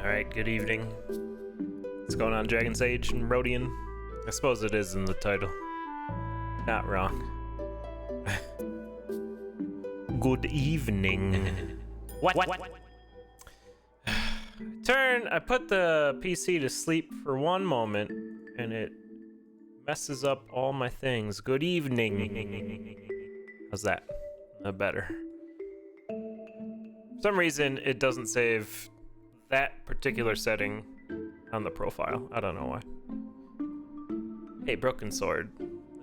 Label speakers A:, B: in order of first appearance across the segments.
A: Alright, good evening. What's going on, Dragon Sage and Rodian? I suppose it is in the title. Not wrong. Good evening. What? I put the PC to sleep for one moment, and it messes up all my things. Good evening. How's that? Better. For some reason, it doesn't save that particular setting on the profile. I don't know why. Hey, Broken Sword.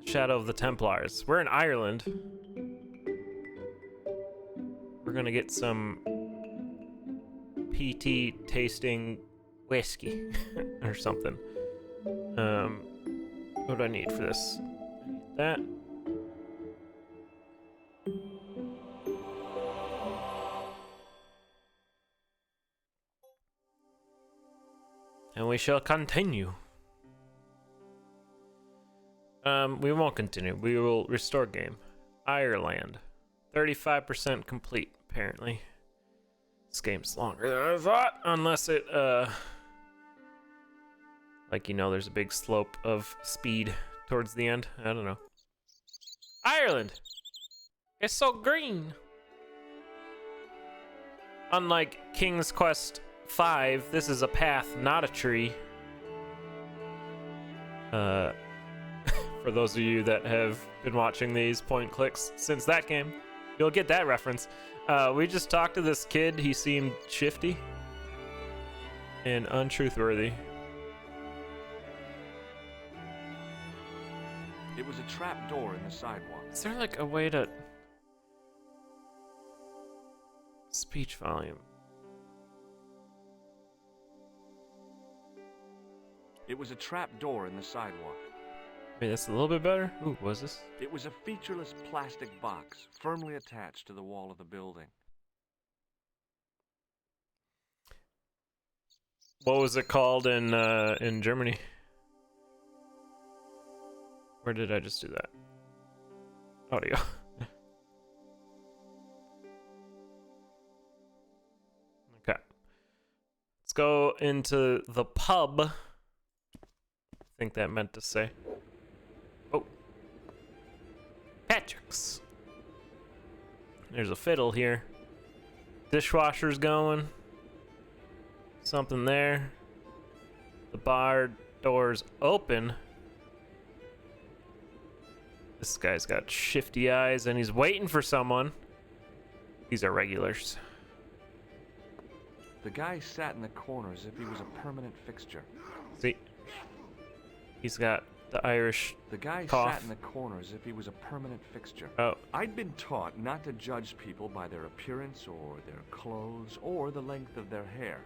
A: Shadow of the Templars. We're in Ireland. We're gonna get some PT tasting whiskey or something. What do I need for this? I need that. And we shall continue. We won't continue. We will restore game. Ireland. 35% complete, apparently. This game's longer than I thought, unless it, like, you know, there's a big slope of speed towards the end. I don't know. Ireland! It's so green! Unlike King's Quest 5, this is a path, not a tree. For those of you that have been watching these point clicks since that game, you'll get that reference. We just talked to this kid. He seemed shifty and untruthworthy.
B: It was a trap door in the sidewalk.
A: Is there like a way to... Speech volume.
B: It was a trap door in the sidewalk.
A: Wait, that's a little bit better? Ooh, what was this?
B: It was a featureless plastic box firmly attached to the wall of the building.
A: What was it called in Germany? Where did I just do that? Audio. Okay. Let's go into the pub. I think that meant to say. Oh. Patrick's. There's a fiddle here. Dishwasher's going. Something there. The bar door's open. This guy's got shifty eyes and he's waiting for someone. These are regulars.
B: The guy sat in the corner as if he was a permanent fixture.
A: See? He's got the Irish
B: The guy
A: cough.
B: sat in the corner as if he was a permanent fixture.
A: Oh.
B: I'd been taught not to judge people by their appearance or their clothes or the length of their hair.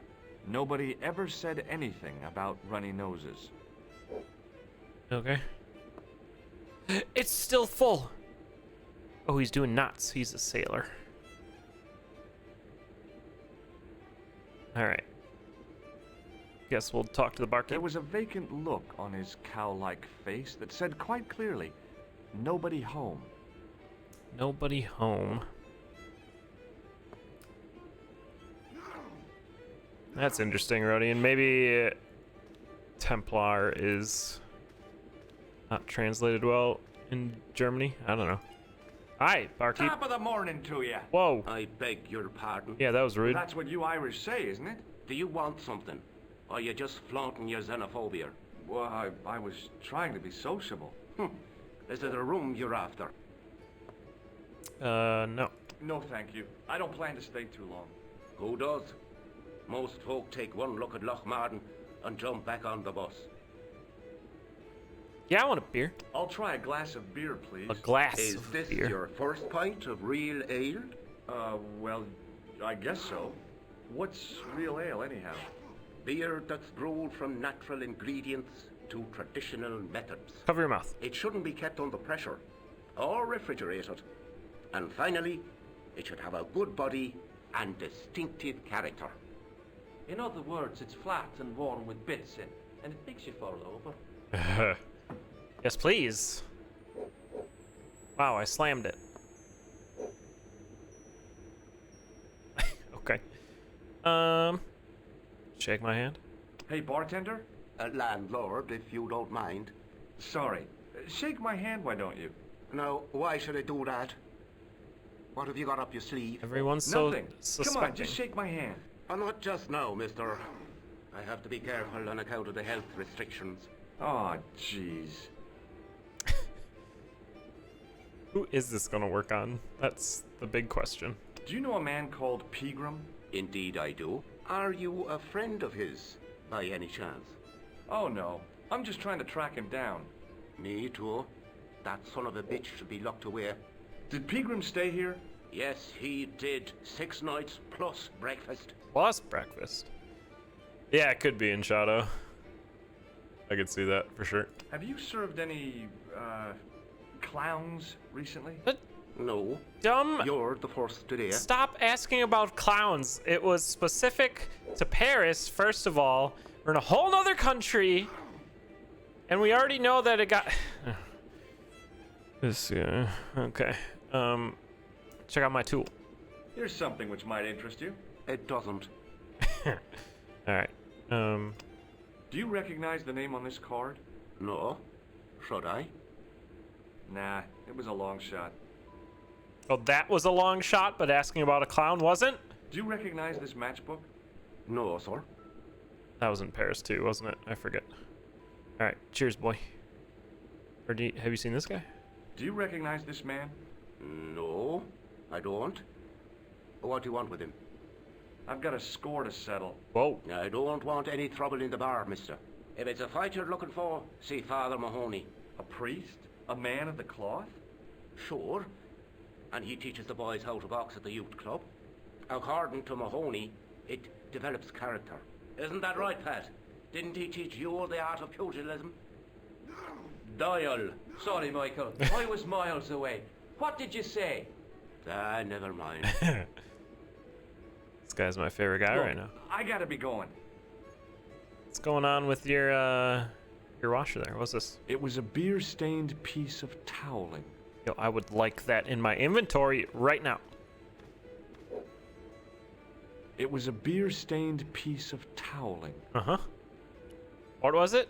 B: Nobody ever said anything about runny noses.
A: Okay. It's still full. Oh, he's doing knots. He's a sailor. All right. Guess we'll talk to the barkeep.
B: There was a vacant look on his cow-like face that said quite clearly, "Nobody home."
A: Nobody home. That's interesting, Rodian. Maybe Templar is not translated well in Germany. I don't know. Hi, barkeep.
B: Top of the morning to you.
A: Whoa.
C: I beg your pardon.
A: Yeah, that was rude.
B: That's what you Irish say, isn't it?
C: Do you want something? Or are you just flaunting your xenophobia?
B: Well, I was trying to be sociable.
C: Is it a room you're after?
A: No.
B: No, thank you. I don't plan to stay too long.
C: Who does? Most folk take one look at Lochmarden and jump back on the bus.
A: Yeah, I want a beer.
B: I'll try a glass of beer, please.
A: A glass
C: Is
A: of
C: this
A: beer.
C: your first pint of real ale?
B: Well, I guess so. What's real ale, anyhow?
C: Beer that's brewed from natural ingredients to traditional methods.
A: Cover your mouth.
C: It shouldn't be kept under pressure or refrigerated. And finally, it should have a good body and distinctive character.
D: In other words, it's flat and worn with bits in, and it makes you fall over.
A: Yes, please. Wow, I slammed it. Okay. Shake my hand.
B: Hey, bartender?
C: Landlord, if you don't mind.
B: Sorry. Shake my hand, why don't you?
C: Now, why should I do that? What have you got up your sleeve?
A: Everyone's so
B: Nothing.
A: suspecting.
B: Come on, just shake my hand.
C: Not just now, mister. I have to be careful on account of the health restrictions.
B: Aw, jeez.
A: Who is this gonna work on? That's the big question.
B: Do you know a man called Pegram?
C: Indeed I do. Are you a friend of his, by any chance?
B: Oh, no. I'm just trying to track him down.
C: Me too. That son of a bitch should be locked away.
B: Did Pegram stay here?
C: Yes, he did. 6 nights plus breakfast.
A: Plus breakfast. Yeah, it could be in Shadow. I could see that for sure.
B: Have you served any, clowns recently?
C: No,
A: Dumb.
C: you're the first today.
A: Stop asking about clowns. It was specific to Paris, first of all. We're in a whole nother country. And we already know that it got... This, yeah. Okay. Check out my tool.
B: Here's something which might interest you.
C: It doesn't.
A: Alright.
B: Do you recognize the name on this card?
C: No. Should I?
B: Nah, it was a long shot.
A: Well, that was a long shot, but asking about a clown wasn't?
B: Do you recognize this matchbook?
C: No, sir.
A: That was in Paris too, wasn't it? I forget. Alright, cheers, boy. Or have you seen this guy?
B: Do you recognize this man?
C: No, I don't. What do you want with him?
B: I've got a score to settle.
A: Whoa.
C: I don't want any trouble in the bar, mister. If it's a fight you're looking for, see Father Mahoney.
B: A priest? A man of the cloth?
C: Sure. And he teaches the boys how to box at the youth club. According to Mahoney, it develops character. Isn't that right, Pat? Didn't he teach you the art of pugilism? Doyle.
D: Sorry, Michael. I was miles away. What did you say?
C: Never mind.
A: This guy's my favorite guy
B: Look,
A: right now.
B: I gotta be going.
A: What's going on with your washer there? What's this?
B: It was a beer-stained piece of toweling.
A: Yo, I would like that in my inventory right now.
B: It was a beer-stained piece of toweling.
A: Uh-huh. What was it?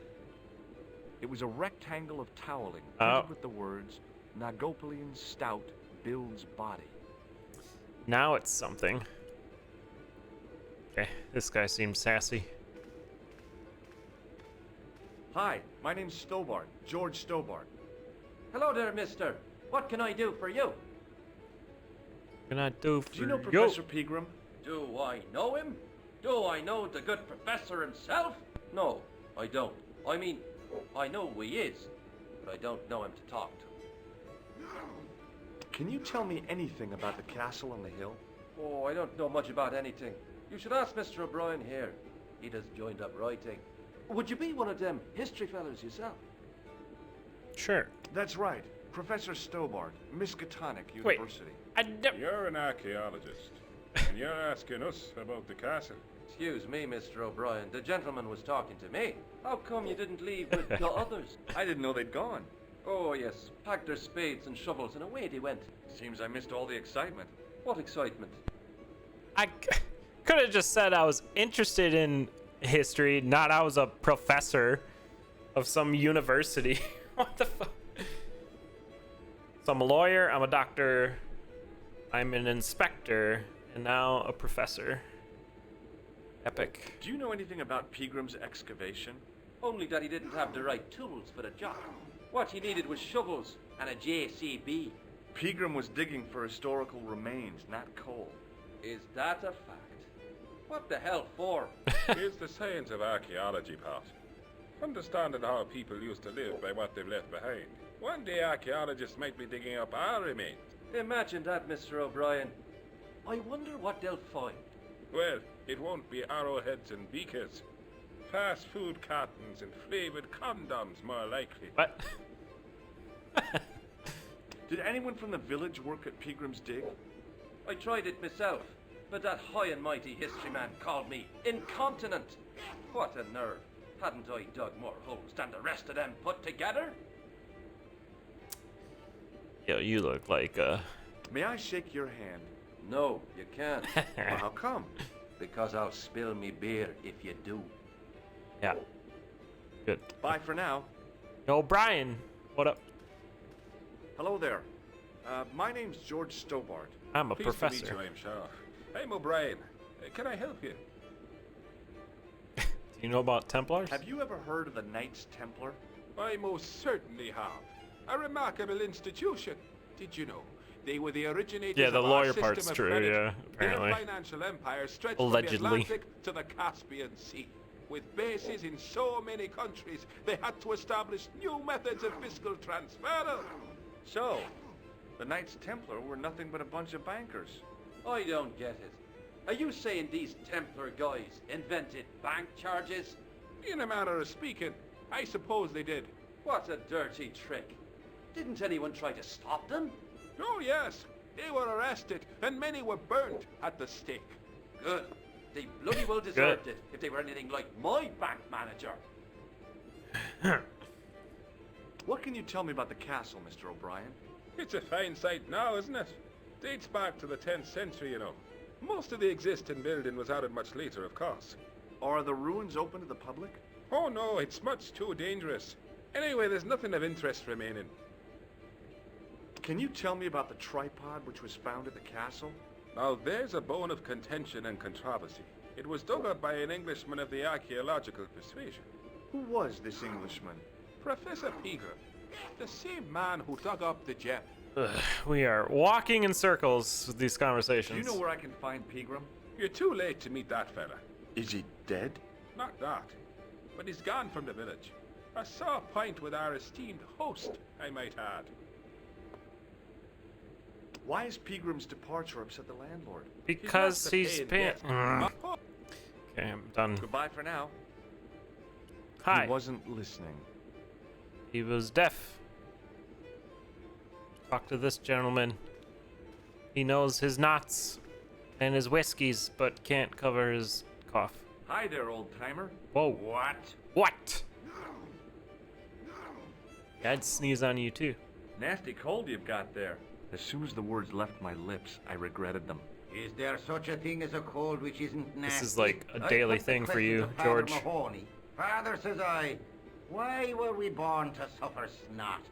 B: It was a rectangle of toweling
A: Oh.
B: printed with the words, Nagopolian stout builds body.
A: Now it's something. Okay, this guy seems sassy.
B: Hi, my name's Stobart, George Stobart.
D: Hello there, mister. What can I do for you?
A: What can I do for
B: Do you know Professor Pegram?
D: Do I know him? Do I know the good professor himself? No, I don't. I mean, I know who he is, but I don't know him to talk to.
B: Can you tell me anything about the castle on the hill?
D: Oh, I don't know much about anything. You should ask Mr. O'Brien here. He does joined up writing. Would you be one of them history fellas yourself?
A: Sure.
B: That's right, Professor Stobart, Miskatonic
A: Wait.
B: University.
E: You're an archaeologist, and you're asking us about the castle.
D: Excuse me, Mr. O'Brien. The gentleman was talking to me. How come you didn't leave with the others?
B: I didn't know they'd gone.
D: Oh, yes. Packed their spades and shovels and away they went.
B: Seems I missed all the excitement.
D: What excitement.
A: I could have just said I was interested in history, not I was a professor of some university. What the fuck? So I'm a lawyer, I'm a doctor, I'm an inspector, and now a professor. Epic.
B: Do you know anything about Pegram's excavation?
D: Only that he didn't have the right tools for the job. What he needed was shovels and a JCB.
B: Pegram was digging for historical remains, not coal.
D: Is that a fact? What the hell for?
E: Here's the science of archaeology part. Understanding how people used to live by what they've left behind. One day archaeologists might be digging up our remains.
D: Imagine that, Mr. O'Brien. I wonder what they'll find.
E: Well, it won't be arrowheads and beakers. Fast food cartons and flavored condoms, more likely.
A: What?
B: Did anyone from the village work at Pegram's dig?
D: I tried it myself, but that high and mighty history man called me incontinent. What a nerve. Hadn't I dug more holes than the rest of them put together?
A: Yo, you look like
B: May I shake your hand?
D: No, you can't.
B: Well, how come?
C: Because I'll spill me beer if you do.
A: Yeah. Good.
B: Bye for now.
A: Yo, Brian, what up?
B: Hello there. My name's George Stobart.
A: I'm a
E: Pleased to
A: professor.
E: meet you, I'm sure. I'm O'Brien. Can I help you?
A: Do you know about Templars?
B: Have you ever heard of the Knights Templar?
E: I most certainly have. A remarkable institution. Did you know? They were the originators
A: Yeah, the
E: of our
A: lawyer
E: system
A: part's
E: of
A: true,
E: credit.
A: yeah, apparently.
E: Their financial empire stretched
A: Allegedly.
E: from the Atlantic to the Caspian Sea. With bases in so many countries, they had to establish new methods of fiscal transfer.
B: So, the Knights Templar were nothing but a bunch of bankers.
D: I don't get it. Are you saying these Templar guys invented bank charges?
E: In a manner of speaking, I suppose they did.
D: What a dirty trick. Didn't anyone try to stop them?
E: Oh yes, they were arrested and many were burnt at the stake.
D: Good. They bloody well deserved it if they were anything like my bank manager.
B: What can you tell me about the castle, Mr. O'Brien?
E: It's a fine sight now, isn't it? Dates back to the 10th century, you know. Most of the existing building was added much later, of course.
B: Are the ruins open to the public?
E: Oh no, it's much too dangerous. Anyway, there's nothing of interest remaining.
B: Can you tell me about the tripod which was found at the castle?
E: Now there's a bone of contention and controversy. It was dug up by an Englishman of the archaeological persuasion.
B: Who was this Englishman?
E: Professor Pegram, the same man who dug up the gem.
A: Ugh, we are walking in circles with these
B: Do
A: conversations.
B: you know where I can find Pegram?
E: You're too late to meet that fella.
B: Is he dead?
E: Not that, but he's gone from the village. A sore point with our esteemed host, I might add.
B: Why is Pegram's departure upset the landlord?
A: Because
E: left the
A: he's
E: paid
A: paying.
E: debt.
A: Okay, I'm done.
B: Goodbye for now.
A: Hi.
B: He wasn't listening.
A: He was deaf. Talk to this gentleman. He knows his knots and his whiskeys, but can't cover his cough.
B: Hi there, old-timer.
A: Whoa.
C: What?
A: What? I'd sneeze on you too.
B: Nasty cold you've got there. As soon as the words left my lips, I regretted them.
C: Is there such a thing as a cold which isn't nasty?
A: This is like a
C: I
A: daily
C: put the
A: thing for
C: question
A: you,
C: to Father
A: George.
C: Mahoney. Father, says I, why were we born to suffer snot?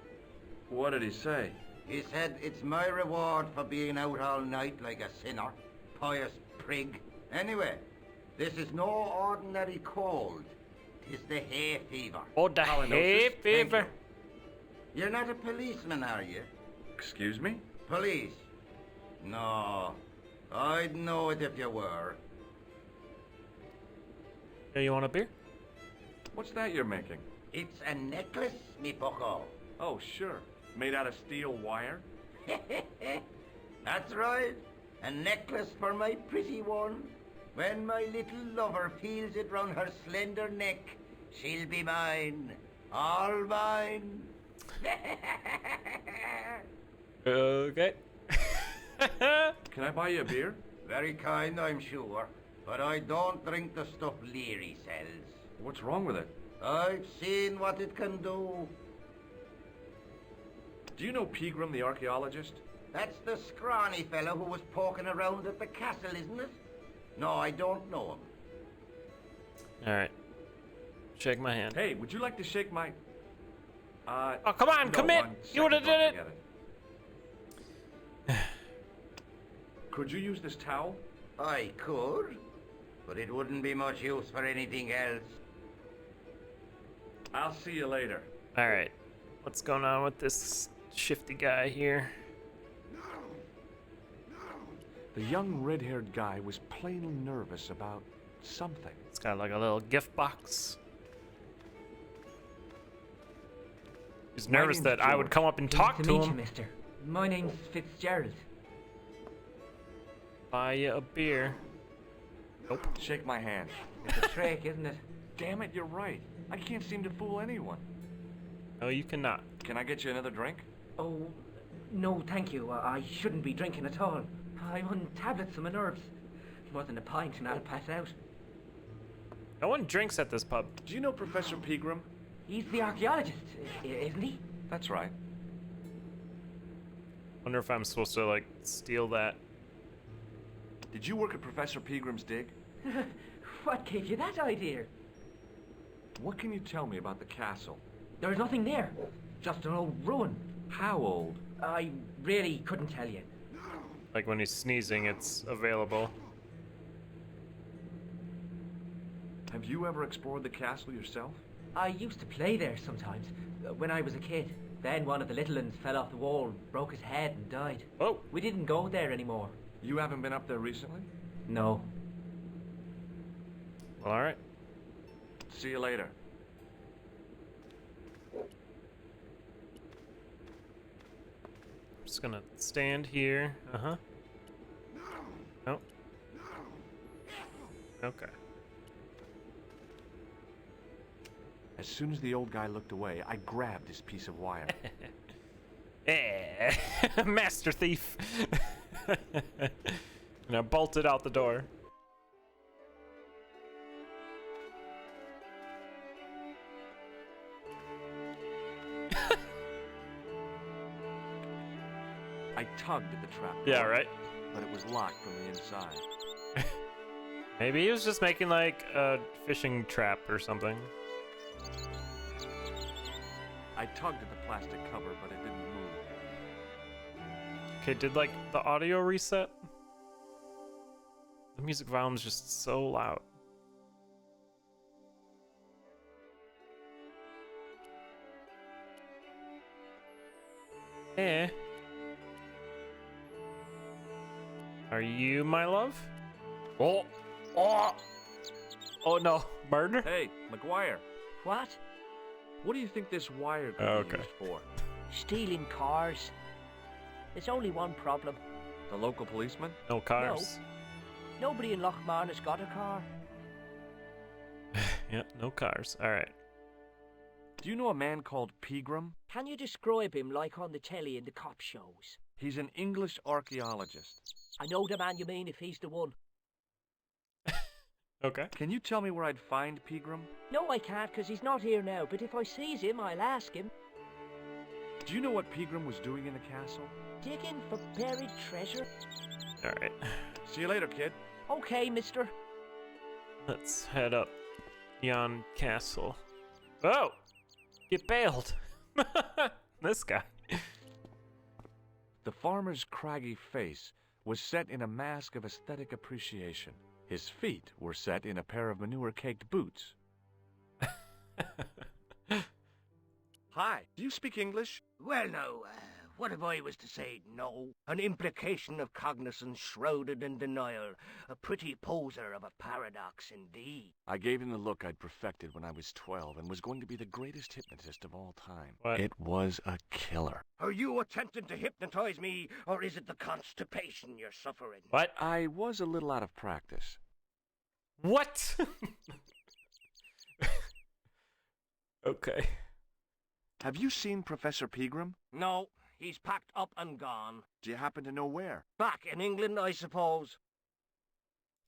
B: What did he say?
C: He said, it's my reward for being out all night like a sinner. Pious prig. Anyway, this is no ordinary cold. 'Tis the hay fever.
A: Oh, the
B: Halitosis?
A: hay
B: Thank
A: fever.
C: You're not a policeman, are you?
B: Excuse me?
C: Police? No. I'd know it if you were.
A: Yeah, you want a beer?
B: What's that you're making?
C: It's a necklace, me bucko.
B: Oh, sure. Made out of steel wire?
C: That's right. A necklace for my pretty one. When my little lover feels it round her slender neck, she'll be mine. All mine.
A: Okay.
B: Can I buy you a beer?
C: Very kind, I'm sure. But I don't drink the stuff Leary sells.
B: What's wrong with it?
C: I've seen what it can do.
B: Do you know Pegram, the archaeologist?
C: That's the scrawny fellow who was poking around at the castle, isn't it? No, I don't know him.
A: All right. Shake my hand.
B: Hey, would you like to shake my...
A: Oh, come on,
B: no,
A: commit.
B: on
A: You would have
B: second
A: did
B: thought,
A: it.
B: forget Could you use this towel?
C: I could, but it wouldn't be much use for anything else.
B: I'll see you later.
A: All right. What's going on with this shifty guy here?
B: The young red-haired guy was plainly nervous about something.
A: It's got like a little gift box. He's
B: My
A: nervous
B: name's
A: that I would
B: George.
A: come up and talk to
F: meet you,
A: him.
F: mister. My name's Fitzgerald.
A: Buy you a beer. Nope.
B: Shake my hand.
F: It's a trick, isn't it?
B: Damn it, you're right. I can't seem to fool anyone.
A: No, you cannot.
B: Can I get you another drink?
F: Oh, no, thank you. I shouldn't be drinking at all. I'm on tablets for my nerves. More than a pint and I'll pass out.
A: No one drinks at this pub.
B: Do you know Professor Pegram?
F: He's the archaeologist, isn't he?
B: That's right.
A: Wonder if I'm supposed to like steal that.
B: Did you work at Professor Pegram's dig?
F: What gave you that idea?
B: What can you tell me about the castle?
F: There's nothing there. Just an old ruin.
B: How old?
F: I really couldn't tell you.
A: Like when he's sneezing, it's available.
B: Have you ever explored the castle yourself?
F: I used to play there sometimes, when I was a kid. Then one of the little ones fell off the wall, broke his head and died.
A: Oh,
F: We didn't go there anymore.
B: You haven't been up there recently?
F: No.
A: well, all right.
B: See you later.
A: Just gonna stand here. Uh-huh. Nope. Okay.
B: As soon as the old guy looked away, I grabbed his piece of wire.
A: Eh, Master Thief. And I bolted out the door.
B: I tugged at the trap door,
A: Yeah, right.
B: but it was locked from the inside.
A: Maybe he was just making like a fishing trap or something.
B: I tugged at the plastic cover, but it didn't move.
A: Okay, did like the audio reset? The music volume's just so loud. Eh. Are you my love? Oh. Oh. Oh no. Murder?
B: Hey, McGuire,
F: What?
B: what do you think this wire could
A: Okay.
B: be used for?
G: Stealing cars. There's only one problem.
B: The local policeman?
A: No cars.
G: Nobody in Lochmarn has got a car.
A: Yeah, no cars. Alright.
B: Do you know a man called Pegram?
G: Can you describe him like on the telly in the cop shows?
B: He's an English archaeologist.
G: I know the man you mean if he's the one.
A: Okay.
B: Can you tell me where I'd find Pegram?
G: No, I can't, 'cause he's not here now, but if I sees him, I'll ask him.
B: Do you know what Pegram was doing in the castle?
G: Digging for buried treasure?
A: Alright.
B: See you later, kid.
G: Okay, mister.
A: Let's head up yon castle. Oh! Get bailed! This guy.
B: The farmer's craggy face was set in a mask of aesthetic appreciation. His feet were set in a pair of manure-caked boots. Hi, do you speak English?
C: Well, now, what if I was to say no? An implication of cognizance shrouded in denial. A pretty poser of a paradox indeed.
B: I gave him the look I'd perfected when I was 12 and was going to be the greatest hypnotist of all time.
A: What?
B: It was a killer.
C: Are you attempting to hypnotize me, or is it the constipation you're suffering?
A: What?
B: I was a little out of practice.
A: What? Okay.
B: Have you seen Professor Pegram?
C: No, he's packed up and gone.
B: Do you happen to know where?
C: Back in England, I suppose.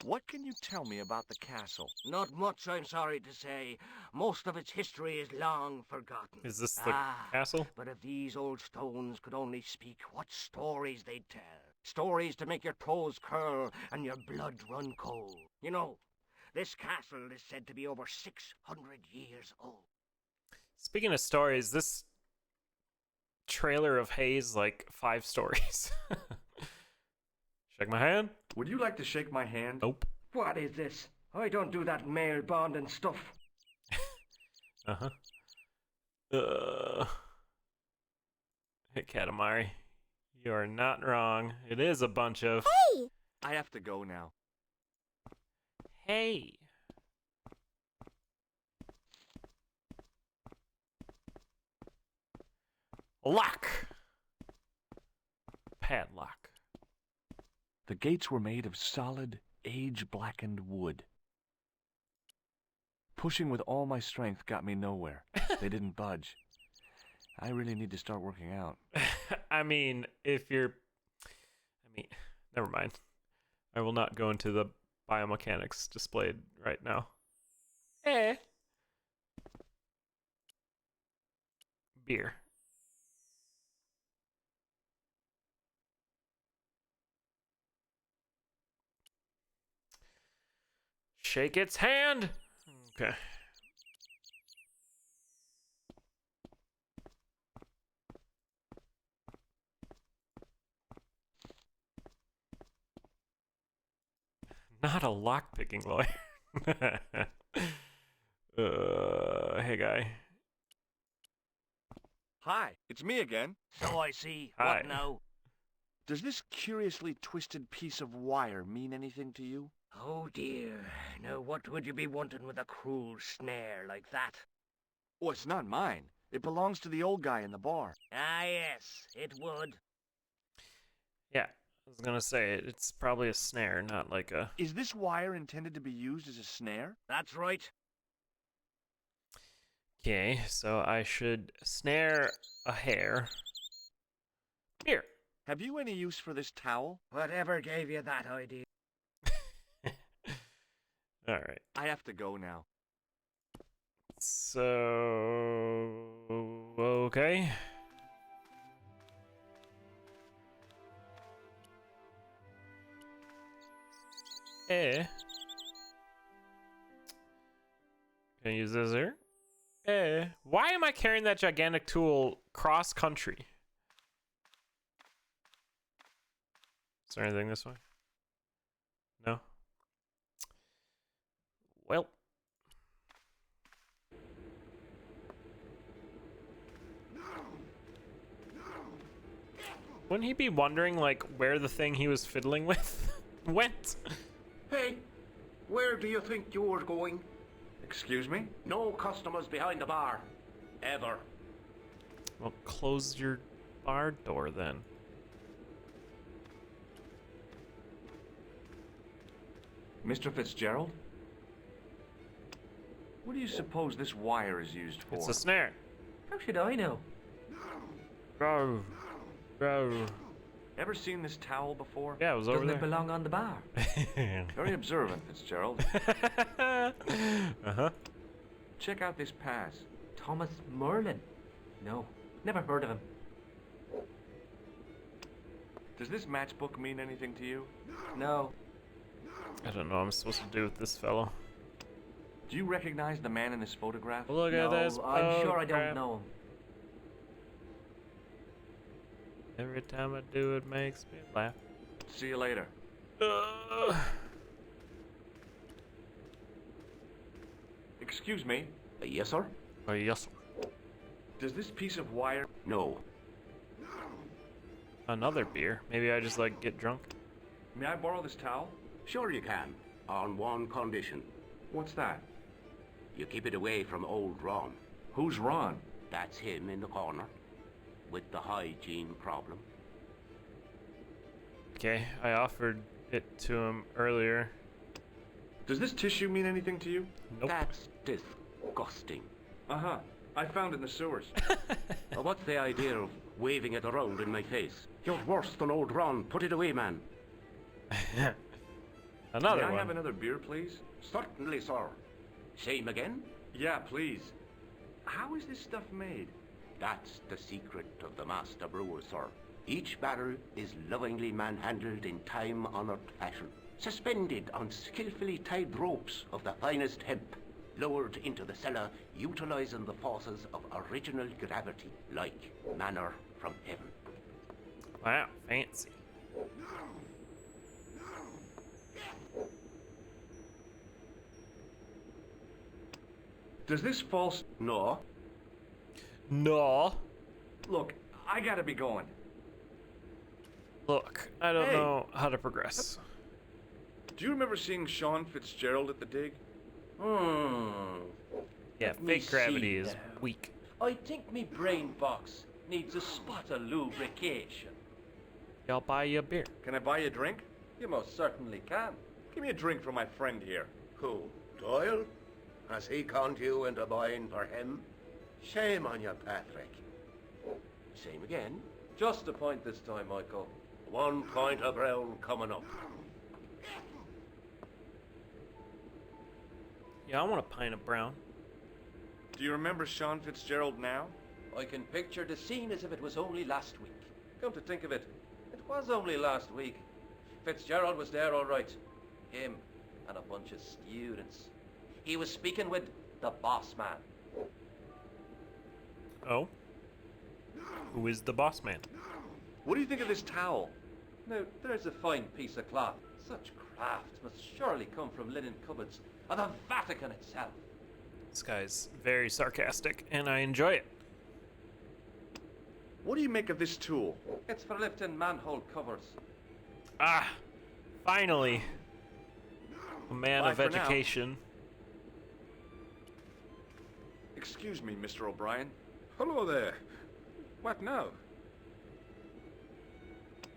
B: What can you tell me about the castle?
C: Not much, I'm sorry to say. Most of its history is long forgotten.
A: Is this the castle?
C: But if these old stones could only speak, what stories they'd tell. Stories to make your toes curl and your blood run cold. You know, this castle is said to be over 600 years old.
A: Speaking of stories, this trailer of Hayes like 5 stories. Shake my hand?
B: Would you like to shake my hand?
A: Nope.
F: What is this? I don't do that mail bond and stuff.
A: Uh-huh. Hey, Katamari. You are not wrong. It is a bunch of...
B: I have to go now.
A: Hey. Lock. Padlock.
B: The gates were made of solid, age-blackened wood. Pushing with all my strength got me nowhere. They didn't budge. I really need to start working out.
A: I mean, if you're... never mind. I will not go into the biomechanics displayed right now. Beer. Shake its hand. Okay. Not a lockpicking lawyer. Hey guy.
B: Hi, it's me again.
G: So I see.
A: Hi.
G: What now?
B: Does this curiously twisted piece of wire mean anything to you?
G: Oh dear. Now what would you be wanting with a cruel snare like that?
B: Oh, it's not mine. It belongs to the old guy in the bar.
G: Ah yes, it would.
A: Yeah, I was gonna say it's probably a snare, not like a.
B: Is this wire intended to be used as a snare?
G: That's right.
A: Okay, so I should snare a hare. Here.
B: Have you any use for this towel?
G: Whatever gave you that idea?
A: All right.
B: I have to go now.
A: So okay. Can I use this here? Why am I carrying that gigantic tool cross country? Is there anything this way? No? Well. Wouldn't he be wondering, like, where the thing he was fiddling with went?
C: Hey, where do you think you're going?
B: Excuse me?
C: No customers behind the bar. Ever.
A: Well, close your bar door then.
B: Mr. Fitzgerald? What do you suppose this wire is used for?
A: It's a snare.
F: How should I know?
A: Row. Row.
B: Ever seen this towel before?
A: Yeah, it was over
F: Doesn't it
A: there.
F: belong on the bar?
B: Very observant, Fitzgerald.
A: Uh-huh.
B: Check out this pass.
F: Thomas Merlin? No, never heard of him.
B: Does this matchbook mean anything to you?
F: No.
A: I don't know what I'm supposed to do with this fellow.
B: Do you recognize the man in this photograph?
A: Look at
F: No,
A: this.
F: I'm sure I
A: photograph.
F: don't know him.
A: Every time I do, it makes me laugh.
B: See you later. Excuse me,
C: Yes, sir?
A: Oh, yes.
B: does this piece of wire...
C: No.
A: Another beer. Maybe I just like get drunk.
B: May I borrow this towel?
C: Sure you can. On one condition.
B: What's that?
C: You keep it away from old Ron.
B: Who's Ron?
C: That's him in the corner. With the hygiene problem.
A: Okay, I offered it to him earlier.
B: Does this tissue mean anything to you?
A: Nope.
C: That's disgusting.
B: Uh-huh. I found it in the sewers.
C: What's the idea of waving it around in my face? You're worse than old Ron. Put it away, man.
A: Another
B: May I
A: one.
B: have another beer, please?
C: Certainly, sir. Same again?
B: Yeah, please. How is this stuff made?
C: That's the secret of the master brewer, sir. Each barrel is lovingly manhandled in time-honored fashion, suspended on skillfully tied ropes of the finest hemp, lowered into the cellar, utilizing the forces of original gravity, like manna from heaven.
A: Wow, fancy.
B: Does this false...
C: No.
A: No.
B: Look, I gotta be going.
A: Look, I don't
B: Hey.
A: know how to progress.
B: Do you remember seeing Sean Fitzgerald at the dig?
A: Yeah,
D: Let me
A: fake gravity
D: see
A: is
D: now.
A: weak.
D: I think me brain box needs a spot of lubrication.
A: I'll buy you a beer.
B: Can I buy you a drink?
D: You most certainly can.
B: Give me a drink for my friend here.
C: Who? Doyle? Has he conned you into buying for him? Shame on you, Patrick. Same again.
D: Just a point this time, Michael.
C: 1 point of brown coming up.
A: Yeah, I want a pint of brown.
B: Do you remember Sean Fitzgerald now?
D: I can picture the scene as if it was only last week. Come to think of it, it was only last week. Fitzgerald was there all right. Him, and a bunch of students. He was speaking with the boss man.
A: Oh? Who is the boss man?
D: What do you think of this towel? Now, there's a fine piece of cloth. Such craft must surely come from linen cupboards of the Vatican itself.
A: This guy's very sarcastic, and I enjoy it.
B: What do you make of this tool?
D: It's for lifting manhole covers.
A: Ah! Finally! A man
B: Bye
A: of
B: for now.
A: education.
B: Excuse me, Mr. O'Brien.
E: Hello there. What now?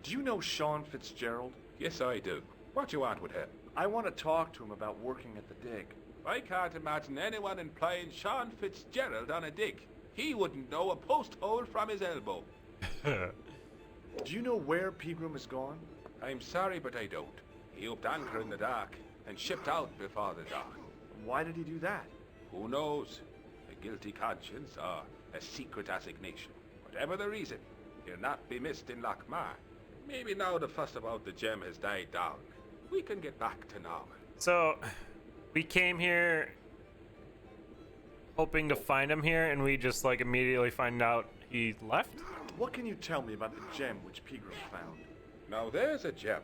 B: Do you know Sean Fitzgerald?
E: Yes, I do. What you want with him?
B: I want to talk to him about working at the dig.
E: I can't imagine anyone employing Sean Fitzgerald on a dig. He wouldn't know a post hole from his elbow.
B: Do you know where Pegram is gone?
E: I'm sorry, but I don't. He upped anchor in the dark and shipped out before the dawn.
B: Why did he do that?
E: Who knows? A guilty conscience or a secret assignation. Whatever the reason, he'll not be missed in Lochmar. Maybe now the fuss about the gem has died down, we can get back to normal.
A: So, we came here hoping to find him here, and we just like immediately find out he left?
B: What can you tell me about the gem which Pegram found?
E: Now there's a gem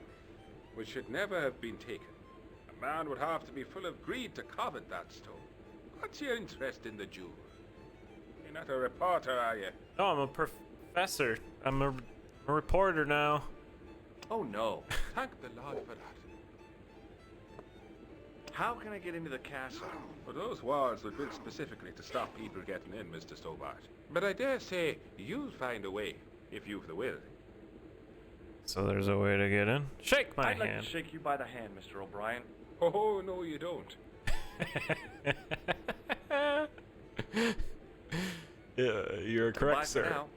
E: which should never have been taken. A man would have to be full of greed to covet that stone. What's your interest in the jewel? You're not a reporter, are you?
A: No, I'm a professor. I'm a reporter now.
B: Oh no.
E: Thank the Lord for that.
B: How can I get into the castle?
E: Well, those walls were built specifically to stop people getting in, Mr. Stobart. But I dare say you'll find a way, if you've the will.
A: So there's a way to get in. Shake my
B: I'd like
A: hand.
B: to shake you by the hand, Mr. O'Brien.
E: Oh, no, you don't.
A: Yeah, you're correct,
B: Bye for
A: sir.
B: now.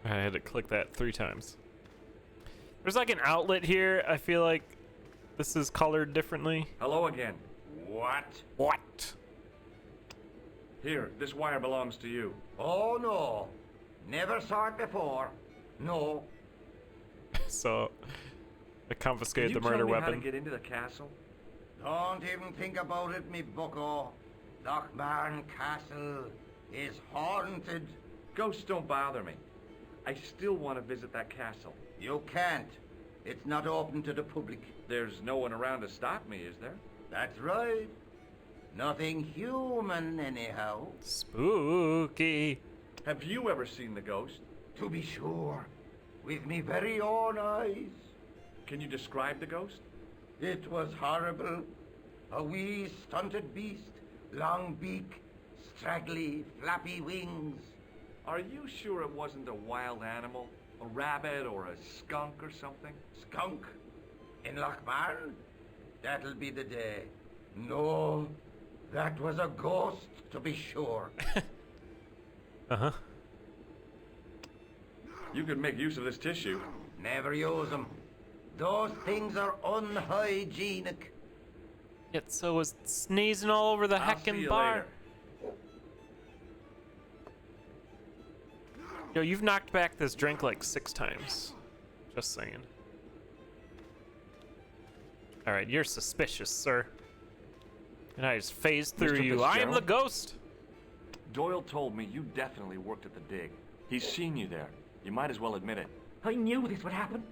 A: I had to click that 3 times. There's like an outlet here. I feel like this is colored differently.
B: Hello again. What?
A: What?
B: Here, this wire belongs to you.
G: Oh, no. Never saw it before. No.
A: So, I confiscated the
B: Can you
A: murder
B: tell me how to
A: weapon.
B: get into the castle?
G: Don't even think about it, me bucko. Lochmarn Castle is haunted.
B: Ghosts don't bother me. I still want to visit that castle.
G: You can't. It's not open to the public.
B: There's no one around to stop me, is there?
G: That's right. Nothing human, anyhow.
A: Spooky.
B: Have you ever seen the ghost?
G: To be sure. With me very own eyes.
B: Can you describe the ghost?
G: It was horrible. A wee stunted beast, long beak, straggly, flappy wings.
B: Are you sure it wasn't a wild animal? A rabbit or a skunk or something?
G: Skunk? In Lochmarn? That'll be the day. No, that was a ghost, to be sure.
A: Uh-huh.
B: You could make use of this tissue.
G: Never use them. Those things are unhygienic.
A: Yet so was sneezing all over the
B: I'll see
A: heckin'
B: you
A: bar.
B: later.
A: Yo, you've knocked back this drink like 6 times. Just saying. Alright, you're suspicious, sir. And I just phased through
B: Mr.
A: you. I am the
B: Fitzgerald?
A: ghost!
B: Doyle told me you definitely worked at the dig. He's seen you there. You might as well admit it.
F: I knew this would happen.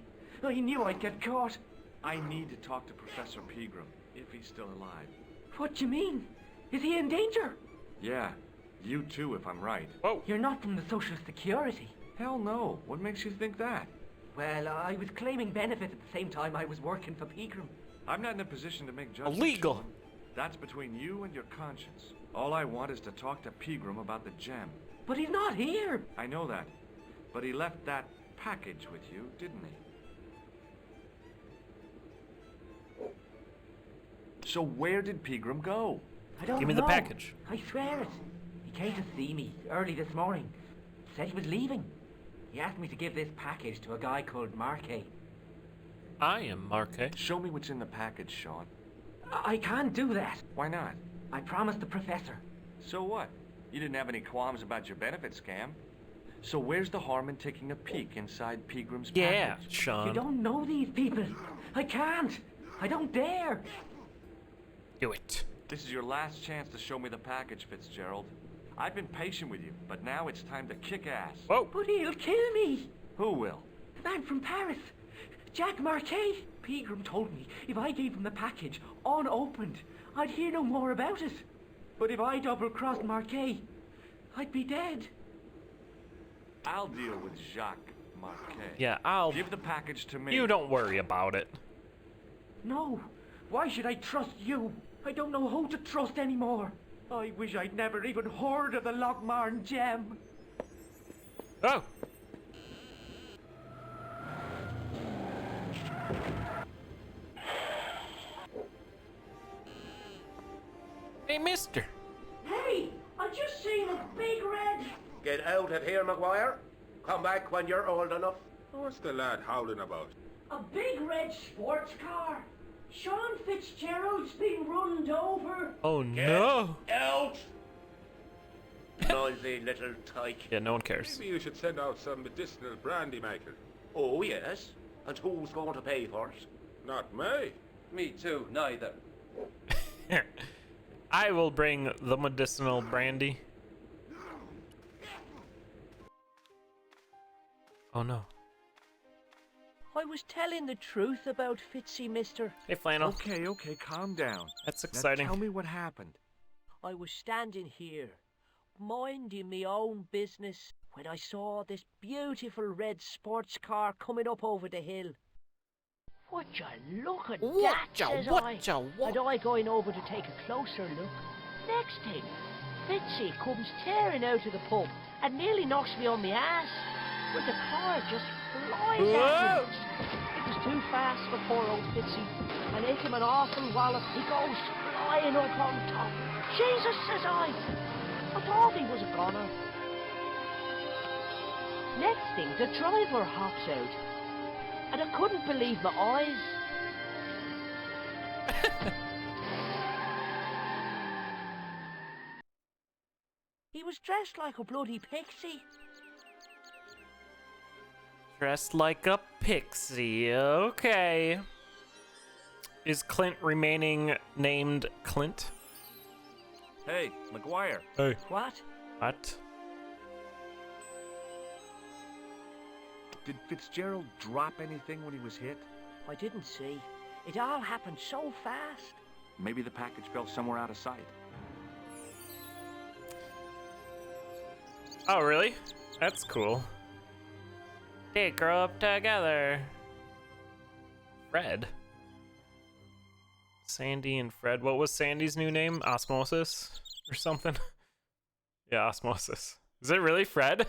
F: I knew I'd get caught.
B: I need to talk to Professor Pegram, if he's still alive.
F: What do you mean? Is he in danger?
B: Yeah, you too, if I'm right.
A: Whoa.
F: You're not from the Social Security.
B: Hell no. What makes you think that?
F: Well, I was claiming benefit at the same time I was working for Pegram.
B: I'm not in a position to make judgments.
A: Illegal.
B: Sean. That's between you and your conscience. All I want is to talk to Pegram about the gem.
F: But he's not here.
B: I know that. But he left that package with you, didn't he? So where did Pegram go?
F: I don't know.
A: Give me the package.
F: I swear it. He came to see me early this morning. Said he was leaving. He asked me to give this package to a guy called Marquet.
A: I am Marquet.
B: Show me what's in the package, Sean.
F: I can't do that.
B: Why not?
F: I promised the professor.
B: So what? You didn't have any qualms about your benefit scam? So where's the harm in taking a peek inside Peagram's
A: Yeah,
B: package?
F: You
A: Sean.
F: don't know these people. I can't. I don't dare.
A: Do it.
B: This is your last chance to show me the package, Fitzgerald. I've been patient with you, but now it's time to kick ass.
A: Whoa.
F: But he'll kill me.
B: Who will?
F: The man from Paris. Jack Marquet. Pegram told me if I gave him the package unopened, I'd hear no more about it. But if I double-crossed Marquet, I'd be dead.
B: I'll deal with Jacques Marquet.
A: Yeah, I'll...
B: Give the package to me.
A: You don't worry about it.
F: No. Why should I trust you? I don't know who to trust anymore. I wish I'd never even heard of the Lochmarn gem.
A: Oh! Hey, mister.
F: Hey, I just seen a big red...
C: Get out of here, Maguire. Come back when you're old enough.
E: What's the lad howling about?
F: A big red sports car. Sean Fitzgerald's been runned over.
A: Oh, no.
C: Out! Noisy little tyke.
A: Yeah, no one cares.
E: Maybe you should send out some medicinal brandy, Michael.
C: Oh, yes. And who's going to pay for it?
E: Not me.
D: Me too, neither.
A: Here. I will bring the medicinal brandy. Oh, no.
H: I was telling the truth about Fitzy, mister.
A: Hey, Flannel.
B: Okay, calm down.
A: That's
B: Now
A: exciting.
B: tell me what happened.
H: I was standing here, minding me own business, when I saw this beautiful red sports car coming up over the hill. Would you look at that, says I. And I going over to take a closer look. Next thing, Fitzy comes tearing out of the pub and nearly knocks me on my ass. But the car just flies at him. It was too fast for poor old Fitzy, and hit him an awful wallop. He goes flying up on top. Jesus, says I thought he was a goner. Next thing, the driver hops out, and I couldn't believe my eyes. He was dressed like a bloody pixie.
A: Dressed like a pixie. Okay. Is Clint remaining named Clint?
B: Hey, Maguire.
A: Hey.
H: What?
A: What?
B: Did Fitzgerald drop anything when he was hit?
H: I didn't see. It all happened so fast.
B: Maybe the package fell somewhere out of sight.
A: Oh, really? That's cool. They grow up together. Fred. Sandy and Fred. What was Sandy's new name? Osmosis? Or something? Yeah, Osmosis. Is it really Fred?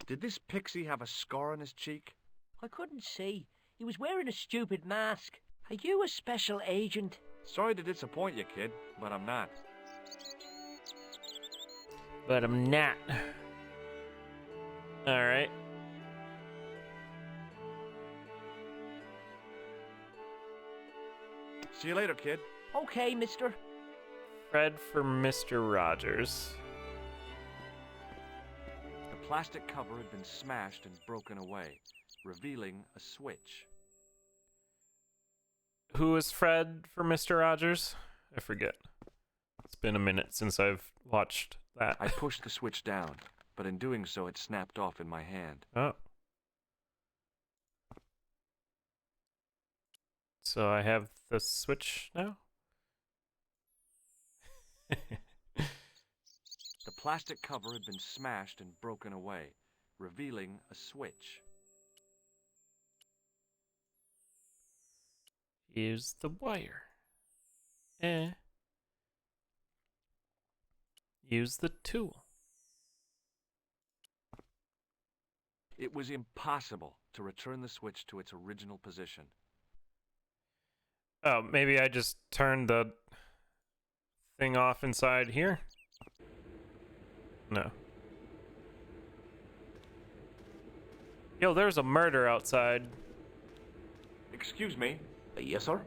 B: Did this pixie have a scar on his cheek?
H: I couldn't see. He was wearing a stupid mask. Are you a special agent?
B: Sorry to disappoint you, kid, but I'm not.
A: But I'm not. Alright.
B: See you later, kid.
H: Okay, mister.
A: Fred for Mr. Rogers.
B: The plastic cover had been smashed and broken away, revealing a switch.
A: Who is Fred for Mr. Rogers? I forget. It's been a minute since I've watched that.
B: I pushed the switch down, but in doing so it snapped off in my hand.
A: Oh. So I have the switch now?
B: The plastic cover had been smashed and broken away, revealing a switch.
A: Here's the wire. Use the tool.
B: It was impossible to return the switch to its original position.
A: Oh, maybe I just turned the thing off inside here? No. Yo, there's a murder outside,
B: Excuse me.
C: Yes, sir?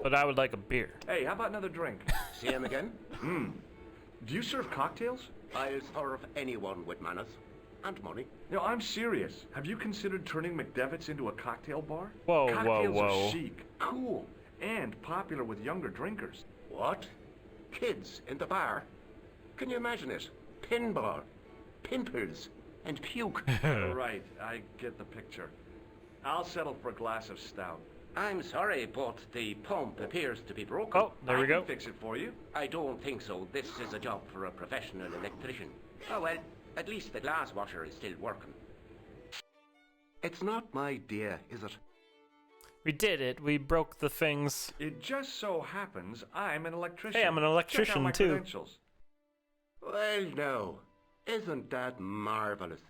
A: but I would like a beer.
B: Hey, how about another drink?
C: See him again?
B: Do you serve cocktails?
C: I'll serve anyone with manners and money.
B: No, I'm serious. Have you considered turning McDevitt's into a cocktail bar?
A: Whoa, whoa,
B: Cocktails
A: whoa.
B: are chic, cool, and popular with younger drinkers.
C: What? Kids in the bar? Can you imagine it? Pinball, pimples, and puke.
B: Right, I get the picture. I'll settle for a glass of stout.
C: I'm sorry, but the pump appears to be broken.
A: Oh, there we
B: I
A: go.
B: can fix it for you.
C: I don't think so. This is a job for a professional electrician. Oh, well, at least the glass washer is still working. It's not my idea, is it?
A: We did it. We broke the things.
B: It just so happens I'm an electrician.
A: Hey, I'm an electrician,
B: Check out my
A: too.
B: credentials.
C: Well, no. Isn't that marvellous?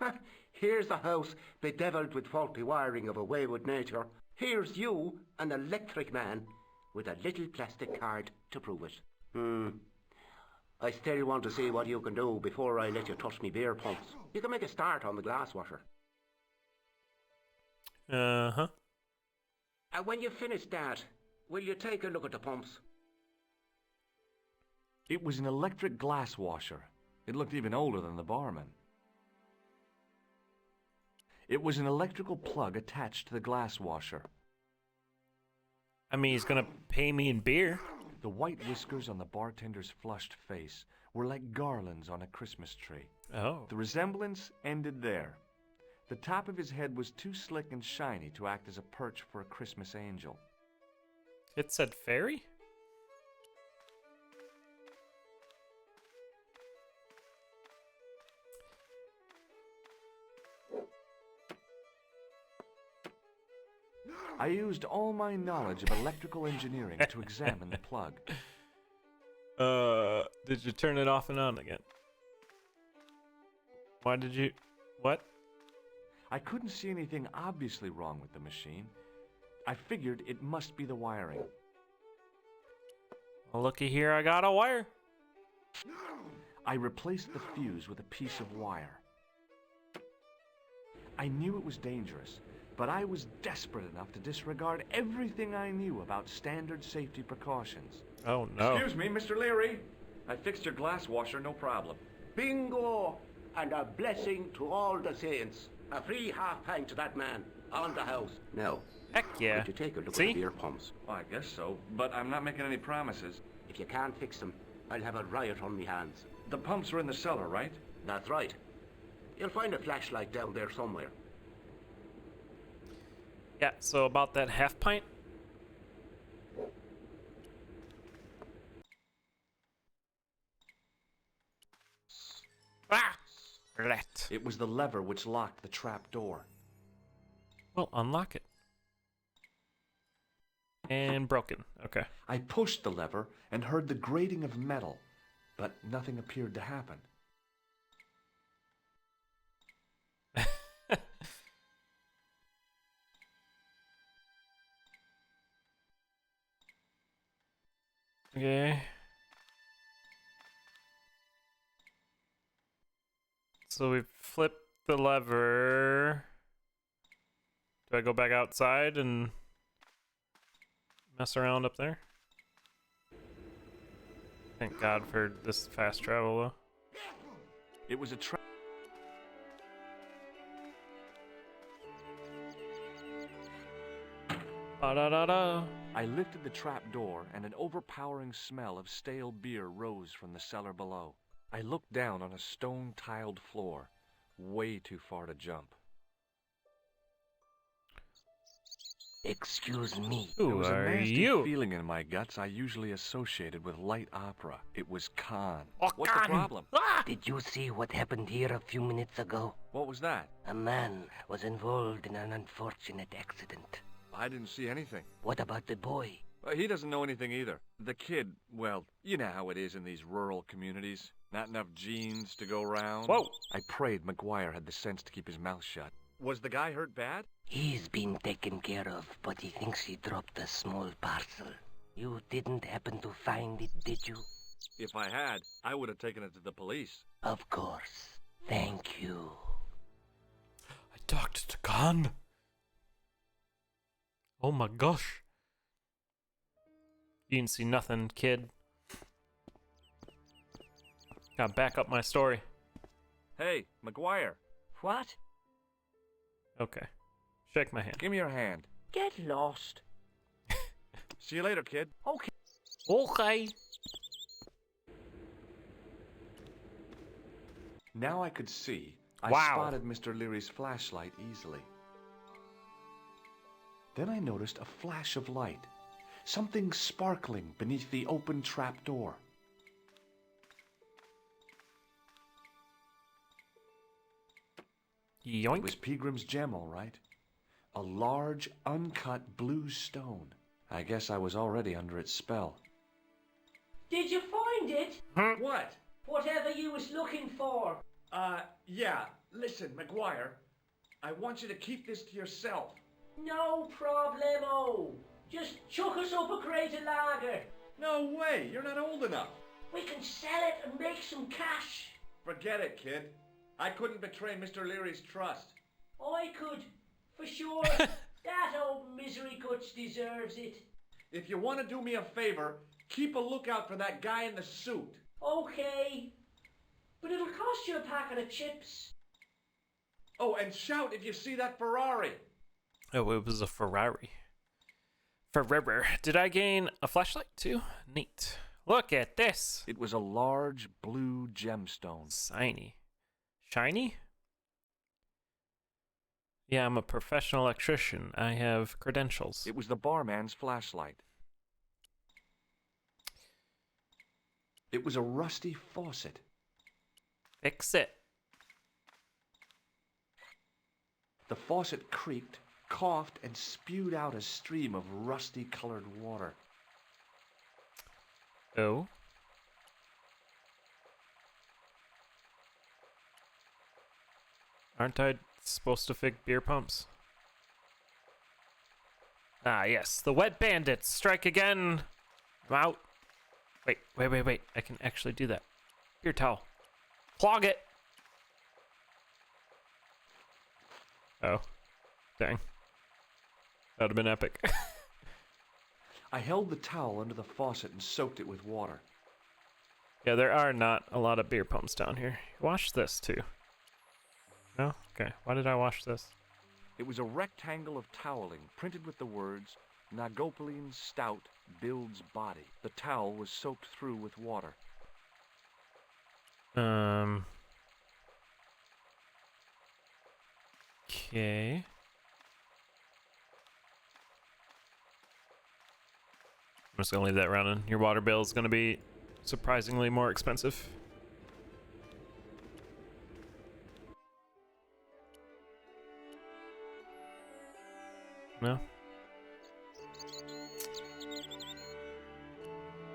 C: Ha! Here's a house bedeviled with faulty wiring of a wayward nature. Here's you, an electric man, with a little plastic card to prove it. I still want to see what you can do before I let you touch me beer pumps. You can make a start on the glass washer.
A: Uh-huh.
C: And when you finish that, will you take a look at the pumps?
B: It was an electric glass washer. It looked even older than the barman. It was an electrical plug attached to the glass washer.
A: I mean, he's gonna pay me in beer.
B: The white whiskers on the bartender's flushed face were like garlands on a Christmas tree.
A: Oh.
B: The resemblance ended there. The top of his head was too slick and shiny to act as a perch for a Christmas angel.
A: It said fairy?
B: I used all my knowledge of electrical engineering to examine the plug.
A: Did you turn it off and on again? Why did you... What?
B: I couldn't see anything obviously wrong with the machine. I figured it must be the wiring.
A: Well, looky here, I got a wire.
B: I replaced the fuse with a piece of wire. I knew it was dangerous, but I was desperate enough to disregard everything I knew about standard safety precautions.
A: Oh, no.
B: Excuse me, Mr. Leary. I fixed your glass washer, no problem.
C: Bingo! And a blessing to all the saints. A free half-pint to that man on the house. Now,
A: Heck yeah.
C: would you take a look
A: See?
C: at the beer pumps?
B: Well, I guess so, but I'm not making any promises.
C: If you can't fix them, I'll have a riot on me hands.
B: The pumps are in the cellar, right?
C: That's right. You'll find a flashlight down there somewhere.
A: Yeah, so about that half pint. Ah! Let.
B: It was the lever which locked the trap door.
A: Well, unlock it. And broken. Okay.
B: I pushed the lever and heard the grating of metal, but nothing appeared to happen.
A: Okay. So we flip the lever. Do I go back outside and mess around up there? Thank God for this fast travel, though.
B: It was a trap.
A: Da-da-da-da.
B: I lifted the trap door, and an overpowering smell of stale beer rose from the cellar below. I looked down on a stone-tiled floor, way too far to jump.
H: Excuse me.
B: There
A: Who
B: was a
A: are
B: nasty
A: you?
B: feeling in my guts I usually associated with light opera. It was Khan.
A: Oh,
B: What's the
A: God.
B: problem?
A: Ah!
H: Did you see what happened here a few minutes ago?
B: What was that?
H: A man was involved in an unfortunate accident.
B: I didn't see anything.
H: What about the boy?
B: He doesn't know anything either. The kid, well, you know how it is in these rural communities. Not enough genes to go round.
A: Whoa.
B: I prayed McGuire had the sense to keep his mouth shut. Was the guy hurt bad?
H: He's been taken care of, but he thinks he dropped a small parcel. You didn't happen to find it, did you?
B: If I had, I would have taken it to the police.
H: Of course. Thank you.
A: I talked to Khan. Oh my gosh. You didn't see nothing, kid. Gotta back up my story.
B: Hey, McGuire,
H: What?
A: Okay. Shake my hand.
B: give me your hand.
H: Get lost.
B: See you later, kid.
H: Okay.
A: Okay.
B: Now I could see. I
A: Wow.
B: spotted Mr. Leary's flashlight easily. Then I noticed a flash of light. Something sparkling beneath the open trap door.
A: Yoink.
B: It was Peagrim's gem, all right. A large, uncut blue stone. I guess I was already under its spell.
H: Did you find it?
D: What?
H: Whatever you was looking for.
D: Yeah. Listen, McGuire, I want you to keep this to yourself.
H: No problemo. Just chuck us up a crate of lager.
D: No way, you're not old enough.
H: We can sell it and make some cash.
D: Forget it, kid. I couldn't betray Mr. Leary's trust.
H: I could, for sure. That old misery guts deserves it.
D: If you want to do me a favor, keep a lookout for that guy in the suit.
H: Okay. But it'll cost you a packet of chips.
D: Oh, and shout if you see that Ferrari.
A: Oh, it was a Ferrari. Ferrari. Did I gain a flashlight too? Neat. Look at this.
B: It was a large blue gemstone.
A: Shiny. Shiny? Yeah, I'm a professional electrician. I have credentials.
B: It was the barman's flashlight. It was a rusty faucet.
A: Fix it.
B: The faucet creaked, coughed, and spewed out a stream of rusty-colored water.
A: Oh. Aren't I supposed to fix beer pumps? Ah, yes. The wet bandits strike again. I'm out. Wait. I can actually do that. Beer towel. Clog it. Oh. Dang. That would have been epic.
B: I held the towel under the faucet and soaked it with water.
A: Yeah, there are not a lot of beer pumps down here. Wash this too. No? Okay. Why did I wash this?
B: It was a rectangle of toweling printed with the words, Nagopaline Stout builds body. The towel was soaked through with water.
A: Okay. I'm just gonna leave that running. Your water bill is gonna be surprisingly more expensive. No?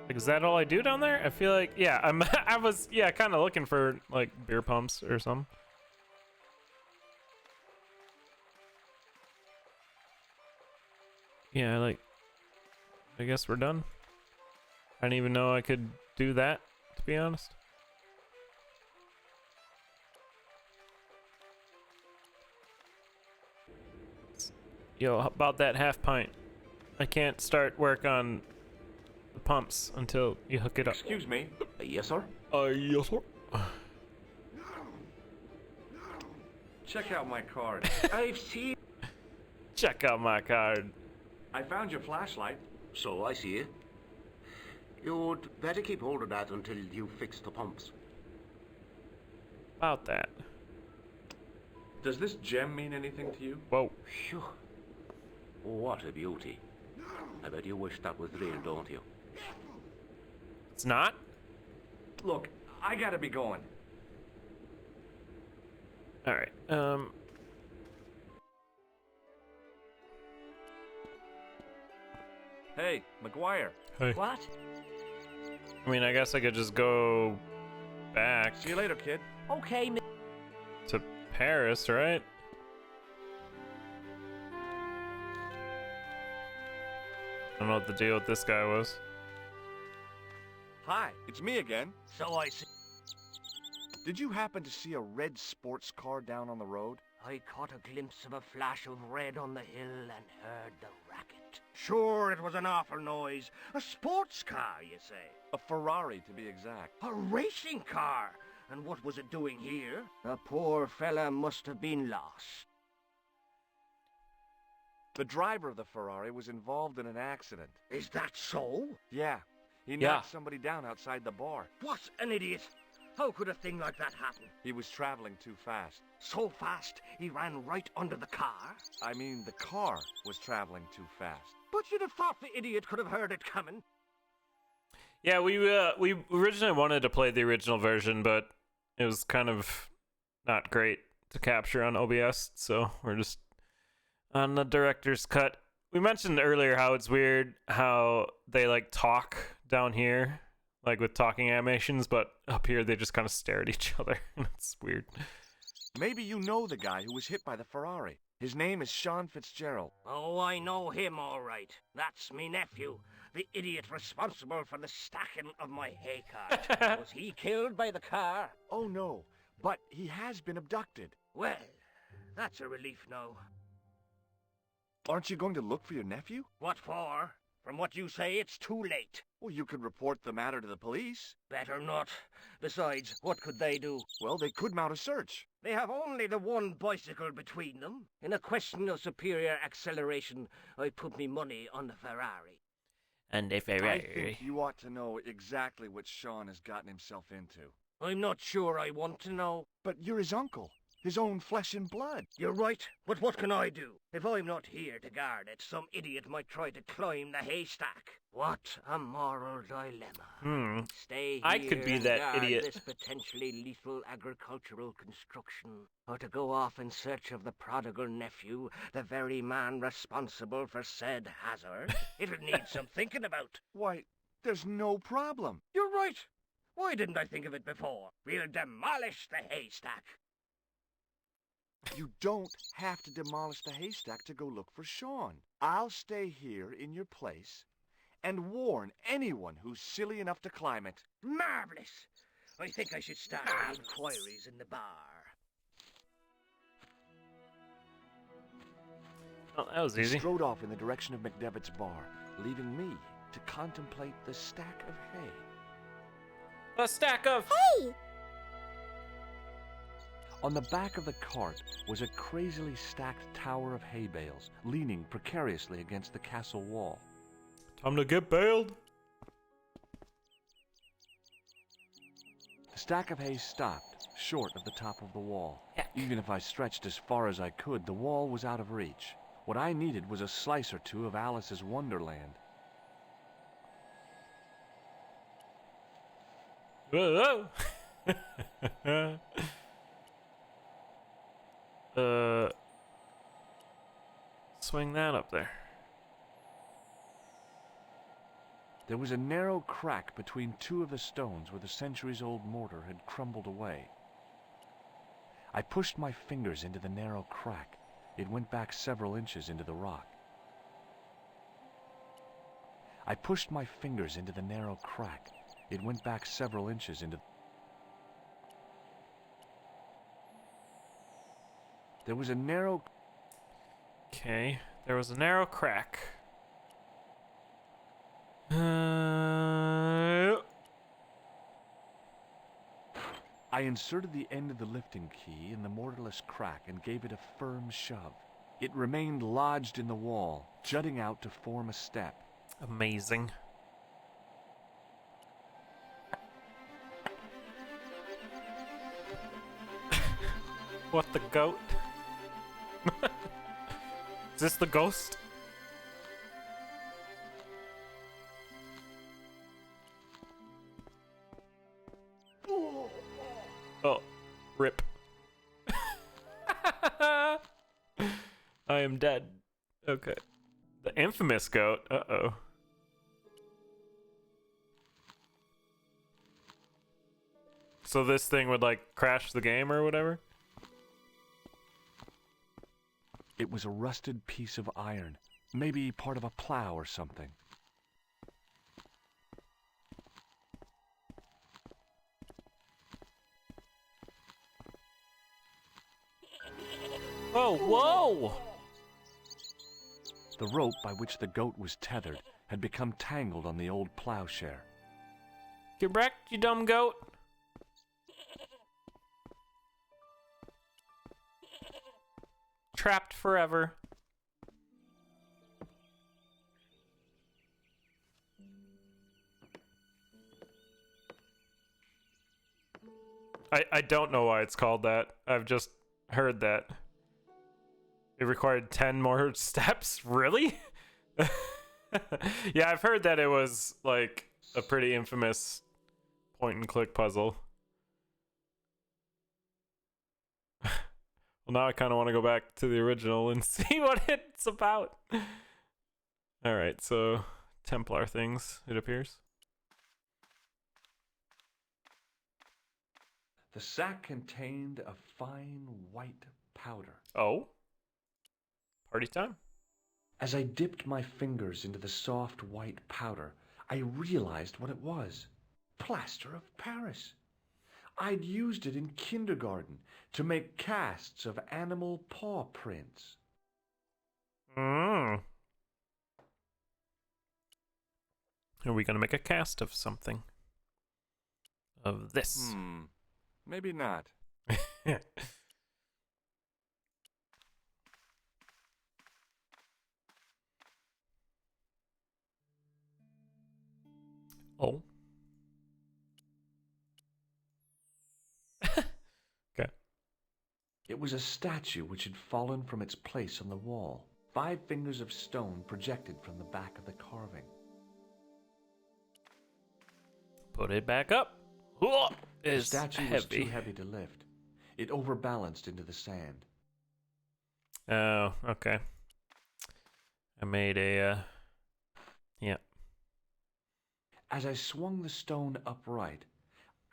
A: Like, is that all I do down there? I feel like, yeah, I was kind of looking for, like, beer pumps or something. Yeah, like, I guess we're done. I didn't even know I could do that, to be honest. Yo, how about that half pint? I can't start work on the pumps until you hook it up.
B: Excuse me.
C: Yes, sir?
A: Yes, sir.
B: Check out my card.
C: I've seen...
A: Check out my card.
B: I found your flashlight.
C: So I see it. You'd better keep hold of that until you fix the pumps.
A: About that.
B: Does this gem mean anything to you?
A: Whoa.
C: Phew. What a beauty. I bet you wish that was real, don't you?
A: It's not?
B: Look, I gotta be going.
A: Alright,
B: Hey, McGuire.
A: Hey.
H: What?
A: I mean, I guess I could just go back
B: See you later, kid.
H: Okay,
A: to Paris, right? I don't know what the deal with this guy was.
B: Hi, it's me again.
H: So I see.
B: Did you happen to see a red sports car down on the road?
H: I caught a glimpse of a flash of red on the hill and heard the racket.
G: Sure, it was an awful noise. A sports car, you say?
B: A Ferrari, to be exact.
G: A racing car? And what was it doing here? The poor fella must have been lost.
B: The driver of the Ferrari was involved in an accident.
G: Is that so?
B: Yeah, he
A: Yeah.
B: knocked somebody down outside the bar.
G: What an idiot! How could a thing like that happen?
B: He was traveling too fast.
G: So fast, he ran right under the car?
B: I mean, the car was traveling too fast.
G: But you'd have thought the idiot could have heard it coming.
A: Yeah, we originally wanted to play the original version, but it was kind of not great to capture on OBS, so we're just on the director's cut. We mentioned earlier how it's weird how they like talk down here, like with talking animations, but up here they just kind of stare at each other. It's weird.
B: Maybe you know the guy who was hit by the Ferrari. His name is Sean Fitzgerald.
G: Oh, I know him all right. That's me nephew, the idiot responsible for the stacking of my hay cart. Was he killed by the car?
B: Oh no, but he has been abducted.
G: Well, that's a relief now.
B: Aren't you going to look for your nephew?
G: What for? From what you say, it's too late.
B: Well, you could report the matter to the police.
G: Better not. Besides, what could they do?
B: Well, they could mount a search.
G: They have only the one bicycle between them. In a question of superior acceleration, I put me money on the Ferrari.
A: And if
B: I think you ought to know exactly what Sean has gotten himself into.
G: I'm not sure I want to know.
B: But you're his uncle, his own flesh and blood.
G: You're right, but what can I do? If I'm not here to guard it, some idiot might try to climb the haystack. What a moral dilemma. Stay here
A: I could be
G: and
A: that
G: guard
A: idiot.
G: this potentially lethal agricultural construction, or to go off in search of the prodigal nephew, the very man responsible for said hazard. It'll need some thinking about.
B: Why, there's no problem.
G: You're right. Why didn't I think of it before? We'll demolish the haystack.
B: You don't have to demolish the haystack to go look for Sean. I'll stay here in your place and warn anyone who's silly enough to climb it.
G: Marvelous! I think I should start my inquiries in the bar.
A: Oh, that was
B: He
A: easy.
B: strode off in the direction of McDevitt's bar, leaving me to contemplate the stack of hay.
A: A stack of
I: Hey!
B: On the back of the cart was a crazily stacked tower of hay bales, leaning precariously against the castle wall.
A: time to get bailed.
B: The stack of hay stopped, short of the top of the wall. Even if I stretched as far as I could, the wall was out of reach. What I needed was a slice or two of Alice's Wonderland.
A: Whoa. Swing that up there.
B: There was a narrow crack between two of the stones where the centuries-old mortar had crumbled away. I pushed my fingers into the narrow crack. It went back several inches into the rock. I pushed my fingers into the narrow crack. It went back several inches into... There was a narrow...
A: Okay, there was a narrow crack.
B: I inserted the end of the lifting key in the mortarless crack and gave it a firm shove. It remained lodged in the wall, jutting out to form a step.
A: Amazing. What, the goat? Is this the ghost? Oh, rip. I am dead. Okay. The infamous goat. Uh-oh. So this thing would, like, crash the game or whatever?
B: It was a rusted piece of iron, maybe part of a plow or something.
A: Oh, whoa!
B: The rope by which the goat was tethered had become tangled on the old plowshare.
A: Get wrecked, you dumb goat. Trapped forever. I don't know why it's called that. I've just heard that. It required 10 more steps? Really? Yeah, I've heard that it was like a pretty infamous point and click puzzle. Well, now I kind of want to go back to the original and see what it's about. Alright, so Templar things, it appears.
B: The sack contained a fine white powder.
A: Oh? Party time?
B: As I dipped my fingers into the soft white powder, I realized what it was. Plaster of Paris. I'd used it in kindergarten to make casts of animal paw prints.
A: Are we gonna make a cast of something? Of this?
B: Maybe not.
A: Oh. Okay.
B: It was a statue which had fallen from its place on the wall. 5 fingers of stone projected from the back of the carving.
A: Put it back up.
B: The statue was too heavy to lift. It overbalanced into the sand.
A: Oh, okay. I made a, yeah.
B: As I swung the stone upright,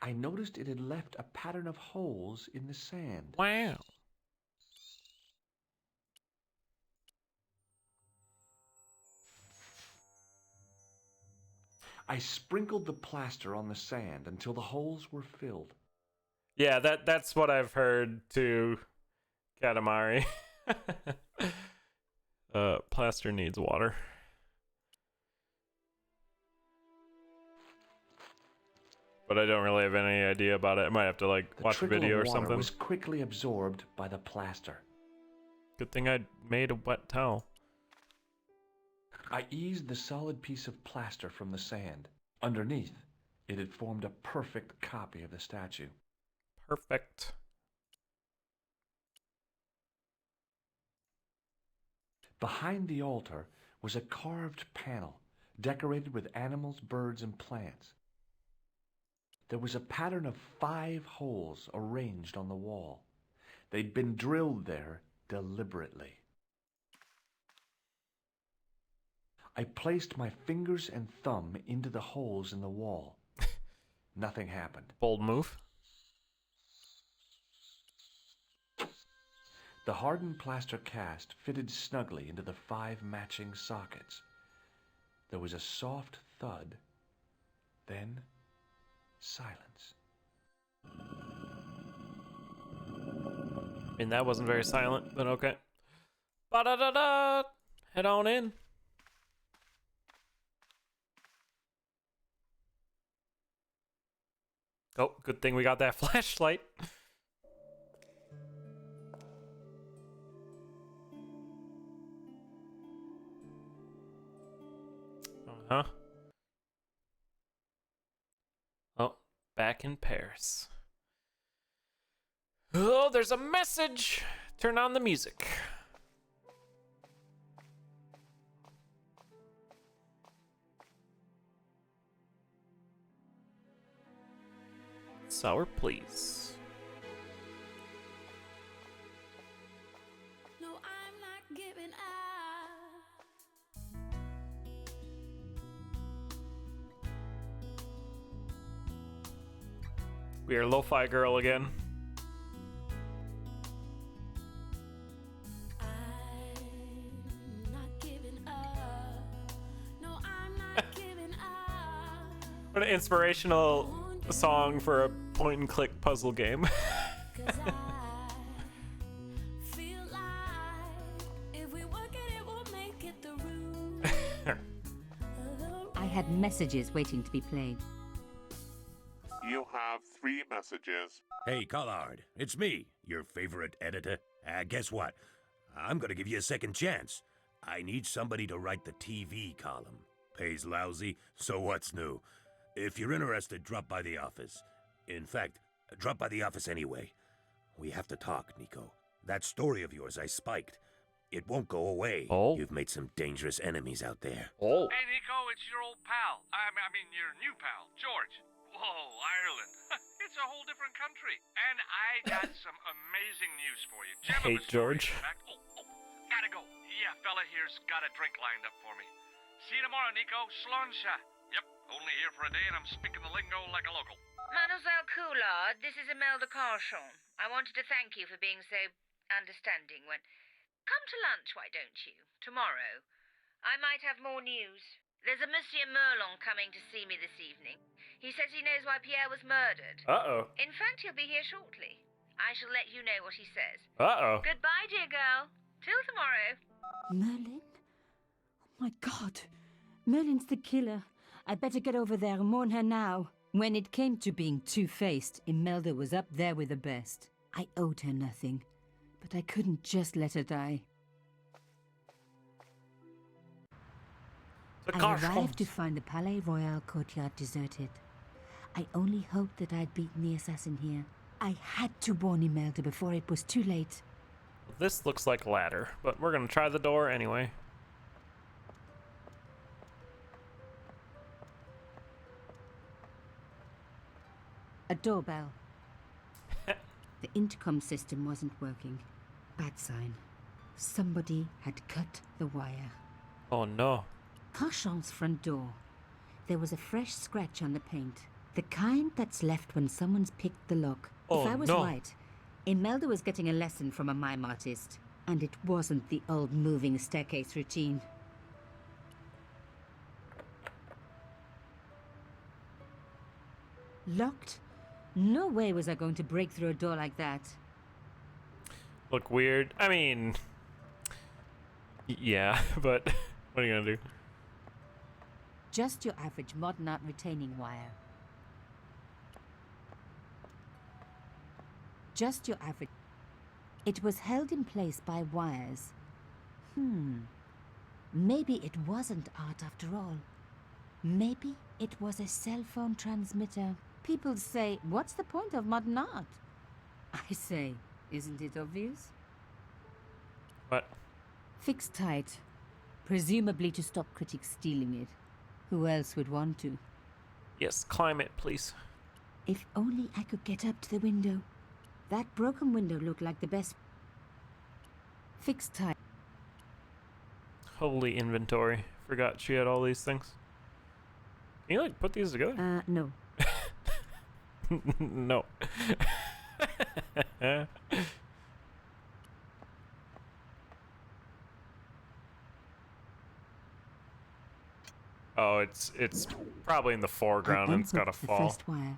B: I noticed it had left a pattern of holes in the sand.
A: Wow.
B: I sprinkled the plaster on the sand until the holes were filled.
A: Yeah, that's what I've heard too, Katamari. Plaster needs water. But I don't really have any idea about it. I might have to like watch a video or something.
B: The trickle of water was quickly absorbed by the plaster.
A: Good thing I made a wet towel.
B: I eased the solid piece of plaster from the sand. Underneath, it had formed a perfect copy of the statue.
A: Perfect.
B: Behind the altar was a carved panel decorated with animals, birds, and plants. There was a pattern of 5 holes arranged on the wall. They'd been drilled there deliberately. I placed my fingers and thumb into the holes in the wall. Nothing happened.
A: Bold move.
B: The hardened plaster cast fitted snugly into the 5 matching sockets. There was a soft thud, then silence.
A: I mean, that wasn't very silent, but okay. Ba-da-da-da! Head on in. Oh, good thing we got that flashlight. Uh-huh. Oh, back in Paris. Oh, there's a message! Turn on the music. Sour, please.
I: No, I'm not giving up.
A: We are Lo-Fi Girl again.
I: I'm not giving up. No, I'm not giving up.
A: What an inspirational song for a point-and-click puzzle game.
I: 'Cause I feel like if we work it, it will make it the
J: messages waiting to be played.
K: You have 3 messages.
L: Hey, Collard, it's me, your favorite editor. Guess what? I'm gonna give you a second chance. I need somebody to write the TV column. Pays lousy, so what's new? If you're interested, drop by the office. In fact, drop by the office anyway. We have to talk, Nico. That story of yours I spiked. It won't go away.
A: Oh?
L: You've made some dangerous enemies out there.
A: Oh.
M: Hey, Nico, it's your old pal. I mean, your new pal, George. Whoa, Ireland. It's a whole different country. And I got some amazing news for you. Gem of
A: Hey,
M: a story,
A: George.
M: in fact. Gotta go. Yeah, fella here's got a drink lined up for me. See you tomorrow, Nico. Slonsha. Yep, only here for a day and I'm speaking the lingo like a local.
N: Mademoiselle Coulard, this is Imelda Carchon. I wanted to thank you for being so understanding when... Come to lunch, why don't you? Tomorrow. I might have more news. There's a Monsieur Merlon coming to see me this evening. He says he knows why Pierre was murdered.
A: Uh-oh.
N: In fact, he'll be here shortly. I shall let you know what he says.
A: Uh-oh.
N: Goodbye, dear girl. Till tomorrow.
J: Merlin? Oh my God. Merlin's the killer. I better get over there and warn her now. When it came to being two-faced, Imelda was up there with the best. I owed her nothing, but I couldn't just let her die. I arrived to find the Palais Royal courtyard deserted. I only hoped that I'd beaten the assassin here. I had to warn Imelda before it was too late.
A: This looks like a ladder, but we're gonna try the door anyway.
J: A doorbell. The intercom system wasn't working. Bad sign. Somebody had cut the wire.
A: Oh no.
J: Carchon's front door. There was a fresh scratch on the paint. The kind that's left when someone's picked the lock.
A: Oh,
J: if I was
A: no.
J: right, Imelda was getting a lesson from a mime artist. And it wasn't the old moving staircase routine. Locked? No way was I going to break through a door like that.
A: Look weird. I mean... Yeah, but what are you gonna do?
J: Just your average modern art retaining wire. Just your average... It was held in place by wires. Maybe it wasn't art after all. Maybe it was a cell phone transmitter. People say, what's the point of modern art? I say, isn't it obvious?
A: What?
J: Fixed tight. Presumably to stop critics stealing it. Who else would want to?
A: Yes, climb it, please.
J: If only I could get up to the window. That broken window looked like the best. Fixed tight.
A: Holy inventory. Forgot she had all these things. Can you, like, put these together?
J: No.
A: No. Oh, it's probably in the foreground and it's gotta
J: the
A: fall.
J: first wire.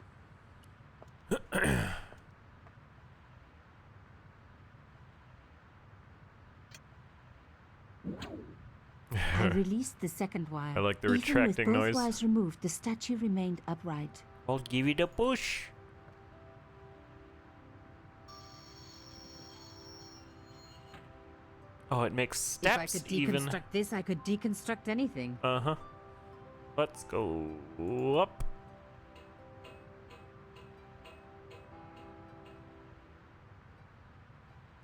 J: I released the second wire.
A: I like the
J: Even
A: retracting
J: with both
A: noise.
J: wires removed, the statue remained upright.
A: I'll give it a push. Oh, it makes steps
J: if I could
A: even.
J: deconstruct this, I could deconstruct anything.
A: Uh-huh. Let's go up.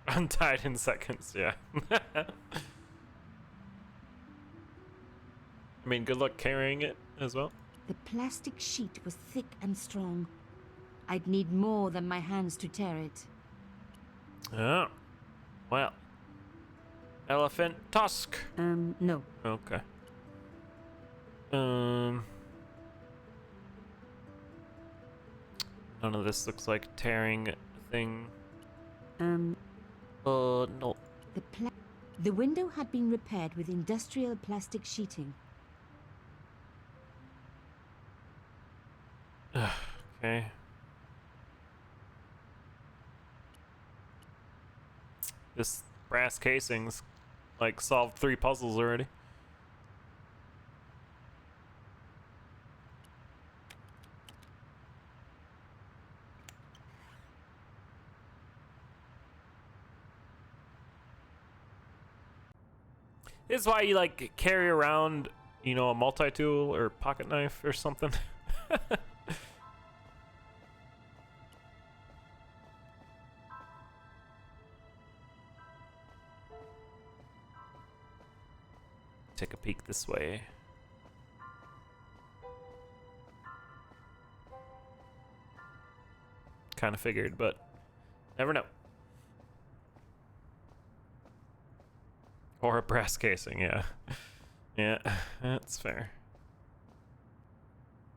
A: Untied in seconds, yeah. I mean, good luck carrying it as well.
J: The plastic sheet was thick and strong. I'd need more than my hands to tear it.
A: Oh. Well. Elephant tusk.
J: No.
A: Okay. None of this looks like tearing thing. No.
J: The window had been repaired with industrial plastic sheeting.
A: Okay. This brass casing's like solved 3 puzzles already. This is why you like carry around, you know, a multi-tool or pocket knife or something. Take a peek this way. Kind of figured, but never know. Or a brass casing, yeah. Yeah, that's fair.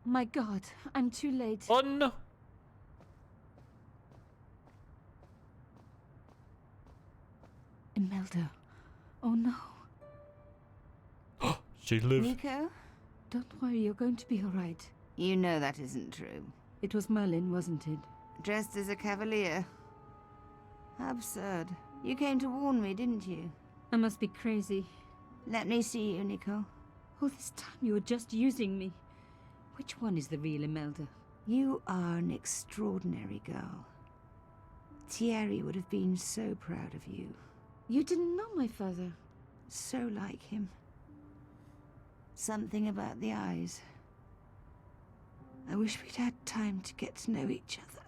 J: My God, I'm too late.
A: Oh no!
J: Imelda. Oh no.
A: She lived.
J: Nico? Don't worry, you're going to be alright.
O: You know that isn't true.
J: It was Merlin, wasn't it?
O: Dressed as a cavalier. How absurd. You came to warn me, didn't you?
J: I must be crazy.
O: Let me see you, Nico.
J: All this time you were just using me. Which one is the real Imelda?
O: You are an extraordinary girl. Thierry would have been so proud of you.
J: You didn't know my father.
O: So like him. Something about the eyes. I wish we'd had time to get to know each other.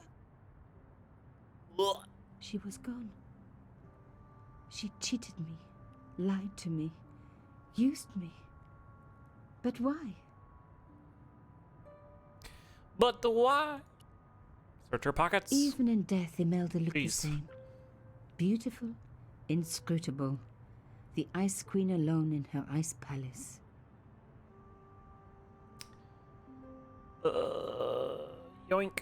J: She was gone. She cheated me, lied to me, used me. But why?
A: But why? Search her pockets.
J: Even in death, Imelda looked the
A: Jeez.
J: same. Beautiful, inscrutable. The Ice Queen alone in her ice palace.
A: Yoink.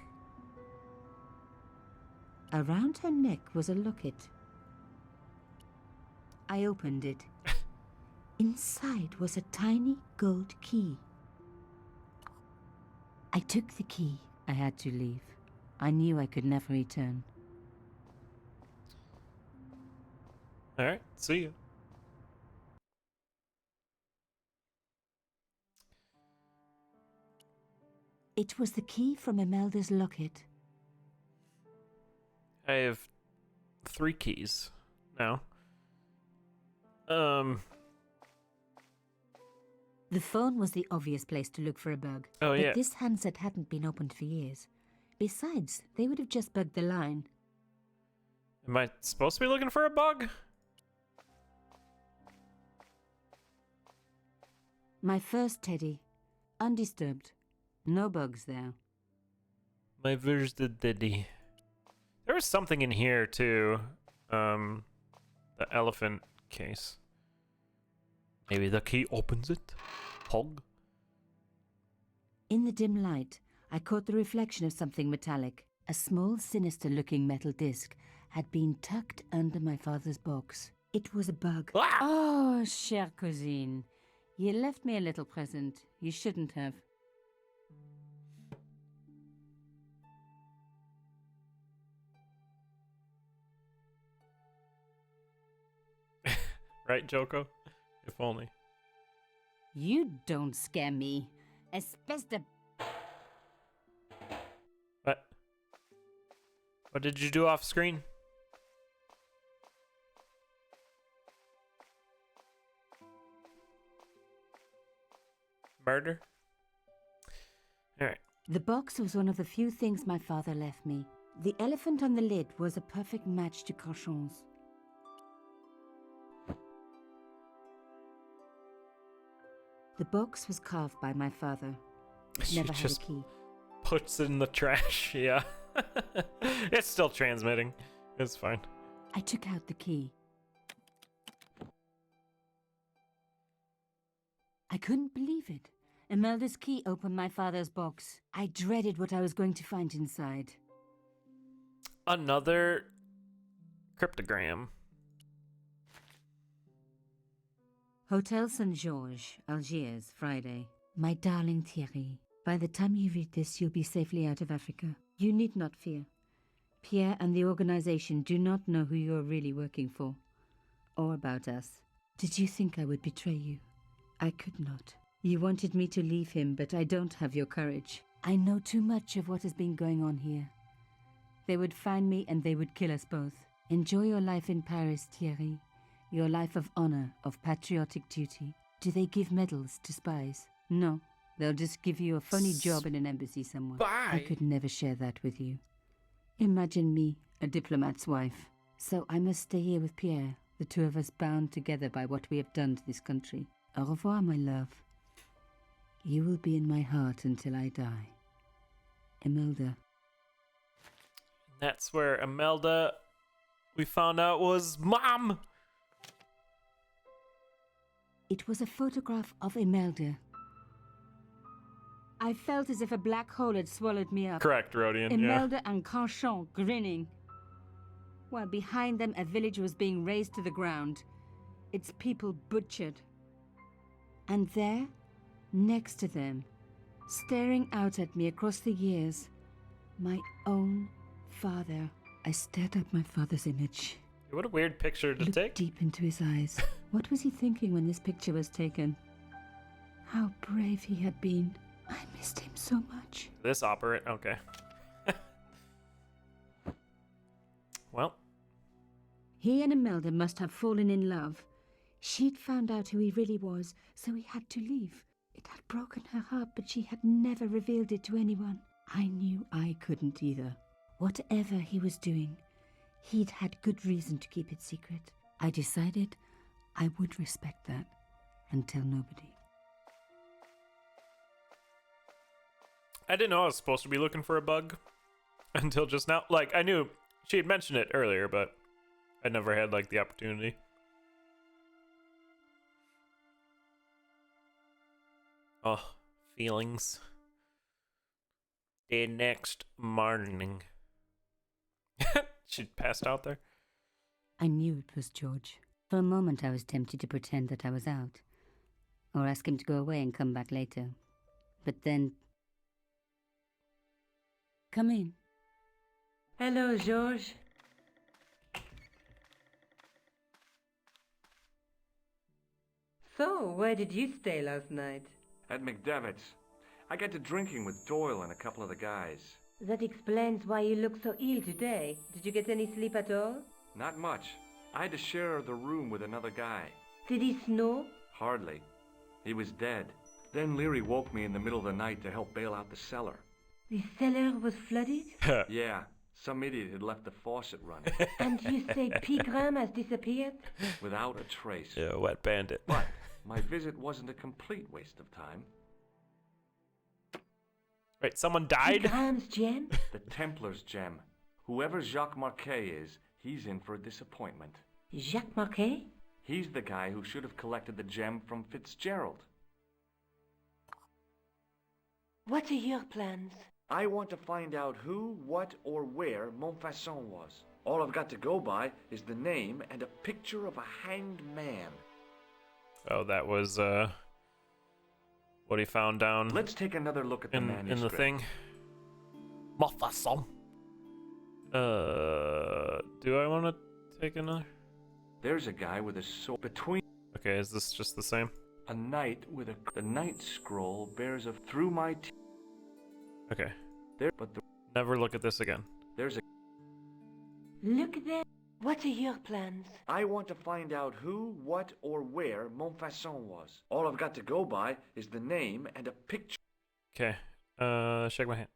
J: Around her neck was a locket. I opened it. Inside was a tiny gold key. I took the key. I had to leave. I knew I could never return.
A: Alright, see you.
J: It was the key from Imelda's locket.
A: I have 3 keys now.
J: The phone was the obvious place to look for a bug.
A: Oh,
J: but
A: yeah.
J: this handset hadn't been opened for years. Besides, they would have just bugged the line.
A: Am I supposed to be looking for a bug?
J: My first teddy. Undisturbed. No bugs there.
A: My where's the daddy? There was something in here too. The elephant case. Maybe the key opens it? Pog?
J: In the dim light, I caught the reflection of something metallic. A small, sinister-looking metal disc had been tucked under my father's box. It was a bug.
A: Ah!
J: Oh, chère cousine. You left me a little present. You shouldn't have.
A: Right, Joko? If only.
J: You don't scare me. Espèce de...
A: What? What did you do off screen? Murder? Alright.
J: The box was one of the few things my father left me. The elephant on the lid was a perfect match to Cochon's. The box was carved by my father. It
A: She
J: never had a
A: just
J: key.
A: puts it in the trash, yeah. It's still transmitting. It's fine.
J: I took out the key. I couldn't believe it. Imelda's key opened my father's box. I dreaded what I was going to find inside.
A: Another cryptogram.
J: Hotel St. Georges, Algiers, Friday. My darling Thierry, by the time you read this, you'll be safely out of Africa. You need not fear. Pierre and the organization do not know who you're really working for, or about us. Did you think I would betray you? I could not. You wanted me to leave him, but I don't have your courage. I know too much of what has been going on here. They would find me and they would kill us both. Enjoy your life in Paris, Thierry. Your life of honor, of patriotic duty. Do they give medals to spies? No. They'll just give you a funny job in an embassy somewhere. I could never share that with you. Imagine me, a diplomat's wife. So I must stay here with Pierre, the two of us bound together by what we have done to this country. Au revoir, my love. You will be in my heart until I die. Imelda.
A: That's where Imelda, we found out, was Mom!
J: It was a photograph of Imelda. I felt as if a black hole had swallowed me up.
A: Correct, Rodian,
J: Imelda and Carchon grinning. While behind them a village was being razed to the ground. Its people butchered. And there, next to them, staring out at me across the years, my own father. I stared at my father's image.
A: What a weird picture to take.
J: Deep into his eyes. What was he thinking when this picture was taken? How brave he had been. I missed him so much.
A: This operate, okay. Well.
J: He and Imelda must have fallen in love. She'd found out who he really was, so he had to leave. It had broken her heart, but she had never revealed it to anyone. I knew I couldn't either. Whatever he was doing, he'd had good reason to keep it secret. I decided I would respect that and tell nobody.
A: I didn't know I was supposed to be looking for a bug until just now. Like, I knew she had mentioned it earlier, but I never had, like, the opportunity. Oh, feelings. The next morning. She passed out there.
J: I knew it was George. For a moment I was tempted to pretend that I was out, or ask him to go away and come back later. But then... Come in.
F: Hello, George. So, where did you stay last night?
B: At McDevitt's. I got to drinking with Doyle and a couple of the guys.
F: That explains why you look so ill today. Did you get any sleep at all?
B: Not much. I had to share the room with another guy.
F: Did he snore?
B: Hardly. He was dead. Then Leary woke me in the middle of the night to help bail out the cellar.
F: The cellar was flooded?
B: Yeah. Some idiot had left the faucet running.
F: And you say Pegram has disappeared?
B: Without a trace.
A: Yeah, wet bandit.
B: But my visit wasn't a complete waste of time.
A: Wait, someone died?
F: Pegram's gem?
B: The Templar's gem. Whoever Jacques Marquet is, he's in for a disappointment.
F: Jacques Marquet?
B: He's the guy who should have collected the gem from Fitzgerald.
F: What are your plans?
B: I want to find out who, what, or where Montfaucon was. All I've got to go by is the name and a picture of a hanged man.
A: Oh, that was, what he found down.
B: Let's take another look at the manuscript.
A: In the thing. Montfaucon. Do I want to take another?
B: There's a guy with a sword between...
A: Okay, is this just the same?
B: A knight with a... The knight scroll bears a... Through my...
A: Okay.
B: There, but the...
A: Never look at this again.
B: There's a...
F: Look there. What are your plans?
B: I want to find out who, what, or where Montfaucon was. All I've got to go by is the name and a picture.
A: Okay. Shake my hand.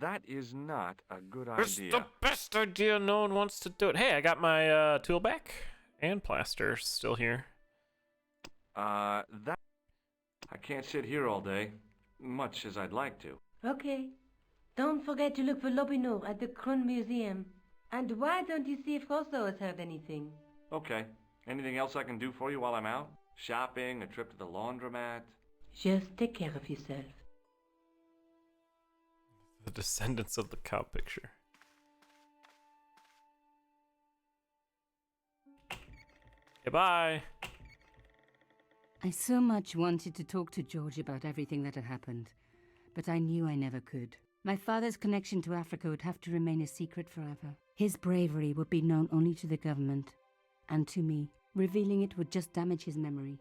B: That is not a good
A: It's
B: idea.
A: the best idea. No one wants to do it. Hey, I got my tool back and plaster still here.
B: That... I can't sit here all day, much as I'd like to.
F: Okay. Don't forget to look for Lobinot at the Krun Museum. And why don't you see if Rosso has heard anything?
B: Okay. Anything else I can do for you while I'm out? Shopping, a trip to the laundromat?
F: Just take care of yourself.
A: The descendants of the cow picture. Goodbye.
J: I so much wanted to talk to George about everything that had happened, but I knew I never could. My father's connection to Africa would have to remain a secret forever. His bravery would be known only to the government and to me. Revealing it would just damage his memory.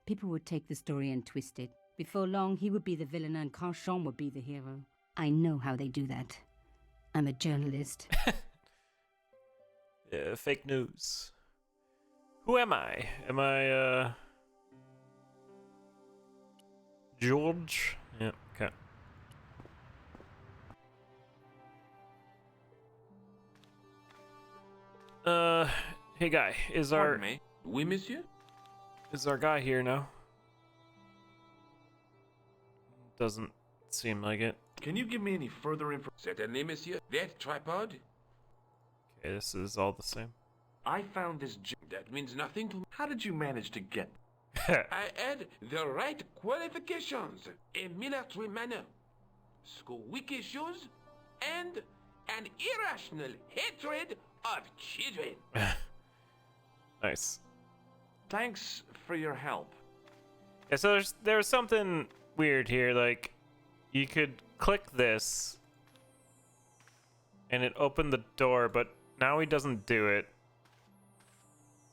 J: People would take the story and twist it. Before long, he would be the villain and Carchon would be the hero. I know how they do that. I'm a journalist.
A: Fake news. Who am I? Am I, George? Yeah, okay. Hey guy, is our...
E: Pardon me? Oui, monsieur?
A: Is our guy here now? Doesn't seem like it.
B: Can you give me any further information?
E: Certainly, monsieur. That tripod?
A: Okay, this is all the same.
B: I found this
E: That means nothing to me.
B: How did you manage to get...
E: I had the right qualifications, a military manner, school wiki shoes, and an irrational hatred of children.
A: Nice.
B: Thanks for your help.
A: Yeah, so there's something weird here. Like, you could click this, and it opened the door, but now he doesn't do it.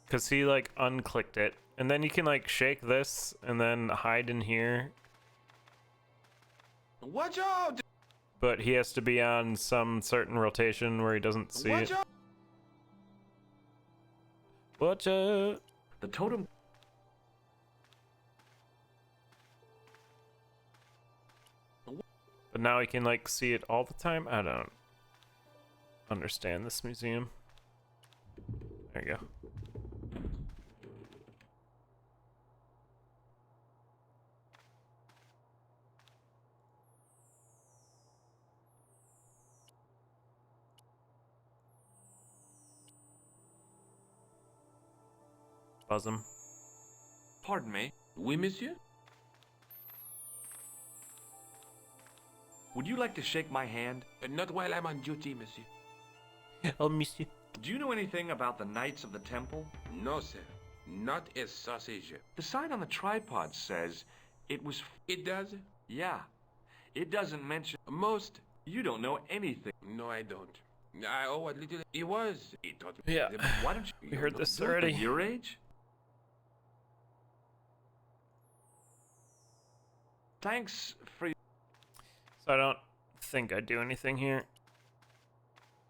A: Because he, like, unclicked it. And then you can, like, shake this, and then hide in here.
E: Watch out!
A: But he has to be on some certain rotation where he doesn't see
E: Watch
A: it.
E: out!
A: Watch out!
B: The totem...
A: But now he can, like, see it all the time? I don't understand this museum. There you go. Buzz him.
B: Pardon me.
E: Oui, monsieur?
B: Would you like to shake my hand?
E: Not while I'm on duty, monsieur.
A: I'll miss you.
B: Do you know anything about the Knights of the Temple?
E: No, sir. Not a sausage.
B: The sign on the tripod says it was...
E: It does?
B: Yeah. It doesn't mention...
E: Most.
B: You don't know anything.
E: No, I don't. I owe what little it was. It taught me.
A: Yeah.
B: Why don't you...
A: We heard this
B: Don't
A: already.
B: At your age? Thanks for...
A: So I don't think I do anything here.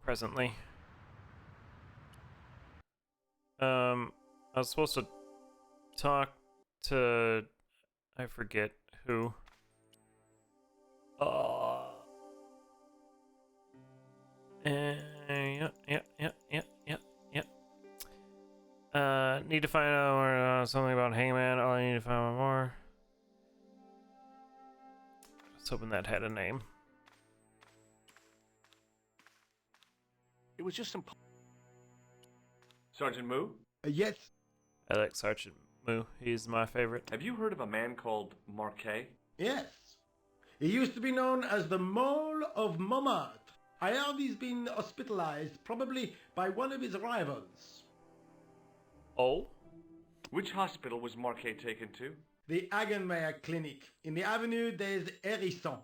A: Presently. I was supposed to talk to... I forget who. Yeah. Need to find out more, something about Hangman. Oh, I need to find out more. I was hoping that had a name.
B: It was just some... Sergeant Moo?
P: Yes.
A: I like Sergeant Moo. He's my favorite.
B: Have you heard of a man called Marquet?
P: Yes. He used to be known as the Mole of Montmartre. I heard he's been hospitalized, probably by one of his rivals.
A: Oh?
B: Which hospital was Marquet taken to?
P: The Hagenmeyer Clinic, in the Avenue des Hérissons.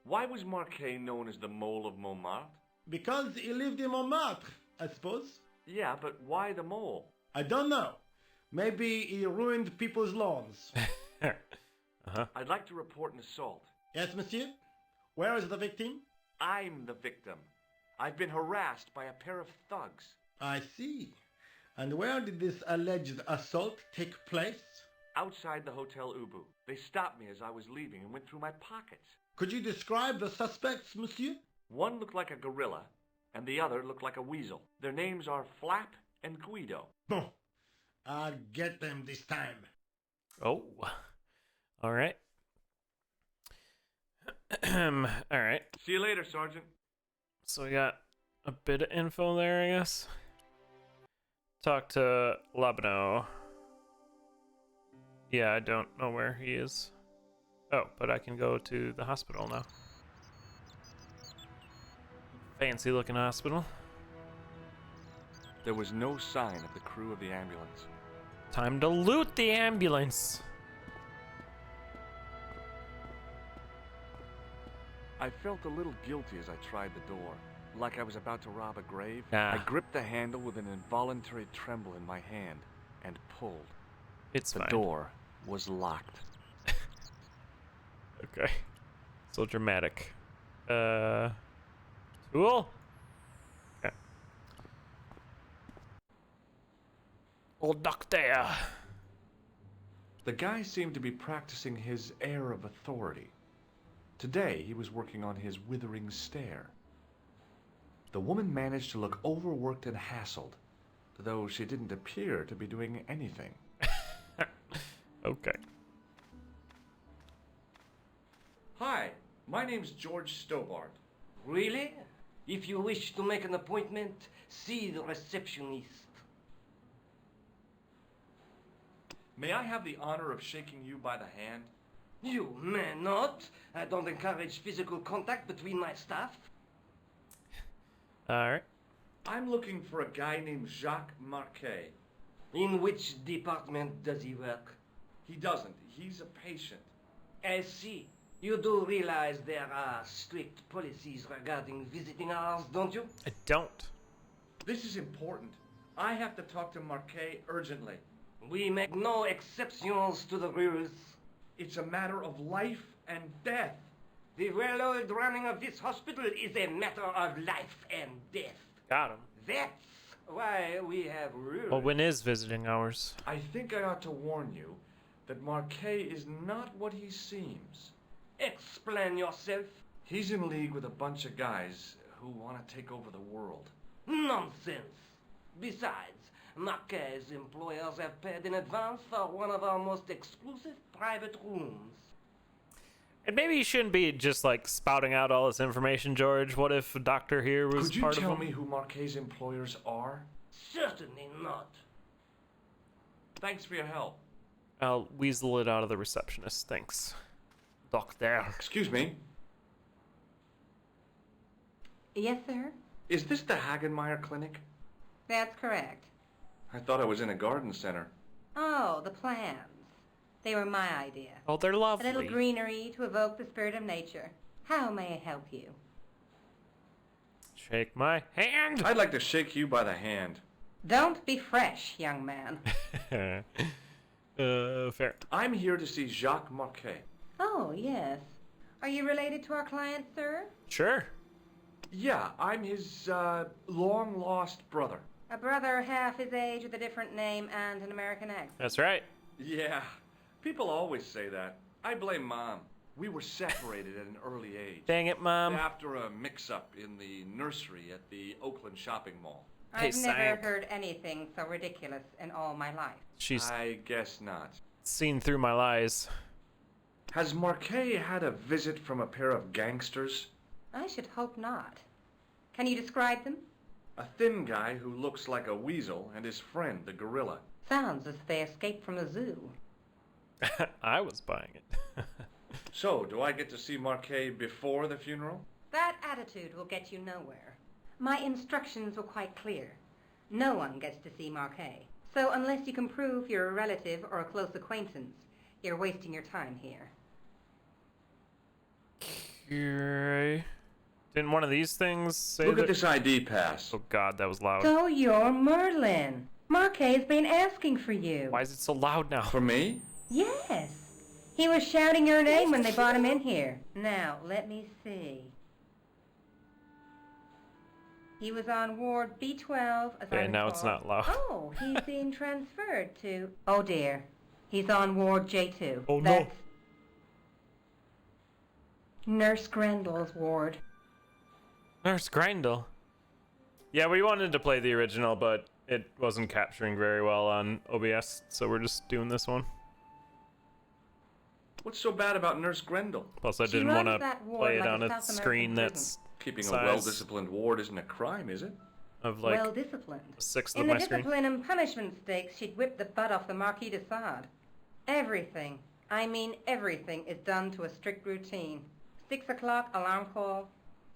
B: Why was Marquet known as the Mole of Montmartre?
P: Because he lived in Montmartre, I suppose.
B: Yeah, but why the mole?
P: I don't know. Maybe he ruined people's lawns.
B: I'd like to report an assault.
P: Yes, monsieur? Where is the victim?
B: I'm the victim. I've been harassed by a pair of thugs.
P: I see. And where did this alleged assault take place?
B: Outside the Hotel Ubu. They stopped me as I was leaving and went through my pockets.
P: Could you describe the suspects, monsieur?
B: One looked like a gorilla, and the other looked like a weasel. Their names are Flap and Guido.
P: Bon. I'll get them this time.
A: Oh. All right. All right.
B: See you later, Sergeant.
A: So we got a bit of info there, I guess. Talk to Labano. Yeah, I don't know where he is. Oh, but I can go to the hospital now. Fancy looking hospital.
B: There was no sign of the crew of the ambulance.
A: Time to loot the ambulance.
B: I felt a little guilty as I tried the door, like I was about to rob a grave.
A: Ah.
B: I gripped the handle with an involuntary tremble in my hand and pulled.
A: It's
B: the
A: fine.
B: door was locked.
A: Okay. So dramatic. Cool. Okay. Old doctor.
B: The guy seemed to be practicing his air of authority. Today, he was working on his withering stare. The woman managed to look overworked and hassled, though she didn't appear to be doing anything.
A: Okay.
D: Hi, my name's George Stobart.
G: Really? If you wish to make an appointment, see the receptionist.
D: May I have the honor of shaking you by the hand?
G: You may not. I don't encourage physical contact between my staff.
A: Alright.
D: I'm looking for a guy named Jacques Marquet.
G: In which department does he work?
D: He doesn't. He's a patient.
G: I see. You do realize there are strict policies regarding visiting hours, don't you?
A: I don't.
D: This is important. I have to talk to Marquet urgently.
G: We make no exceptions to the rules.
D: It's a matter of life and death.
G: The well-oiled running of this hospital is a matter of life and death.
A: Got him.
G: That's why we have rules.
A: Well, when is visiting hours?
B: I think I ought to warn you that Marquet is not what he seems.
G: Explain yourself.
B: He's in league with a bunch of guys who want to take over the world.
G: Nonsense. Besides, Marquet's employers have paid in advance for one of our most exclusive private rooms.
A: And maybe you shouldn't be just like spouting out all this information, George. What if a doctor here was
B: Could you
A: part
B: tell
A: of them?
B: me who Marquet's employers are?
G: Certainly not.
D: Thanks for your help.
A: I'll weasel it out of the receptionist. Thanks. Doctor.
B: Excuse me.
Q: Yes, sir?
B: Is this the Hagenmeyer Clinic?
Q: That's correct.
B: I thought I was in a garden center.
Q: Oh, the plans. They were my idea.
A: Oh, they're lovely.
Q: A little greenery to evoke the spirit of nature. How may I help you?
A: Shake my hand.
B: I'd like to shake you by the hand.
Q: Don't be fresh, young man.
A: Fair.
B: I'm here to see Jacques Marquet.
Q: Oh, yes. Are you related to our client, sir?
A: Sure.
B: Yeah, I'm his, long-lost brother.
Q: A brother half his age with a different name and an American accent.
A: That's right.
D: Yeah, people always say that. I blame Mom.
B: We were separated at an early age.
A: Dang it, Mom.
D: After a mix-up in the nursery at the Oakland shopping mall.
Q: I've never heard anything so ridiculous in all my life.
B: I guess not.
A: Seen through my lies.
B: Has Marquet had a visit from a pair of gangsters?
Q: I should hope not. Can you describe them?
B: A thin guy who looks like a weasel and his friend, the gorilla.
Q: Sounds as if they escaped from the zoo.
A: I was buying it.
B: So, do I get to see Marquet before the funeral?
Q: That attitude will get you nowhere. My instructions were quite clear. No one gets to see Marquet. So unless you can prove you're a relative or a close acquaintance, you're wasting your time here.
A: Okay. Didn't one of these things say
B: Look
A: that?
B: at this ID pass.
A: Oh god, that was loud.
Q: So you're Merlin. Marquet's been asking for you.
A: Why is it so loud now?
B: For me?
Q: Yes. He was shouting your name when they brought him in here. Now, let me see. He was on Ward B12.
A: Okay, now it's not loud.
Q: Oh, he's being transferred to... Oh, dear. He's on Ward J2.
A: Oh,
Q: That's Nurse Grendel's ward.
A: Nurse Grindel. Yeah, we wanted to play the original, but it wasn't capturing very well on OBS, so we're just doing this one.
B: What's so bad about Nurse Grendel?
A: Plus, I
Q: She
A: didn't want
Q: runs
A: to
Q: that ward
A: play it
Q: like a
A: on a
Q: South
A: screen
Q: American
A: that's
B: Keeping a
A: size
B: well-disciplined ward isn't a crime, is it?
A: of like
Q: Well disciplined.
A: a sixth
Q: In
A: of
Q: the
A: my screen.
Q: discipline and punishment stakes, she'd whip the butt off the Marquis de Sade. Everything, I mean everything, is done to a strict routine. 6 o'clock alarm call,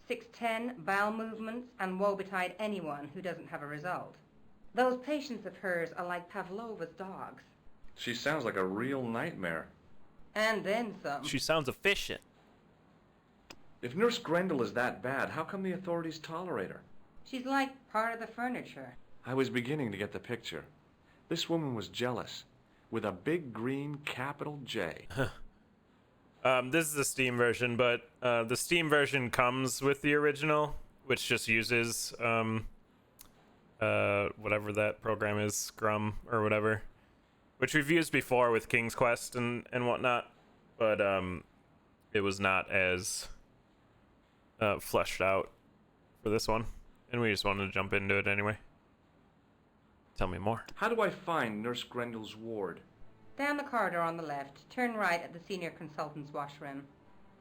Q: 6:10 bowel movements, and woe betide anyone who doesn't have a result. Those patients of hers are like Pavlova's dogs.
B: She sounds like a real nightmare.
Q: And then some.
A: She sounds efficient.
B: If Nurse Grendel is that bad, how come the authorities tolerate her?
Q: She's like part of the furniture.
B: I was beginning to get the picture. This woman was jealous, with a big green capital J.
A: This is the Steam version, but the Steam version comes with the original, which just uses whatever that program is, Scrum or whatever, which we've used before with King's Quest and whatnot, but it was not as fleshed out for this one, and we just wanted to jump into it anyway. Tell me more.
B: How do I find Nurse Grendel's ward?
Q: Down the corridor on the left, turn right at the senior consultant's washroom.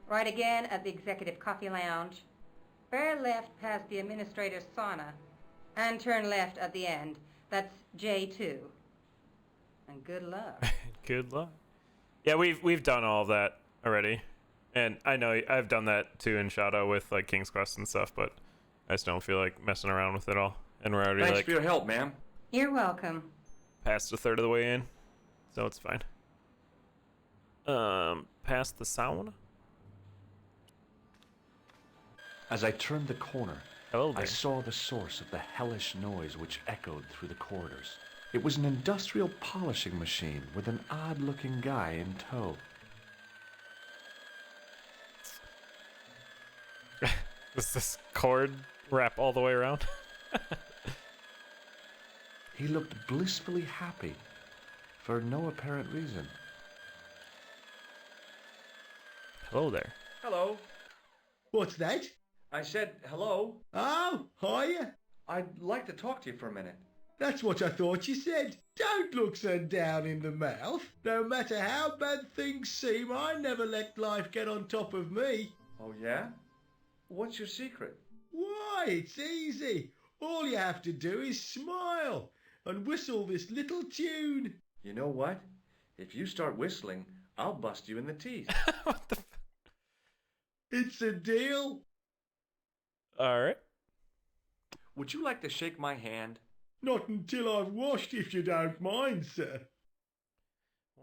Q: Right again at the executive coffee lounge. Bear left past the administrator's sauna. And turn left at the end. That's J2. And good luck.
A: Good luck. Yeah, we've done all of that already. And I know I've done that too in Shadow with like King's Quest and stuff, but I just don't feel like messing around with it all. And we're already
B: Thanks for your help, ma'am.
Q: You're welcome.
A: Past a third of the way in, so it's fine. Past the sauna?
B: As I turned the corner,
A: Hello there.
B: I saw the source of the hellish noise which echoed through the corridors. It was an industrial polishing machine with an odd-looking guy in tow.
A: Does this cord wrap all the way around?
B: He looked blissfully happy, for no apparent reason.
A: Hello there.
D: Hello.
P: What's that?
D: I said hello.
P: Oh, hiya.
D: I'd like to talk to you for a minute.
P: That's what I thought you said. Don't look so down in the mouth. No matter how bad things seem, I never let life get on top of me.
D: Oh, yeah? What's your secret?
P: Why, it's easy. All you have to do is smile and whistle this little tune.
D: You know what? If you start whistling, I'll bust you in the teeth.
P: It's a deal.
A: All right.
B: Would you like to shake my hand?
P: Not until I've washed, if you don't mind, sir.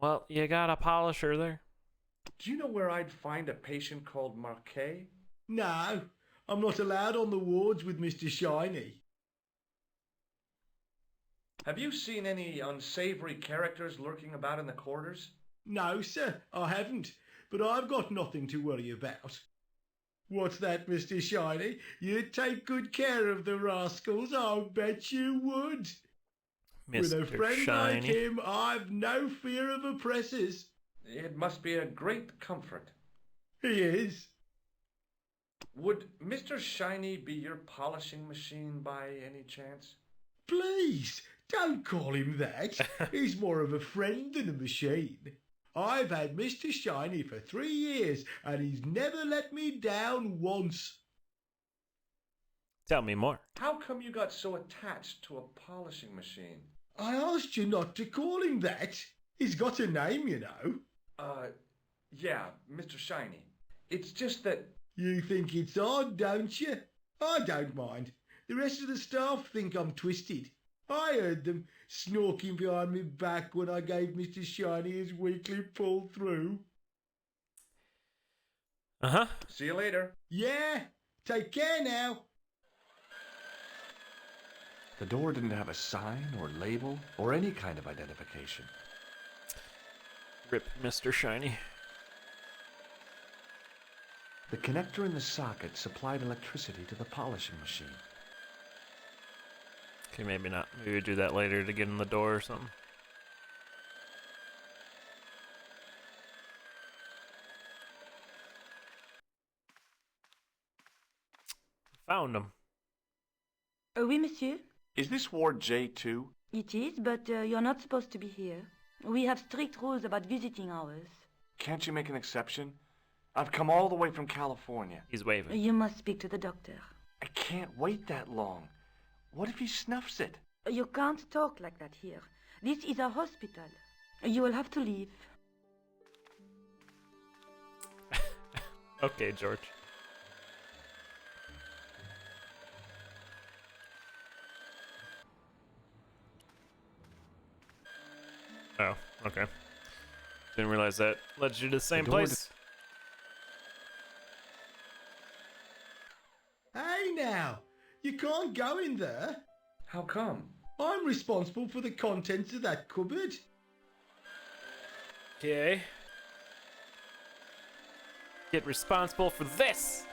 A: Well, you got a polisher there.
D: Do you know where I'd find a patient called Marquet?
P: No, I'm not allowed on the wards with Mr. Shiny.
D: Have you seen any unsavory characters lurking about in the corridors?
P: No, sir, I haven't, but I've got nothing to worry about. What's that, Mr. Shiny? You'd take good care of the rascals, I'll bet you would. With a friend like him, I've no fear of oppressors.
D: It must be a great comfort.
P: He is.
D: Would Mr. Shiny be your polishing machine by any chance?
P: Please, don't call him that. He's more of a friend than a machine. I've had Mr. Shiny for 3 years, and he's never let me down once.
A: Tell me more.
D: How come you got so attached to a polishing machine?
P: I asked you not to call him that. He's got a name, you know.
D: Yeah, Mr. Shiny. It's just that...
P: You think it's odd, don't you? I don't mind. The rest of the staff think I'm twisted. I heard them snorking behind me back when I gave Mr. Shiny his weekly pull-through.
A: Uh-huh.
D: See you later.
P: Yeah, take care now.
B: The door didn't have a sign or label or any kind of identification.
A: Rip Mr. Shiny.
B: The connector in the socket supplied electricity to the polishing machine.
A: Okay, maybe not. Maybe we do that later to get in the door or something. Found him.
R: Oui, monsieur.
B: Is this ward J2?
R: It is, but you're not supposed to be here. We have strict rules about visiting hours.
B: Can't you make an exception? I've come all the way from California.
A: He's waving.
R: You must speak to the doctor.
B: I can't wait that long. What if he snuffs it?
R: You can't talk like that here. This is a hospital. You will have to leave.
A: Okay, George. Oh, okay. Didn't realize that led you to the same place.
P: Hey now, you can't go in there.
D: How come?
P: I'm responsible for the contents of that cupboard.
A: Okay. Get responsible for this.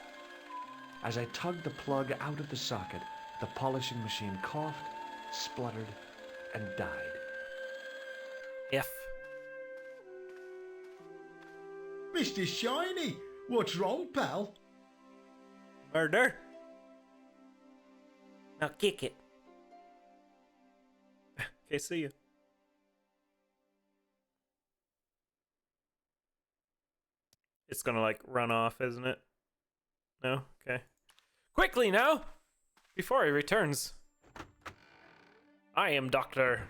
B: As I tugged the plug out of the socket, the polishing machine coughed spluttered, and died.
A: F.
P: Mr. Shiny, what's wrong, pal?
A: Murder. Now kick it. Okay, see you. It's gonna like run off, isn't it? No? Okay. Quickly now! Before he returns. I am Doctor.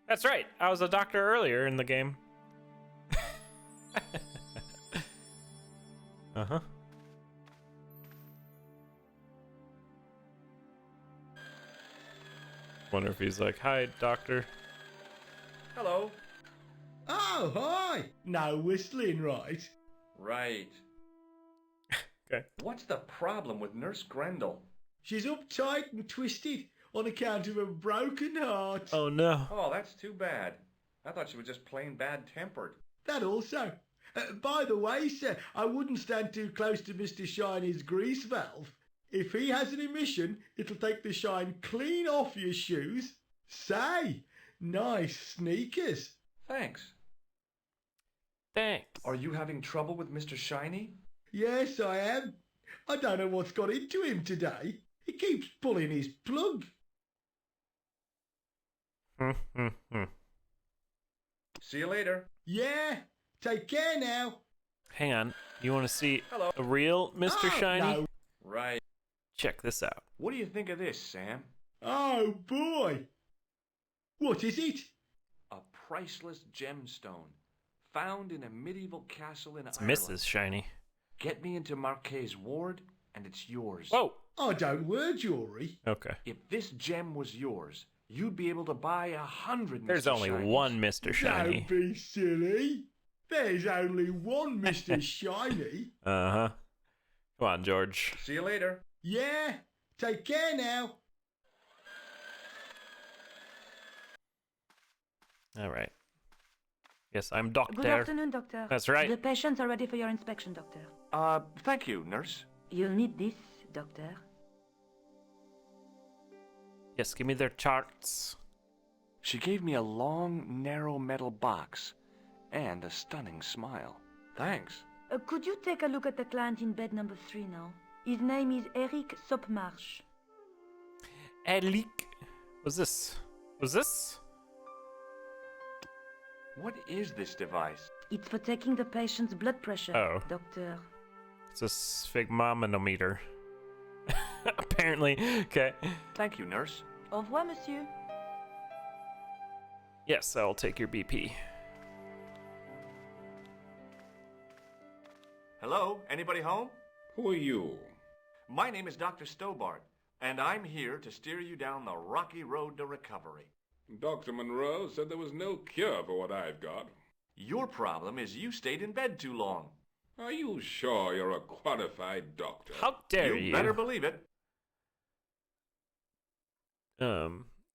A: That's right, I was a doctor earlier in the game. Uh-huh. Wonder if he's like, hi, doctor.
D: Hello.
P: Oh, hi! No whistling, right?
D: Right.
A: Okay.
D: What's the problem with Nurse Grendel?
P: She's uptight and twisted on account of a broken heart.
A: Oh, no.
D: Oh, that's too bad. I thought she was just plain bad-tempered.
P: That also. By the way, sir, I wouldn't stand too close to Mr. Shiny's grease valve. If he has an emission, it'll take the shine clean off your shoes. Say, nice sneakers.
D: Thanks.
A: Thanks.
D: Are you having trouble with Mr. Shiny?
P: Yes, I am. I don't know what's got into him today. He keeps pulling his plug.
D: See you later.
P: Yeah, take care now.
A: Hang on. You want to see
D: Hello.
A: a real Mr. Shiny?
P: No.
D: Right.
A: Check this out.
D: What do you think of this, Sam?
P: Oh, boy. What is it?
B: A priceless gemstone found in a medieval castle in
A: It's
B: Ireland.
A: Mrs. Shiny.
B: Get me into Marquet's ward, and it's yours.
A: Whoa.
P: I don't wear jewellery.
A: Okay.
B: If this gem was yours, you'd be able to buy 100
A: There's
B: Mr.
A: only
B: Shinies.
A: one Mr. Shiny.
P: Don't be silly. There's only one Mr. Shiny.
A: Uh-huh. Come on, George.
D: See you later.
P: Yeah, take care now.
A: All right. Yes, I'm Doctor.
R: Good afternoon, Doctor.
A: That's right.
R: The patients are ready for your inspection, Doctor.
B: Thank you, nurse.
R: You'll need this, Doctor.
A: Yes, give me their charts.
B: She gave me a long, narrow metal box and a stunning smile. Thanks.
R: Could you take a look at the client in bed number 3 now? His name is Eric Sopmarsh.
A: Eric. Was this?
B: What is this device?
R: It's for taking the patient's blood pressure,
A: Oh.
R: Doctor.
A: It's a sphygmomanometer. Apparently. Okay.
B: Thank you, nurse.
R: Au revoir, monsieur.
A: Yes, I'll take your BP.
B: Hello? Anybody home?
E: Who are you?
B: My name is Dr. Stobart, and I'm here to steer you down the rocky road to recovery.
E: Dr. Monroe said there was no cure for what I've got.
B: Your problem is you stayed in bed too long.
E: Are you sure you're a qualified doctor?
A: How dare you?
B: You better believe it.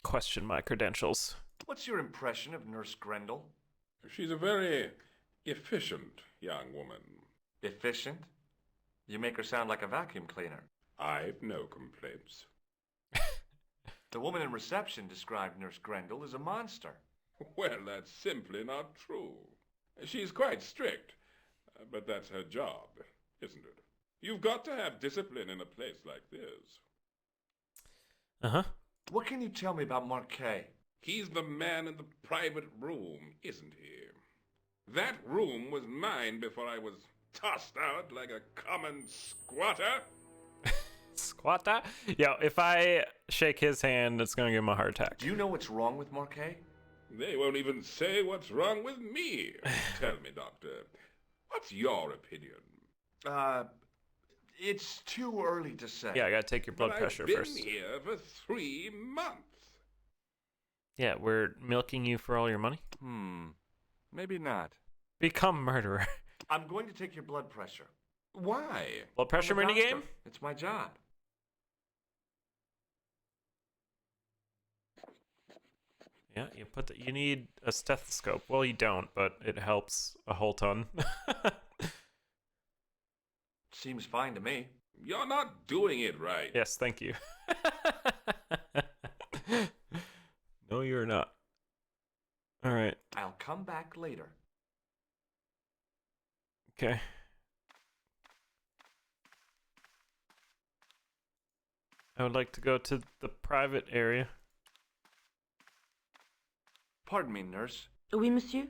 A: Question my credentials.
B: What's your impression of Nurse Grendel?
E: She's a very efficient young woman.
B: Efficient? You make her sound like a vacuum cleaner.
E: I've no complaints.
B: The woman in reception described Nurse Grendel as a monster.
E: Well, that's simply not true. She's quite strict, but that's her job, isn't it? You've got to have discipline in a place like this.
A: Uh-huh.
B: What can you tell me about Marquet?
E: He's the man in the private room, isn't he? That room was mine before I was tossed out like a common squatter.
A: Squatter? Yo, if I shake his hand, it's gonna give him a heart attack.
B: Do you know what's wrong with Marquet?
E: They won't even say what's wrong with me. Tell me, doctor, what's your opinion?
B: It's too early to say.
A: Yeah, I gotta take your blood
E: But
A: pressure
E: I've been
A: first.
E: here for 3 months.
A: Yeah, we're milking you for all your money.
B: Maybe not.
A: Become murderer.
B: I'm going to take your blood pressure.
E: Why?
A: Blood pressure
B: I'm a
A: minigame?
B: doctor. It's my job.
A: Yeah, you need a stethoscope. Well, you don't, but it helps a whole ton.
B: Seems fine to me.
E: You're not doing it right.
A: Yes, thank you. or not. All right.
B: I'll come back later.
A: Okay. I would like to go to the private area.
B: Pardon me, nurse.
R: Oui, monsieur?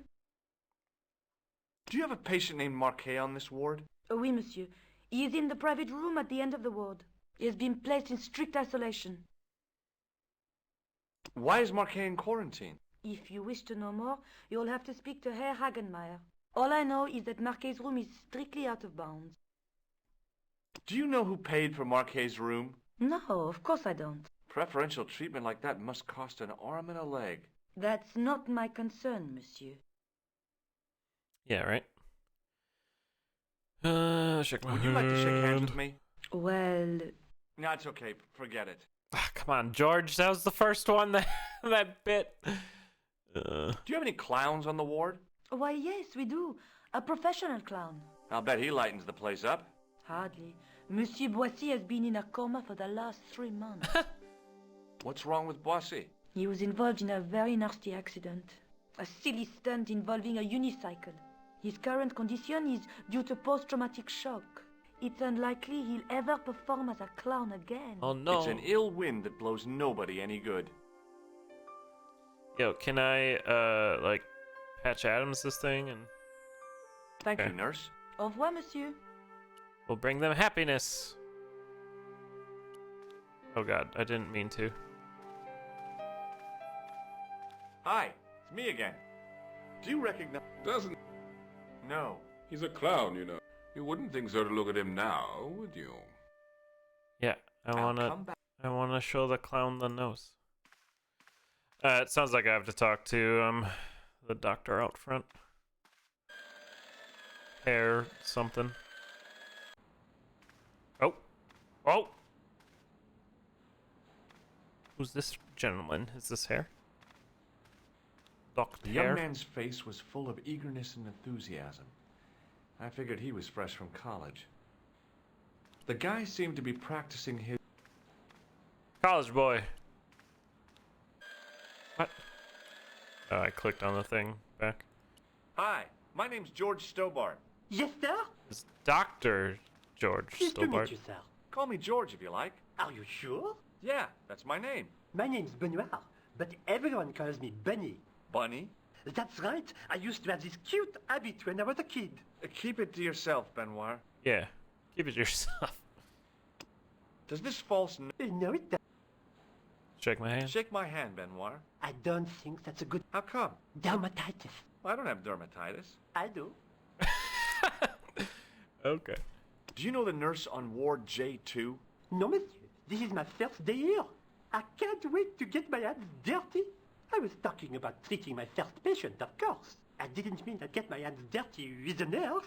B: Do you have a patient named Marquet on this ward?
R: Oui, monsieur. He is in the private room at the end of the ward. He has been placed in strict isolation.
B: Why is Marquet in quarantine?
R: If you wish to know more, you'll have to speak to Herr Hagenmeier. All I know is that Marquet's room is strictly out of bounds.
B: Do you know who paid for Marquet's room?
R: No, of course I don't.
B: Preferential treatment like that must cost an arm and a leg.
R: That's not my concern, monsieur.
A: Yeah, right. Shake my
B: Would you like to shake hands with me?
R: Well...
B: No, it's okay. Forget it.
A: Come on, George. That was the first one that bit.
B: Do you have any clowns on the ward?
R: Why, yes, we do. A professional clown.
B: I'll bet he lightens the place up.
R: Hardly. Monsieur Boissy has been in a coma for the last 3 months.
B: What's wrong with Boissy?
R: He was involved in a very nasty accident. A silly stunt involving a unicycle. His current condition is due to post-traumatic shock. It's unlikely he'll ever perform as a clown again.
A: Oh no.
B: It's an ill wind that blows nobody any good.
A: Yo, can I, like, Patch Adams this thing and...
B: Thank you, nurse.
R: Au revoir, monsieur.
A: We'll bring them happiness. Oh god, I didn't mean to.
B: Hi, it's me again. Do you recognize...
E: Doesn't...
B: No.
E: He's a clown, you know. You wouldn't think so to look at him now, would you?
A: Yeah, I wanna show the clown the nose. It sounds like I have to talk to the doctor out front. Hair something. Oh. Who's this gentleman? Is this Hair? Doctor
B: The young man's face was full of eagerness and enthusiasm. I figured he was fresh from college. The guy seemed to be practicing his...
A: College boy. What? Oh, I clicked on the thing back.
B: Hi, my name's George Stobart.
F: Yes, sir?
A: It's Dr. George
F: Pleased to meet
A: Stobart.
F: you, sir.
B: Call me George if you like.
F: Are you sure?
B: Yeah, that's my name.
F: My name's Benoit, but everyone calls me Bunny.
B: Bunny?
F: That's right. I used to have this cute habit when I was a kid.
B: Keep it to yourself, Benoit.
A: Yeah, keep it to yourself.
B: Does this false...
F: No, it doesn't.
A: Shake my hand.
B: Shake my hand, Benoit.
F: I don't think that's a good...
B: How come?
F: Dermatitis.
B: I don't have dermatitis.
F: I do.
A: Okay.
B: Do you know the nurse on Ward J2?
F: No, monsieur. This is my first day here. I can't wait to get my hands dirty. I was talking about treating my first patient, of course. I didn't mean I'd get my hands dirty with a nurse.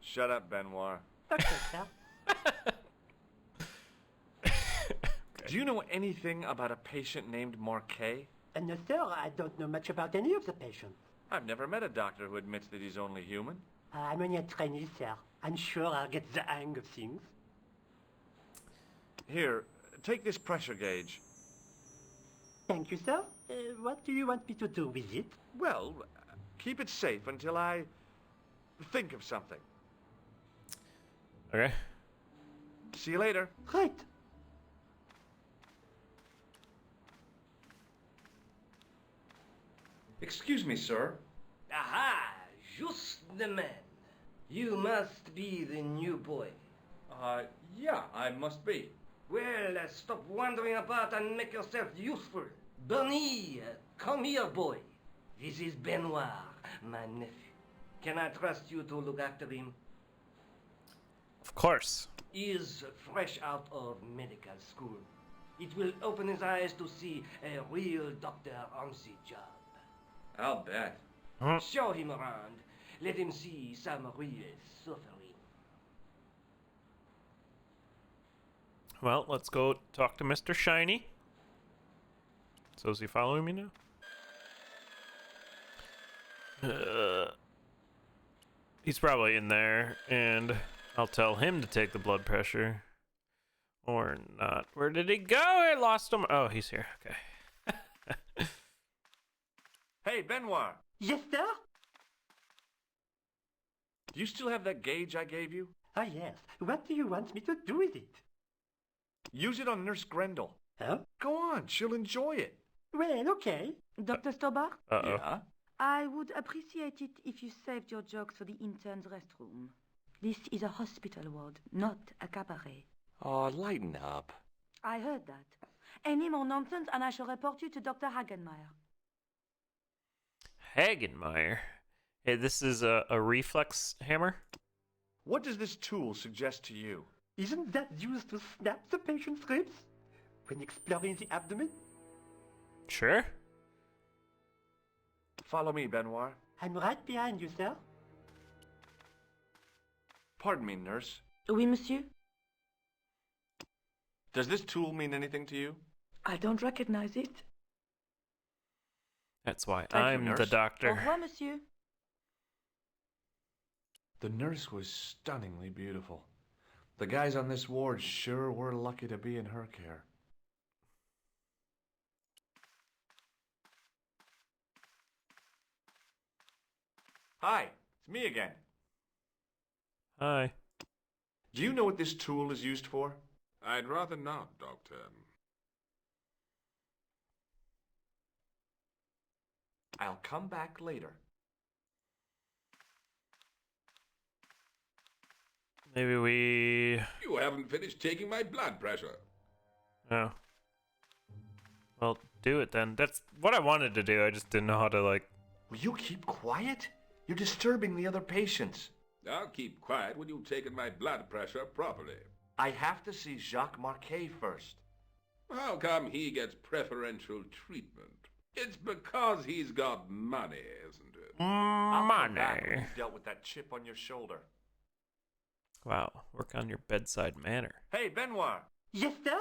B: Shut up, Benoit.
F: Okay, sir.
B: Do you know anything about a patient named Marquet?
F: No, sir, I don't know much about any of the patients.
B: I've never met a doctor who admits that he's only human.
F: I'm only a trainee, sir. I'm sure I'll get the hang of things.
B: Here, take this pressure gauge.
F: Thank you, sir. What do you want me to do with it?
B: Well, keep it safe until I think of something.
A: Okay.
B: See you later.
F: Right.
D: Excuse me, sir.
C: Aha! Just the man. You must be the new boy.
D: Yeah, I must be.
C: Well, stop wandering about and make yourself useful. Bunny, come here, boy. This is Benoit, my nephew. Can I trust you to look after him?
A: Of course.
C: He is fresh out of medical school. It will open his eyes to see a real doctor on the job.
D: I'll bet.
C: Show him around. Let him see some real suffering.
A: Well, let's go talk to Mr. Shiny. So is he following me now? He's probably in there, and I'll tell him to take the blood pressure. Or not. Where did he go? I lost him. Oh, he's here. Okay.
B: Hey, Benoit!
F: Yes, sir?
B: Do you still have that gauge I gave you?
F: Ah, yes. What do you want me to do with it?
B: Use it on Nurse Grendel.
F: Huh?
B: Go on, she'll enjoy it.
F: Well, okay.
R: Dr. Stobart?
A: Uh-oh.
B: Yeah?
R: I would appreciate it if you saved your jokes for the intern's restroom. This is a hospital ward, not a cabaret.
B: Oh, lighten up.
R: I heard that. Any more nonsense and I shall report you to Dr. Hagenmeyer.
A: Hagenmeyer? Hey, this is a reflex hammer?
B: What does this tool suggest to you?
F: Isn't that used to snap the patient's ribs when exploring the abdomen?
A: Sure.
B: Follow me, Benoit.
F: I'm right behind you, sir.
B: Pardon me, nurse.
R: Oui, monsieur?
B: Does this tool mean anything to you?
R: I don't recognize it.
A: That's why
B: Thank you,
A: I'm the
B: nurse.
A: doctor.
R: Au revoir, monsieur.
B: The nurse was stunningly beautiful. The guys on this ward sure were lucky to be in her care. Hi, it's me again.
A: Hi.
B: Do you know what this tool is used for?
E: I'd rather not, Doctor.
B: I'll come back later.
A: Maybe we...
E: You haven't finished taking my blood pressure.
A: Oh. Well, do it then. That's what I wanted to do. I just didn't know how to, like...
B: Will you keep quiet? You're disturbing the other patients.
E: I'll keep quiet when you've taken my blood pressure properly.
B: I have to see Jacques Marquet first.
E: How come he gets preferential treatment? It's because he's got money, isn't it?
B: I'll come back when
A: Money.
B: you've dealt with that chip on your shoulder.
A: Wow, work on your bedside manner.
B: Hey, Benoit!
F: Yes, sir?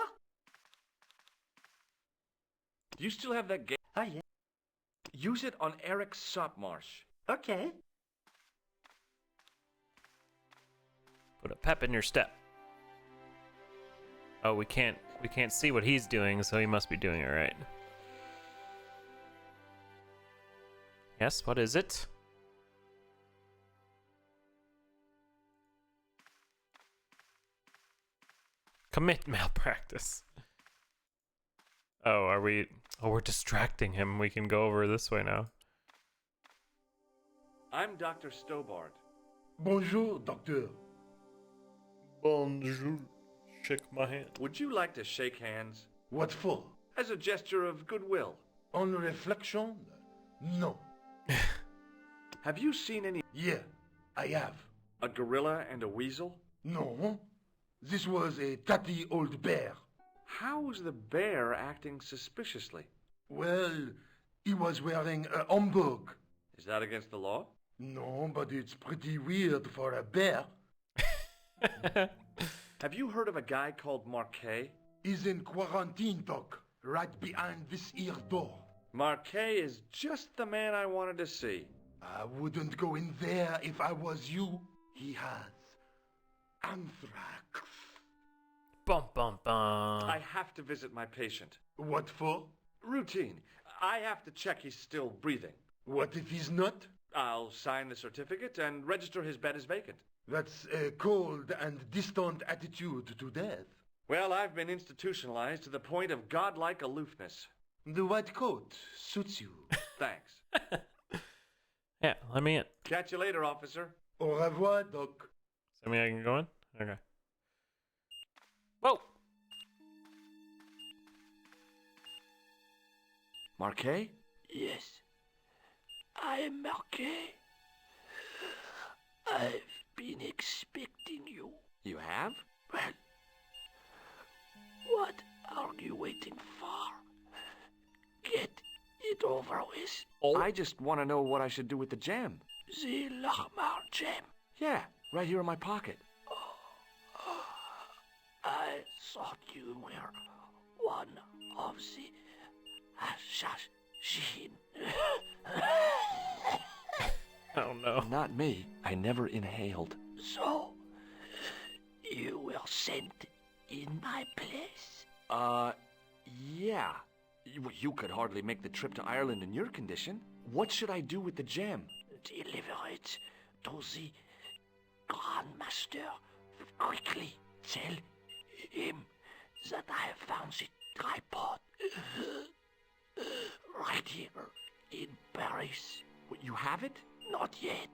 B: Do you still have that gauge?
F: Ah, yes.
B: Use it on Eric Sopmarsh.
F: Okay.
A: Put a pep in your step. Oh, we can't see what he's doing, so he must be doing it right. Yes, what is it? Commit malpractice. Oh, are we... Oh, we're distracting him. We can go over this way now.
B: I'm Dr. Stobart.
P: Bonjour, docteur.
A: Bonjour. Shake my hand.
B: Would you like to shake hands?
P: What for?
B: As a gesture of goodwill.
P: On reflection? No.
B: Have you seen any...
P: Yeah, I have.
B: A gorilla and a weasel?
P: No. This was a tatty old bear.
B: How was the bear acting suspiciously?
P: Well, he was wearing a homburg.
B: Is that against the law?
P: No, but it's pretty weird for a bear.
B: Have you heard of a guy called Marquet?
P: He's in quarantine, Doc, right behind this here door.
B: Marquet is just the man I wanted to see.
P: I wouldn't go in there if I was you. He has anthrax.
A: Bum bum bum.
B: I have to visit my patient.
P: What for?
B: Routine. I have to check he's still breathing.
P: What if he's not?
B: I'll sign the certificate and register his bed as vacant.
P: That's a cold and distant attitude to death.
B: Well, I've been institutionalized to the point of godlike aloofness.
P: The white coat suits you.
B: Thanks.
A: Yeah, let me in.
B: Catch you later, officer.
P: Au revoir, Doc.
A: So I can go in? Okay. Whoa!
B: Marquet?
H: Yes, I am Marquet. I've been expecting you.
B: You have?
H: Well, what are you waiting for? Get it over with.
A: Oh.
B: I just want to know what I should do with the gem.
H: The Lachmar gem.
B: Yeah, right here in my pocket.
H: I thought you were one of the assassin.
A: Oh no.
B: Not me. I never inhaled.
H: So, you were sent in my place.
B: Yeah. You could hardly make the trip to Ireland in your condition. What should I do with the gem?
G: Deliver it to the Grandmaster. Quickly tell him that I have found the tripod right here in Paris.
B: You have it?
G: Not yet,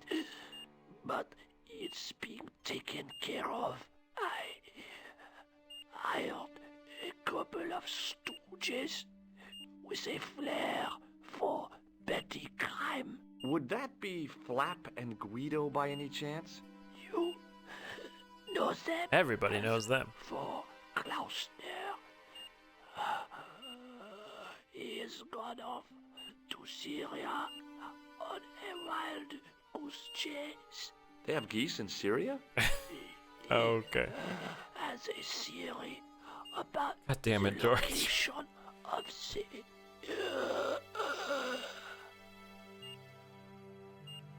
G: but it's being taken care of. I hired a couple of stooges with a flair for petty crime.
B: Would that be Flap and Guido by any chance?
G: You know them?
A: Everybody knows them.
G: For Klausner, he has gone off to Syria on a wild goose chase.
B: They have geese in Syria?
A: Okay.
G: As a theory about
A: God damn it,
G: the
A: George.
G: location of the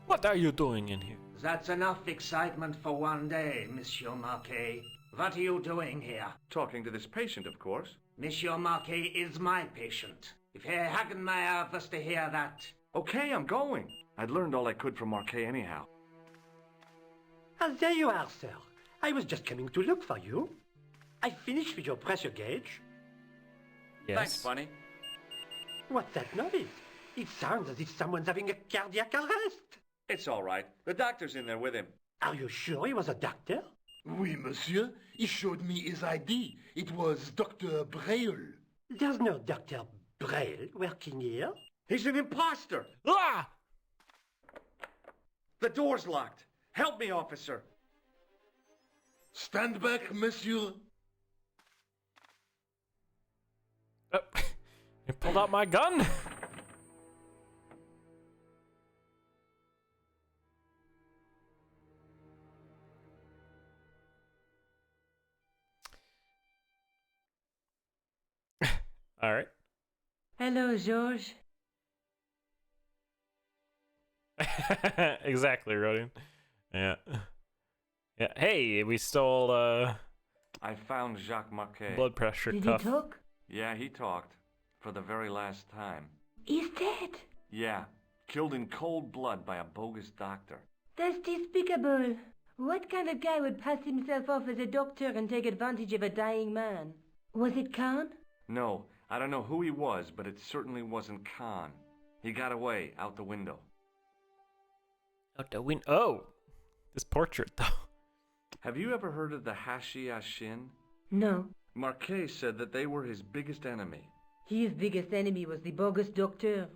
A: What are you doing in here?
C: That's enough excitement for one day, Monsieur Marquet. What are you doing here?
B: Talking to this patient, of course.
C: Monsieur Marquet is my patient. If Herr Hagenmeier was to hear that...
B: Okay, I'm going. I'd learned all I could from Marquet anyhow.
S: Ah, there you are, sir. I was just coming to look for you. I finished with your pressure gauge.
A: Yes.
B: Thanks, Bunny.
S: What's that noise? It sounds as if someone's having a cardiac arrest.
B: It's all right. The doctor's in there with him.
S: Are you sure he was a doctor?
T: Oui, monsieur. He showed me his ID. It was Dr. Braille.
S: There's no Dr. Braille working here.
B: He's an imposter!
A: Ah!
B: The door's locked. Help me, officer.
T: Stand back, monsieur.
A: Oh, I pulled out my gun. All right.
F: Hello, George.
A: Exactly, Rodian. Yeah. Yeah. Hey, we stole
B: I found Jacques Marquet.
A: blood pressure
F: Did
A: cuff.
F: he talk?
B: Yeah, he talked. For the very last time.
F: He's dead.
B: Yeah. Killed in cold blood by a bogus doctor.
F: That's despicable. What kind of guy would pass himself off as a doctor and take advantage of a dying man? Was it Khan?
B: No, I don't know who he was, but it certainly wasn't Khan. He got away, out the window.
A: Out the window. Oh, this portrait though.
B: Have you ever heard of the Hashi Ashin?
F: No.
B: Marquet said that they were his biggest enemy.
F: His biggest enemy was the bogus doctor.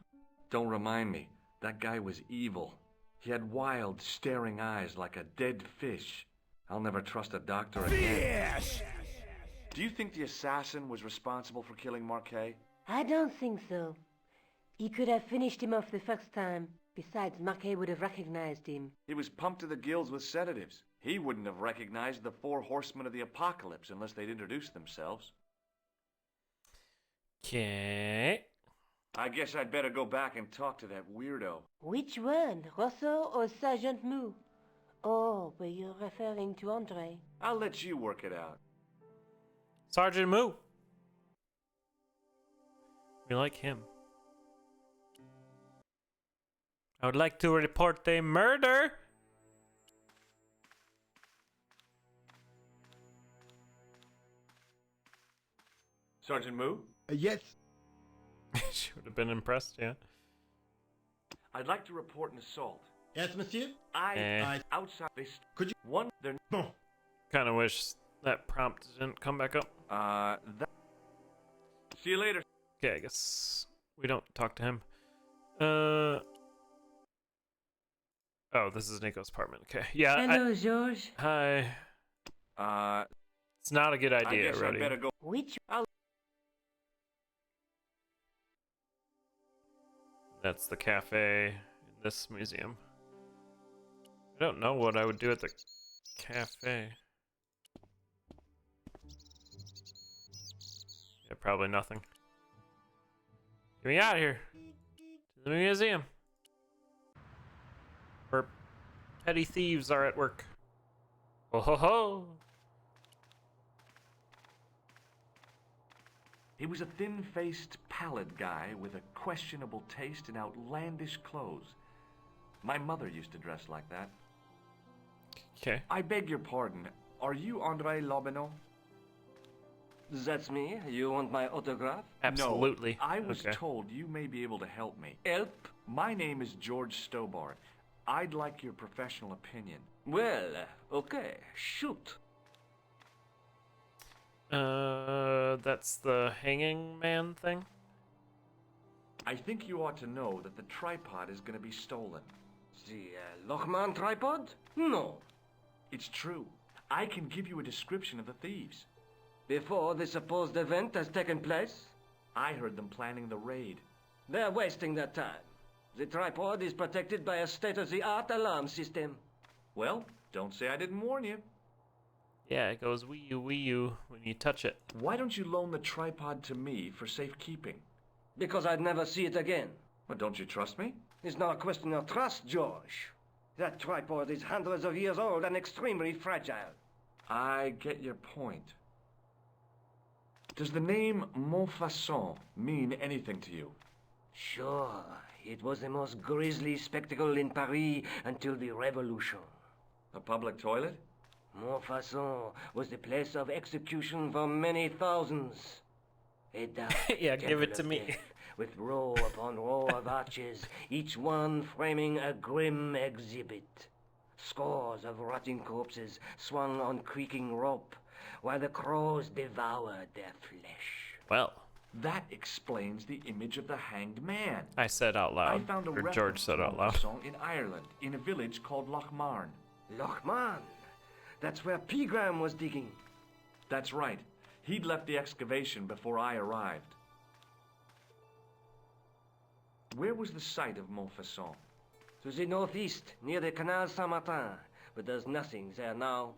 B: Don't remind me. That guy was evil. He had wild, staring eyes like a dead fish. I'll never trust a doctor again. Fish! Do you think the assassin was responsible for killing Marquet?
F: I don't think so. He could have finished him off the first time. Besides, Marquet would have recognized him.
B: He was pumped to the gills with sedatives. He wouldn't have recognized the 4 horsemen of the apocalypse unless they'd introduced themselves.
A: Okay.
B: I guess I'd better go back and talk to that weirdo.
F: Which one, Rosso or Sergeant Mou? Oh, but you're referring to Andre.
B: I'll let you work it out.
A: Sergeant Moo. We like him. I would like to report a murder.
B: Sergeant Moo?
T: Yes.
A: She would have been impressed, yeah.
B: I'd like to report an assault.
P: Yes, monsieur?
B: I outside this.
P: Could you?
B: One, they're.
P: Bon.
A: Kind of wish that prompt didn't come back up.
B: See you later.
A: Okay, I guess we don't talk to him. Oh, this is Nico's apartment. Okay, yeah.
F: Hello, George.
A: Hi. It's not a good idea,
B: I guess
A: Rhodey.
B: I better go.
F: Which?
A: That's the cafe in this museum. I don't know what I would do at the cafe. Yeah, probably nothing. Get me out of here. To the museum. Where petty thieves are at work. Oh ho ho!
B: He was a thin-faced, pallid guy with a questionable taste in outlandish clothes. My mother used to dress like that.
A: Okay.
B: I beg your pardon. Are you André Lobineau?
D: That's me. You want my autograph?
A: Absolutely.
B: No, I was
A: Okay.
B: told you may be able to help me.
D: Help?
B: My name is George Stobart. I'd like your professional opinion.
D: Well, okay. Shoot.
A: That's the hanging man thing?
B: I think you ought to know that the tripod is going to be stolen.
D: The Lochman tripod? No.
B: It's true. I can give you a description of the thieves.
D: Before the supposed event has taken place?
B: I heard them planning the raid.
D: They're wasting their time. The tripod is protected by a state-of-the-art alarm system.
B: Well, don't say I didn't warn you.
A: Yeah, it goes wee you when you touch it.
B: Why don't you loan the tripod to me for safekeeping?
D: Because I'd never see it again.
B: But don't you trust me?
D: It's not a question of trust, George. That tripod is hundreds of years old and extremely fragile.
B: I get your point. Does the name Montfaucon mean anything to you?
G: Sure. It was the most grisly spectacle in Paris until the Revolution.
B: A public toilet?
G: Montfaucon was the place of execution for many thousands. A dark
A: Yeah, give it
G: temple
A: to
G: of
A: me.
G: death, with row upon row of arches, each one framing a grim exhibit. Scores of rotting corpses swung on creaking rope, while the crows devoured their flesh.
A: Well,
B: that explains the image of the hanged man.
A: I said out loud.
B: I found a
A: or George
B: reference
A: said
B: to
A: out loud.
B: Montfaucon in Ireland, in a village called Lochmarn.
G: Lochmarn? That's where Pegram was digging.
B: That's right. He'd left the excavation before I arrived. Where was the site of Montfaucon?
G: To the northeast, near the Canal Saint-Martin, but there's nothing there now.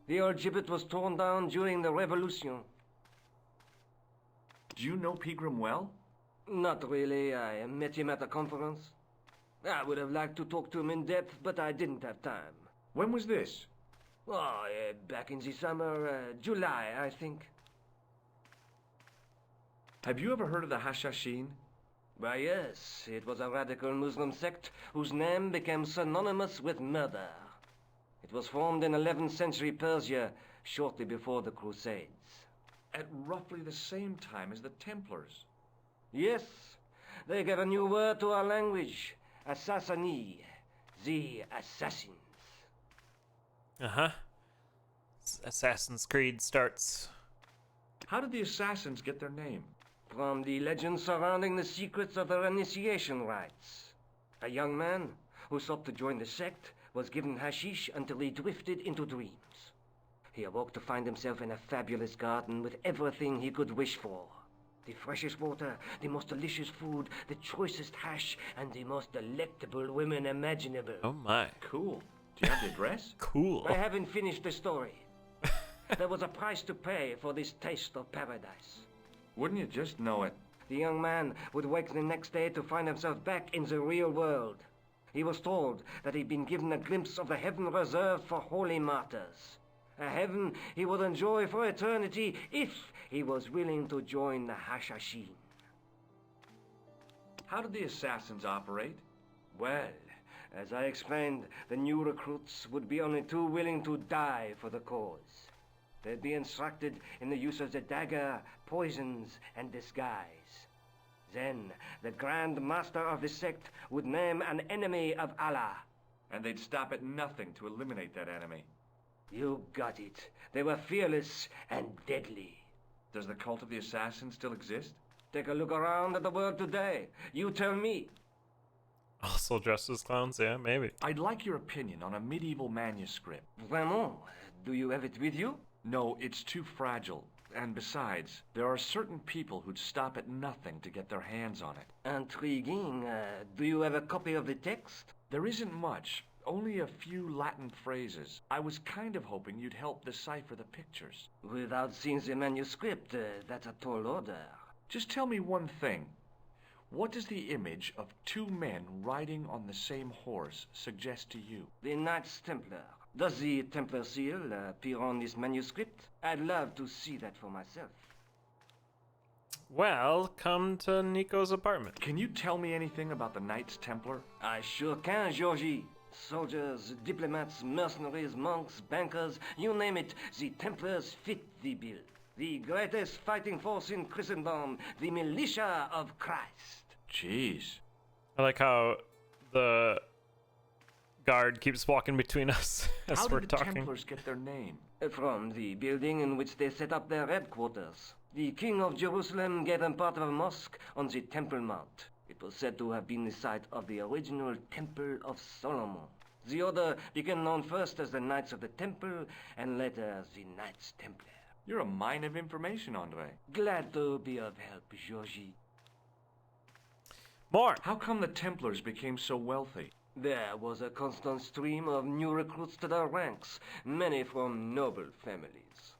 G: The old gibbet was torn down during the Revolution.
B: Do you know Pegram well?
G: Not really. I met him at a conference. I would have liked to talk to him in depth, but I didn't have time.
B: When was this?
G: Oh, back in the summer, July, I think.
B: Have you ever heard of the Hashashin?
G: Why, yes. It was a radical Muslim sect whose name became synonymous with murder. It was formed in 11th century Persia, shortly before the Crusades.
B: At roughly the same time as the Templars.
G: Yes, they gave a new word to our language. Assassini, the assassins.
A: Uh-huh. Assassin's Creed starts.
B: How did the assassins get their name?
G: From the legends surrounding the secrets of their initiation rites. A young man who sought to join the sect was given hashish until he drifted into dreams. He awoke to find himself in a fabulous garden with everything he could wish for. The freshest water, the most delicious food, the choicest hash, and the most delectable women imaginable.
A: Oh my.
B: Cool. Do you have the address?
A: Cool.
G: I haven't finished the story. There was a price to pay for this taste of paradise.
B: Wouldn't you just know it?
G: The young man would wake the next day to find himself back in the real world. He was told that he'd been given a glimpse of the heaven reserved for holy martyrs. A heaven he would enjoy for eternity if he was willing to join the Hashashin.
B: How did the assassins operate?
G: Well, as I explained, the new recruits would be only too willing to die for the cause. They'd be instructed in the use of the dagger, poisons, and disguise. Then, the Grand Master of the sect would name an enemy of Allah.
B: And they'd stop at nothing to eliminate that enemy.
G: You got it. They were fearless and deadly.
B: Does the cult of the assassins still exist?
G: Take a look around at the world today. You tell me.
A: Also dressed as clowns, yeah, maybe.
B: I'd like your opinion on a medieval manuscript.
G: Vraiment? Do you have it with you?
B: No, it's too fragile. And besides, there are certain people who'd stop at nothing to get their hands on it.
G: Intriguing. Do you have a copy of the text?
B: There isn't much. Only a few Latin phrases. I was kind of hoping you'd help decipher the pictures.
G: Without seeing the manuscript, that's a tall order.
B: Just tell me one thing. What does the image of two men riding on the same horse suggest to you?
G: The Knights Templar. Does the Templar seal appear on this manuscript? I'd love to see that for myself.
A: Well, come to Nico's apartment.
B: Can you tell me anything about the Knights Templar?
D: I sure can, Georgie. Soldiers, diplomats, mercenaries, monks, bankers, you name it, the Templars fit the bill. The greatest fighting force in Christendom, the militia of Christ.
B: Jeez.
A: I like how the guard keeps walking between us as
B: How
A: we're
B: did the
A: talking.
B: Templars get their name?
D: From the building in which they set up their headquarters. The King of Jerusalem gave them part of a mosque on the Temple Mount. It was said to have been the site of the original Temple of Solomon. The order became known first as the Knights of the Temple, and later as the Knights Templar.
B: You're a mine of information, Andre.
D: Glad to be of help, Georgie.
A: More!
B: How come the Templars became so wealthy?
D: There was a constant stream of new recruits to their ranks, many from noble families.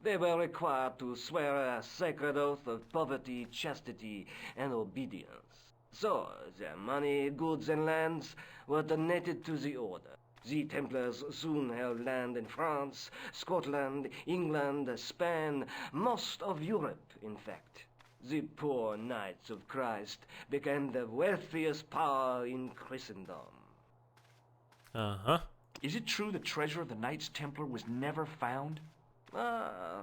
D: They were required to swear a sacred oath of poverty, chastity, and obedience. So, their money, goods, and lands were donated to the order. The Templars soon held land in France, Scotland, England, Spain, most of Europe, in fact. The poor Knights of Christ became the wealthiest power in Christendom.
A: Uh-huh.
B: Is it true the treasure of the Knights Templar was never found?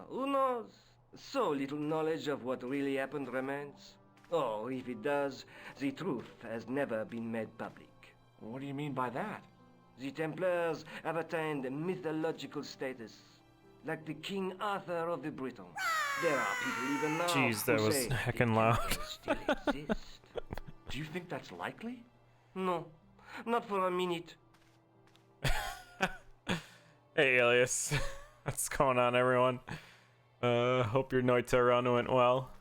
D: Who knows? So little knowledge of what really happened remains. Or if it does, the truth has never been made public.
B: What do you mean by that?
D: The Templars have attained mythological status, like the King Arthur of the Britons. There are people even now
A: Jeez, that
D: who
A: was
D: say
A: heckin'
D: the
A: loud.
D: Templars still exist.
B: Do you think that's likely?
D: No, not for a minute.
A: Hey, Alias. What's going on, everyone? Hope your Noita run went well.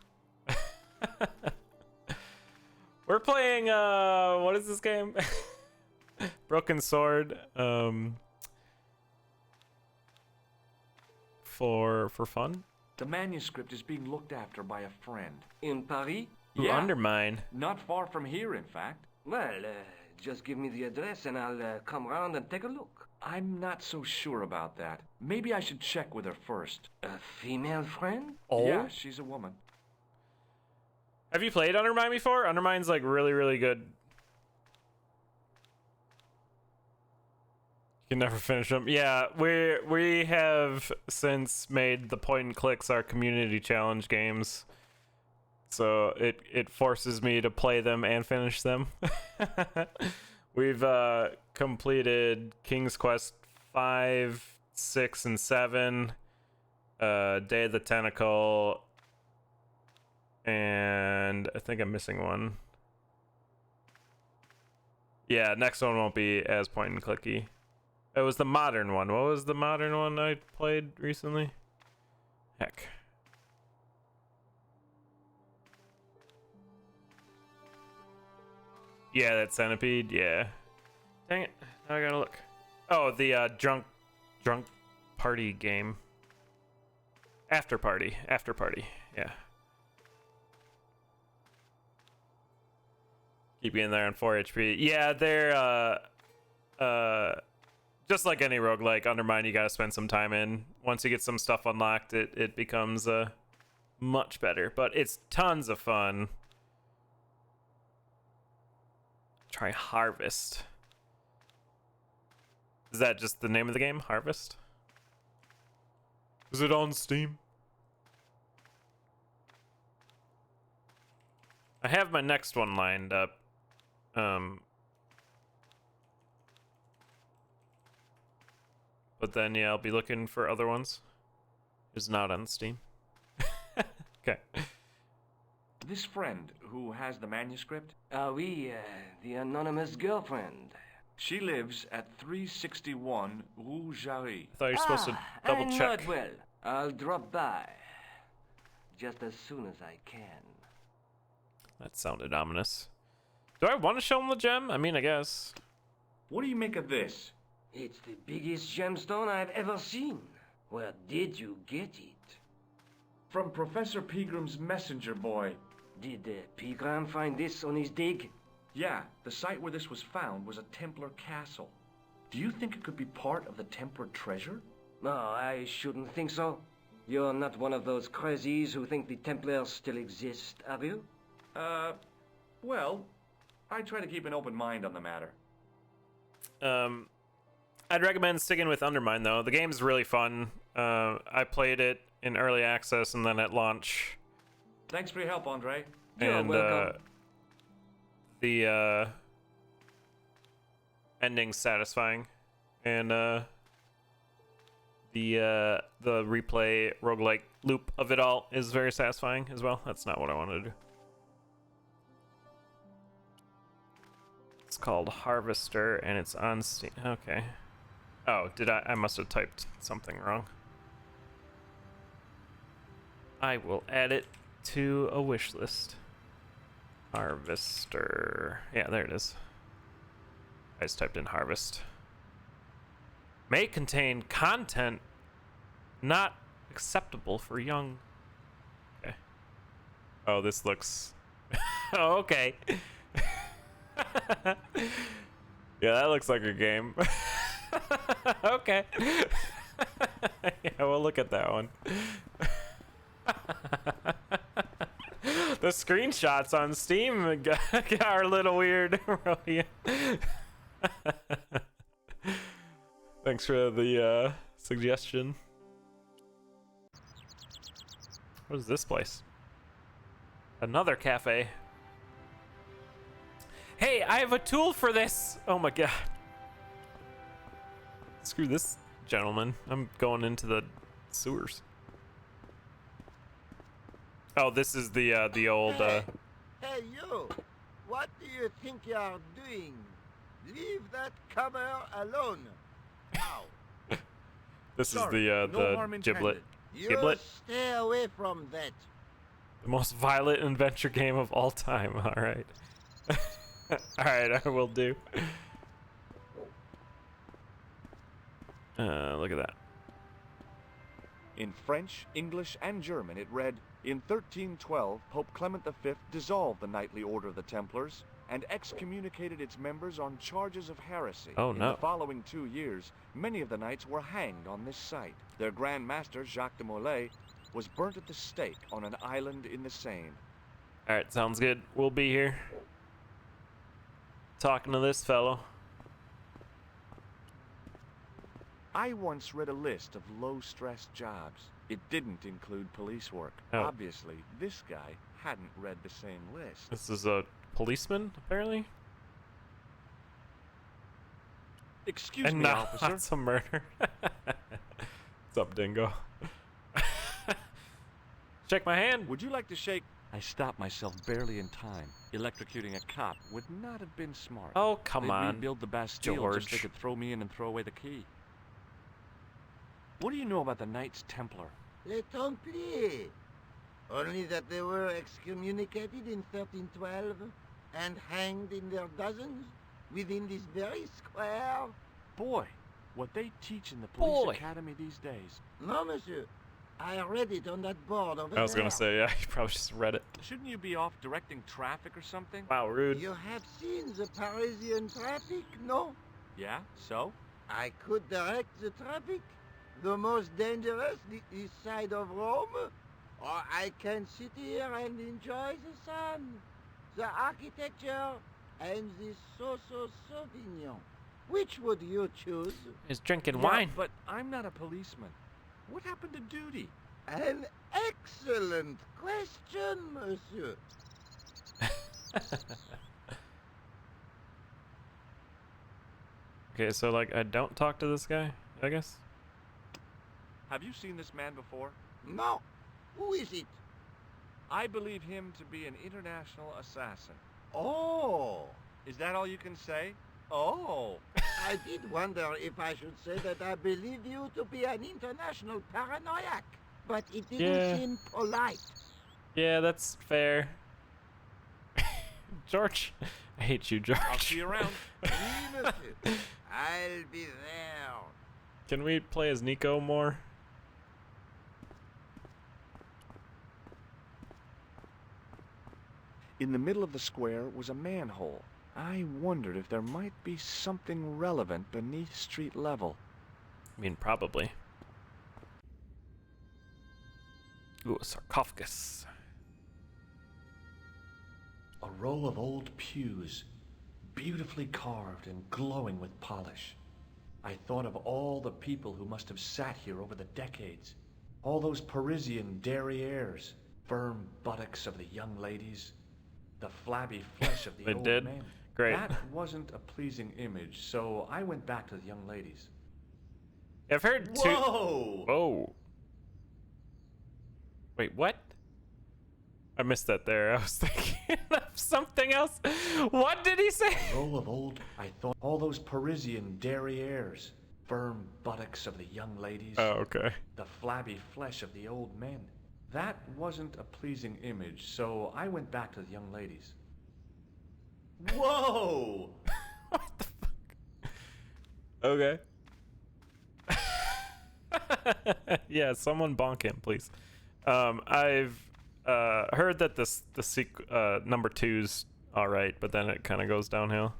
A: We're playing, what is this game? Broken Sword, for fun?
B: The manuscript is being looked after by a friend.
D: In Paris?
A: Ooh, Undermine.
B: Not far from here, in fact.
D: Well, just give me the address and I'll come around and take a look.
B: I'm not so sure about that. Maybe I should check with her first.
D: A female friend?
A: Oh?
B: Yeah, she's a woman.
A: Have you played Undermine before? Undermine's like really, really good. You can never finish them. Yeah, we have since made the point and clicks our community challenge games. So it forces me to play them and finish them. We've completed King's Quest 5, 6, and 7, Day of the Tentacle, and I think I'm missing one. Yeah, next one won't be as point and clicky. It was the modern one. What was the modern one I played recently? Heck. Yeah, that Centipede, yeah. Dang it, now I gotta look. Oh, the drunk party game. After party, yeah. Keep you in there on 4 HP. Yeah, they're just like any roguelike, Undermine you gotta spend some time in. Once you get some stuff unlocked, it becomes much better. But it's tons of fun. Try Harvest. Is that just the name of the game? Harvest? Is it on Steam? I have my next one lined up. But then, yeah, I'll be looking for other ones. It's not on Steam. Okay.
B: This friend who has the manuscript?
D: Oui, the anonymous girlfriend.
B: She lives at 361 Rue Jarry.
A: I thought you were supposed to double
D: I know
A: check.
D: it well. I'll drop by. Just as soon as I can.
A: That sounded ominous. Do I want to show him the gem? I mean, I guess.
B: What do you make of this?
D: It's the biggest gemstone I've ever seen. Where did you get it?
B: From Professor Peagram's messenger boy.
D: Did Peagram find this on his dig?
B: Yeah, the site where this was found was a Templar castle. Do you think it could be part of the Templar treasure?
D: No, I shouldn't think so. You're not one of those crazies who think the Templars still exist, are you?
B: Well, I try to keep an open mind on the matter.
A: I'd recommend sticking with Undermine, though. The game's really fun. I played it in early access and then at launch.
B: Thanks for your help, Andre.
D: You're welcome.
A: The ending's satisfying, and the replay roguelike loop of it all is very satisfying as well. That's not what I wanted to do. It's called Harvester, and it's on Steam. Okay. Oh, I must have typed something wrong. I will add it to a wish list. Harvester. Yeah, there it is. I just typed in harvest. May contain content not acceptable for young. Okay. Oh, this looks. Oh, okay. Yeah, that looks like a game. Okay. Yeah, we'll look at that one. The screenshots on Steam are a little weird. Thanks for the suggestion. What is this place? Another cafe. Hey, I have a tool for this! Oh my god. Screw this gentleman. I'm going into the sewers. Oh, this is the old
U: Hey, you! What do you think you are doing? Leave that cover alone. Now.
A: This
U: Sorry,
A: is
U: no harm
A: the giblet.
U: You
A: Giblet?
U: stay away from that.
A: The most violent adventure game of all time. Alright. Alright, I will do. Look at that.
B: In French, English, and German, it read, in 1312, Pope Clement V dissolved the Knightly Order of the Templars and excommunicated its members on charges of heresy.
A: Oh,
B: In
A: no.
B: the following 2 years, many of the knights were hanged on this site. Their Grand Master, Jacques de Molay, was burnt at the stake on an island in the Seine.
A: Alright, sounds good. We'll be here. Talking to this fellow.
B: I once read a list of low-stress jobs. It didn't include police work.
A: Oh.
B: Obviously, this guy hadn't read the same list.
A: This is a policeman, apparently?
B: Excuse
A: And
B: me,
A: not
B: officer.
A: lots of murder. What's up, Dingo? Shake my hand.
B: Would you like to shake? I stopped myself barely in time. Electrocuting a cop would not have been smart.
A: Oh, come
B: They'd
A: on,
B: rebuild the Bastille
A: George.
B: just so they could throw me in and throw away the key. What do you know about the Knights Templar?
U: Les Templiers. Only that they were excommunicated in 1312 and hanged in their dozens within this very square.
B: Boy, what they teach in the police
A: Boy.
B: academy these days.
U: No, monsieur. I read it on that board over
A: I was
U: there.
A: gonna say, yeah, you probably just read it.
B: Shouldn't you be off directing traffic or something?
A: Wow, rude.
U: You have seen the Parisian traffic, no?
B: Yeah, so?
U: I could direct the traffic. The most dangerous, the east side of Rome. Or I can sit here and enjoy the sun, the architecture, and the so-so Sauvignon. Which would you choose?
A: He's drinking
B: Yeah,
A: wine.
B: but I'm not a policeman. What happened to duty?
U: An excellent question, monsieur.
A: Okay, so like I don't talk to this guy, I guess.
B: Have you seen this man before?
U: No. Who is it?
B: I believe him to be an international assassin.
U: Oh.
B: Is that all you can say? Oh.
U: I did wonder if I should say that I believe you to be an international paranoiac, but it didn't
A: Yeah.
U: seem polite.
A: Yeah, that's fair. George, I hate you, George.
B: I'll see you around.
U: Oui, monsieur. I'll be there.
A: Can we play as Nico more?
B: In the middle of the square was a manhole. I wondered if there might be something relevant beneath street level.
A: I mean, probably. to a sarcophagus.
B: A row of old pews, beautifully carved and glowing with polish. I thought of all the people who must have sat here over the decades. All those Parisian derrieres, firm buttocks of the young ladies, the flabby flesh of the
A: They
B: old
A: did?
B: men.
A: Great.
B: That wasn't a pleasing image, so I went back to the young ladies.
A: I've heard two.
B: Whoa!
A: Whoa. Wait, what? I missed that there. I was thinking of something else. What did he say?
B: A row of old, I thought, all those Parisian derrieres, firm buttocks of the young ladies.
A: Oh, okay.
B: The flabby flesh of the old men. That wasn't a pleasing image, so I went back to the young ladies. Whoa!
A: Okay. Yeah, someone bonk him, please. I've heard that the number 2's all right, but then it kind of goes downhill.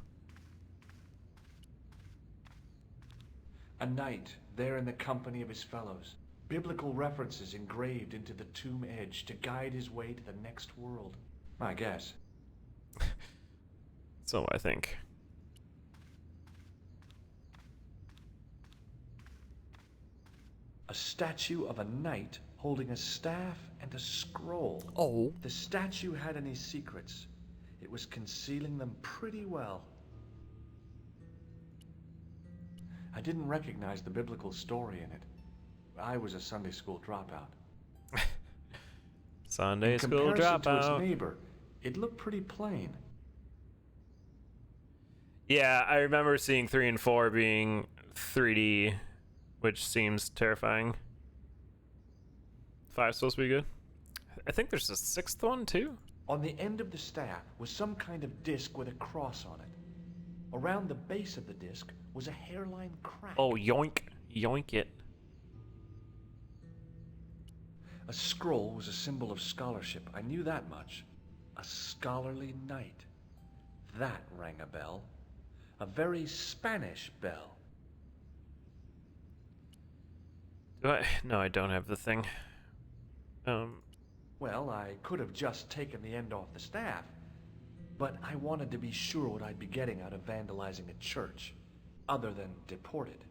B: A knight, there in the company of his fellows. Biblical references engraved into the tomb edge to guide his way to the next world. I guess.
A: So I think.
B: A statue of a knight holding a staff and a scroll.
A: Oh.
B: The statue had any secrets. It was concealing them pretty well. I didn't recognize the biblical story in it. I was a Sunday school dropout.
A: Sunday
B: in
A: school
B: comparison to its
A: dropout.
B: neighbor, it looked pretty plain.
A: Yeah, I remember seeing 3 and 4 being 3D, which seems terrifying. 5's supposed to be good. I think there's a 6th one too.
B: On the end of the staff was some kind of disc with a cross on it. Around the base of the disc was a hairline crack.
A: Oh, yoink. Yoink it.
B: A scroll was a symbol of scholarship. I knew that much. A scholarly knight. That rang a bell. A very Spanish bell.
A: No, I don't have the thing.
B: Well, I could have just taken the end off the staff, but I wanted to be sure what I'd be getting out of vandalizing a church, other than deported.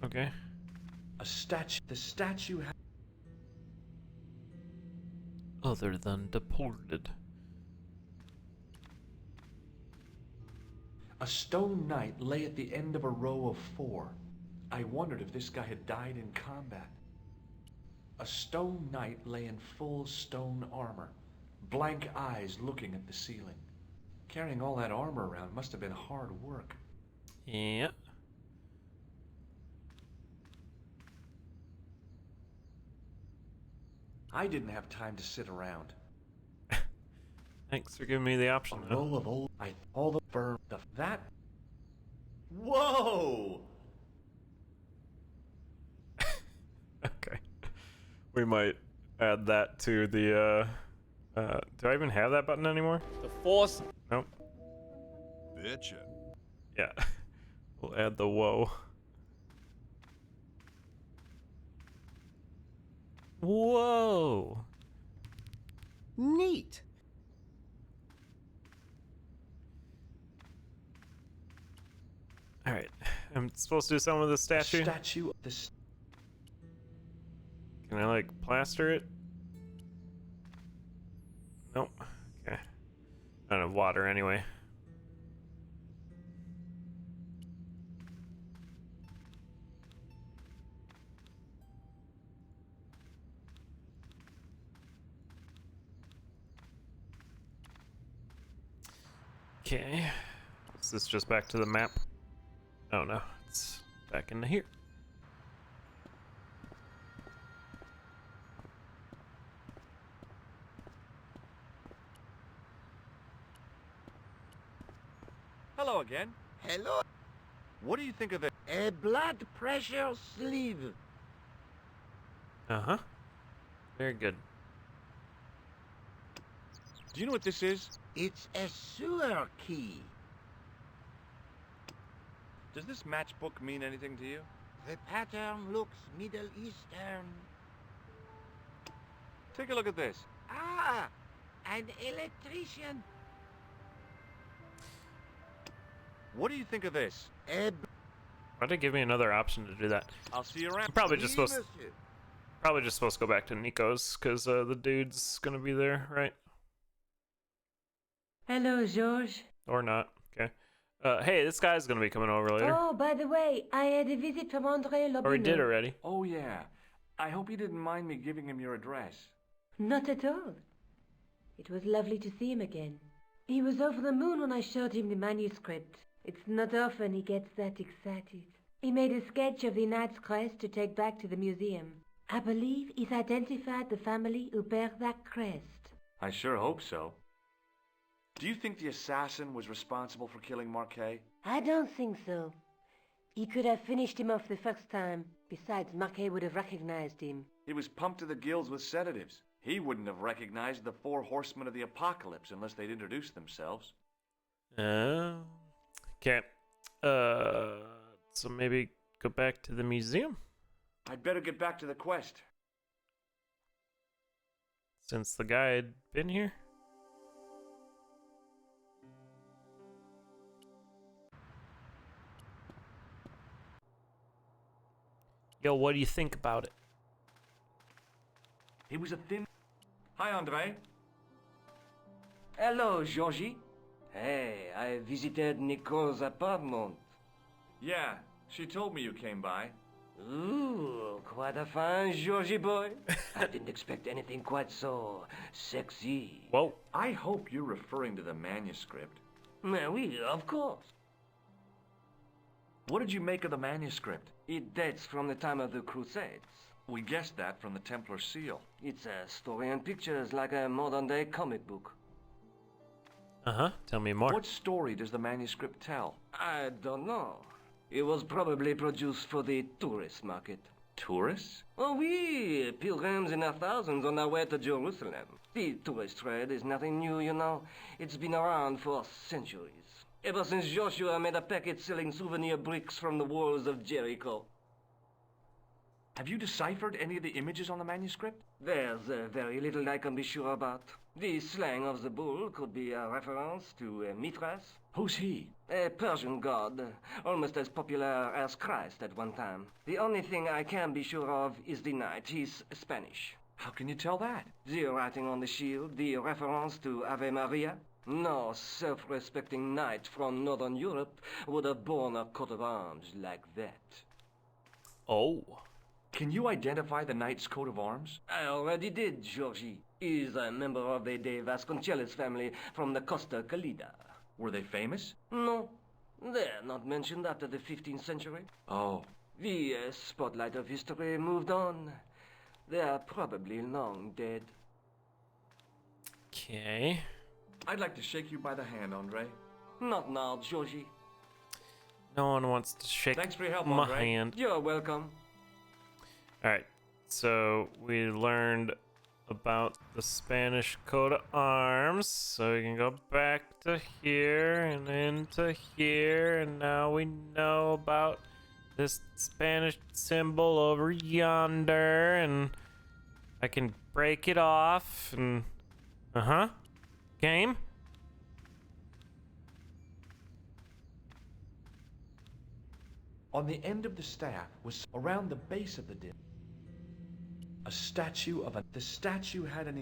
A: Okay.
B: The statue had...
A: Other than deported.
B: A stone knight lay at the end of a row of 4. I wondered if this guy had died in combat. A stone knight lay in full stone armor, blank eyes looking at the ceiling. Carrying all that armor around must have been hard work.
A: Yeah.
B: I didn't have time to sit around.
A: Thanks for giving me the option.
B: A row of old... all the firm... that... Whoa!
A: Okay. We might add that to the, do I even have that button anymore?
I: The Force.
A: Nope.
I: Bitchin'.
A: Yeah. We'll add the whoa. Whoa.
I: Neat.
A: Alright. I'm supposed to do something with the statue? Can I, like, plaster it? Nope. Okay. I don't have water anyway. Okay. Is this just back to the map? Oh no, it's back into here.
B: Hello again.
U: Hello.
B: What do you think of the...
U: A blood pressure sleeve.
A: Uh-huh. Very good.
B: Do you know what this is?
U: It's a sewer key.
B: Does this matchbook mean anything to you?
U: The pattern looks Middle Eastern.
B: Take a look at this.
U: Ah, an electrician.
B: What do you think of this?
A: Why'd they give me another option to do that?
B: I'll see you around.
A: I'm probably just supposed to go back to Nico's because the dude's gonna be there, right?
H: Hello, George.
A: Or not? Okay. Hey, this guy's gonna be coming over later.
H: Oh, by the way, I had a visit from André Lobino.
A: Or he did already.
B: Oh, yeah. I hope you didn't mind me giving him your address.
H: Not at all. It was lovely to see him again. He was over the moon when I showed him the manuscript. It's not often he gets that excited. He made a sketch of the knight's crest to take back to the museum. I believe he's identified the family who bear that crest.
B: I sure hope so. Do you think the assassin was responsible for killing Marquet?
H: I don't think so. He could have finished him off the first time. Besides, Marquet would have recognized him.
B: He was pumped to the gills with sedatives. He wouldn't have recognized the 4 horsemen of the apocalypse unless they'd introduced themselves.
A: Okay. So maybe go back to the museum?
B: I'd better get back to the quest.
A: Since the guy had been here? Yo, what do you think about it?
B: He was a thin... Hi, André.
D: Hello, Georgie. Hey, I visited Nicole's apartment.
B: Yeah, she told me you came by.
D: Ooh, quite a fine Georgie boy. I didn't expect anything quite so sexy.
A: Whoa.
B: I hope you're referring to the manuscript.
D: Oui, of course.
B: What did you make of the manuscript?
D: It dates from the time of the Crusades.
B: We guessed that from the Templar seal.
D: It's a story and pictures like a modern-day comic book.
A: Uh-huh. Tell me more.
B: What story does the manuscript tell?
D: I don't know. It was probably produced for the tourist market.
B: Tourists?
D: Oh, oui, pilgrims in their thousands on their way to Jerusalem. The tourist trade is nothing new, you know. It's been around for centuries. Ever since Joshua made a packet selling souvenir bricks from the walls of Jericho.
B: Have you deciphered any of the images on the manuscript?
D: There's very little I can be sure about. The slang of the bull could be a reference to Mithras.
B: Who's he?
D: A Persian god, almost as popular as Christ at one time. The only thing I can be sure of is the knight. He's Spanish.
B: How can you tell that?
D: The writing on the shield, the reference to Ave Maria. No self-respecting knight from Northern Europe would have borne a coat of arms like that.
A: Oh.
B: Can you identify the knight's coat of arms?
D: I already did, Georgie. He's a member of the De Vasconcelos family from the Costa Calida.
B: Were they famous?
D: No. They're not mentioned after the 15th century.
B: Oh.
D: The spotlight of history moved on. They're probably long dead.
A: Okay.
B: I'd like to shake you by the hand, André.
D: Not now, Georgie.
A: No one wants to shake
B: Thanks for your help,
A: my
B: André.
A: hand.
D: You're welcome.
A: Alright, so we learned about the Spanish coat of arms, so we can go back to here and into here, and now we know about this Spanish symbol over yonder, and I can break it off, and game.
B: On the end of the staff was around the base of the dim. A statue of the statue had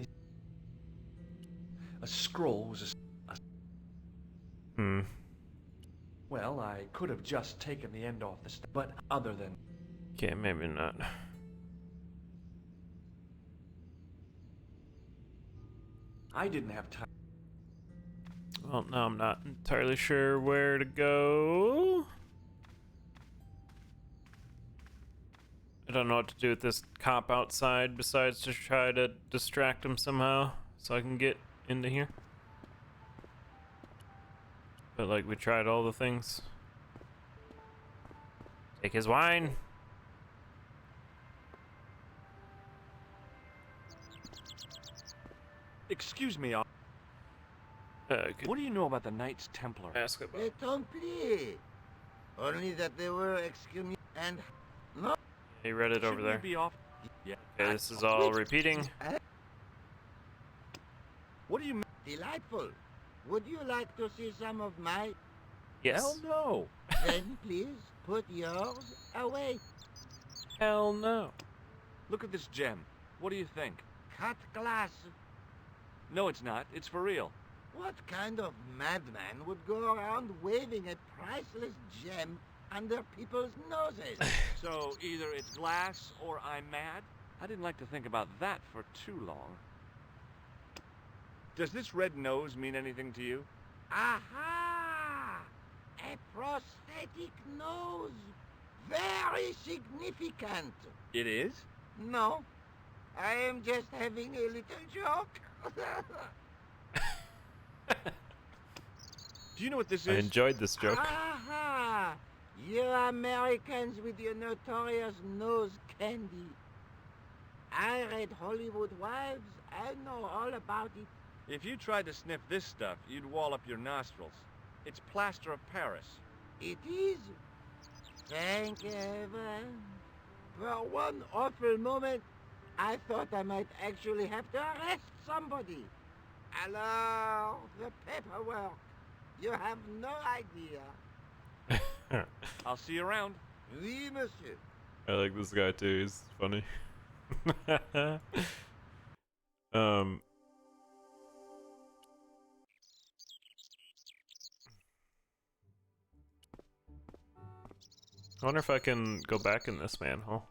B: a scroll was Well, I could have just taken the end off the staff, but other than...
A: Okay, maybe not.
B: I didn't have time.
A: Well, now I'm not entirely sure where to go. I don't know what to do with this cop outside besides to try to distract him somehow so I can get into here. But like, we tried all the things. Take his wine.
B: Excuse me, what do you know about the Knights Templar?
A: Ask about.
U: Les Templiers. Only that they were excommunicated and
A: He read it over
B: Shouldn't
A: there.
B: we be off? Yeah.
A: Okay, this is all repeating.
B: What do you mean?
U: Delightful. Would you like to see some of my...
A: Yes.
B: Hell no.
U: Then please put yours away.
A: Hell no.
B: Look at this gem. What do you think?
U: Cut glass.
B: No, it's not. It's for real.
U: What kind of madman would go around waving a priceless gem under people's noses?
B: So either it's glass or I'm mad? I didn't like to think about that for too long. Does this red nose mean anything to you?
U: Aha! A prosthetic nose. Very significant.
B: It is?
U: No, I am just having a little joke.
B: Do you know what this
A: I
B: is?
A: enjoyed this joke.
U: Aha! You Americans with your notorious nose candy. I read Hollywood Wives. I know all about it.
B: If you tried to sniff this stuff, you'd wall up your nostrils. It's plaster of Paris.
U: It is. Thank heaven. For one awful moment, I thought I might actually have to arrest somebody. Alors, the paperwork. You have no idea.
B: I'll see you around.
U: Oui, monsieur.
A: I like this guy too. He's funny. I wonder if I can go back in this manhole.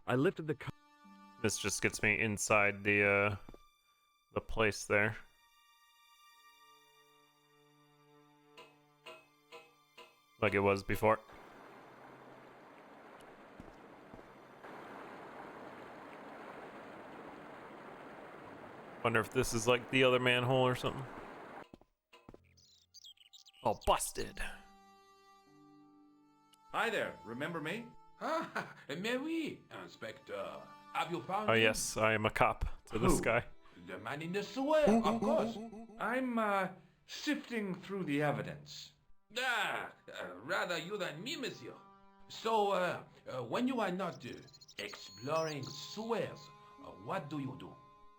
B: I lifted the
A: This just gets me inside the place there. Like it was before. Wonder if this is like the other manhole or something. Oh, busted.
E: Hi there, remember me? Ah, mais oui, Inspector. Have you found
A: Oh
E: him?
A: yes, I am a cop to this
E: Who?
A: guy.
E: The man in the sewer, of course.
M: I'm sifting through the evidence.
E: Rather you than me, monsieur. So, when you are not exploring sewers, what do you do?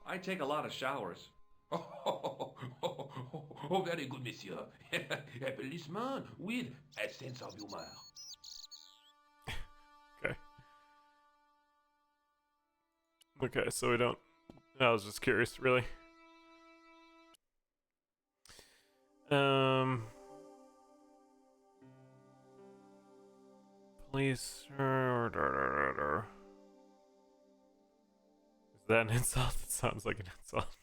M: I take a lot of showers.
E: Oh, very good, monsieur. A policeman with a sense of humor.
A: Okay, so we don't... I was just curious, really. Police... Is that an insult? It sounds like an insult.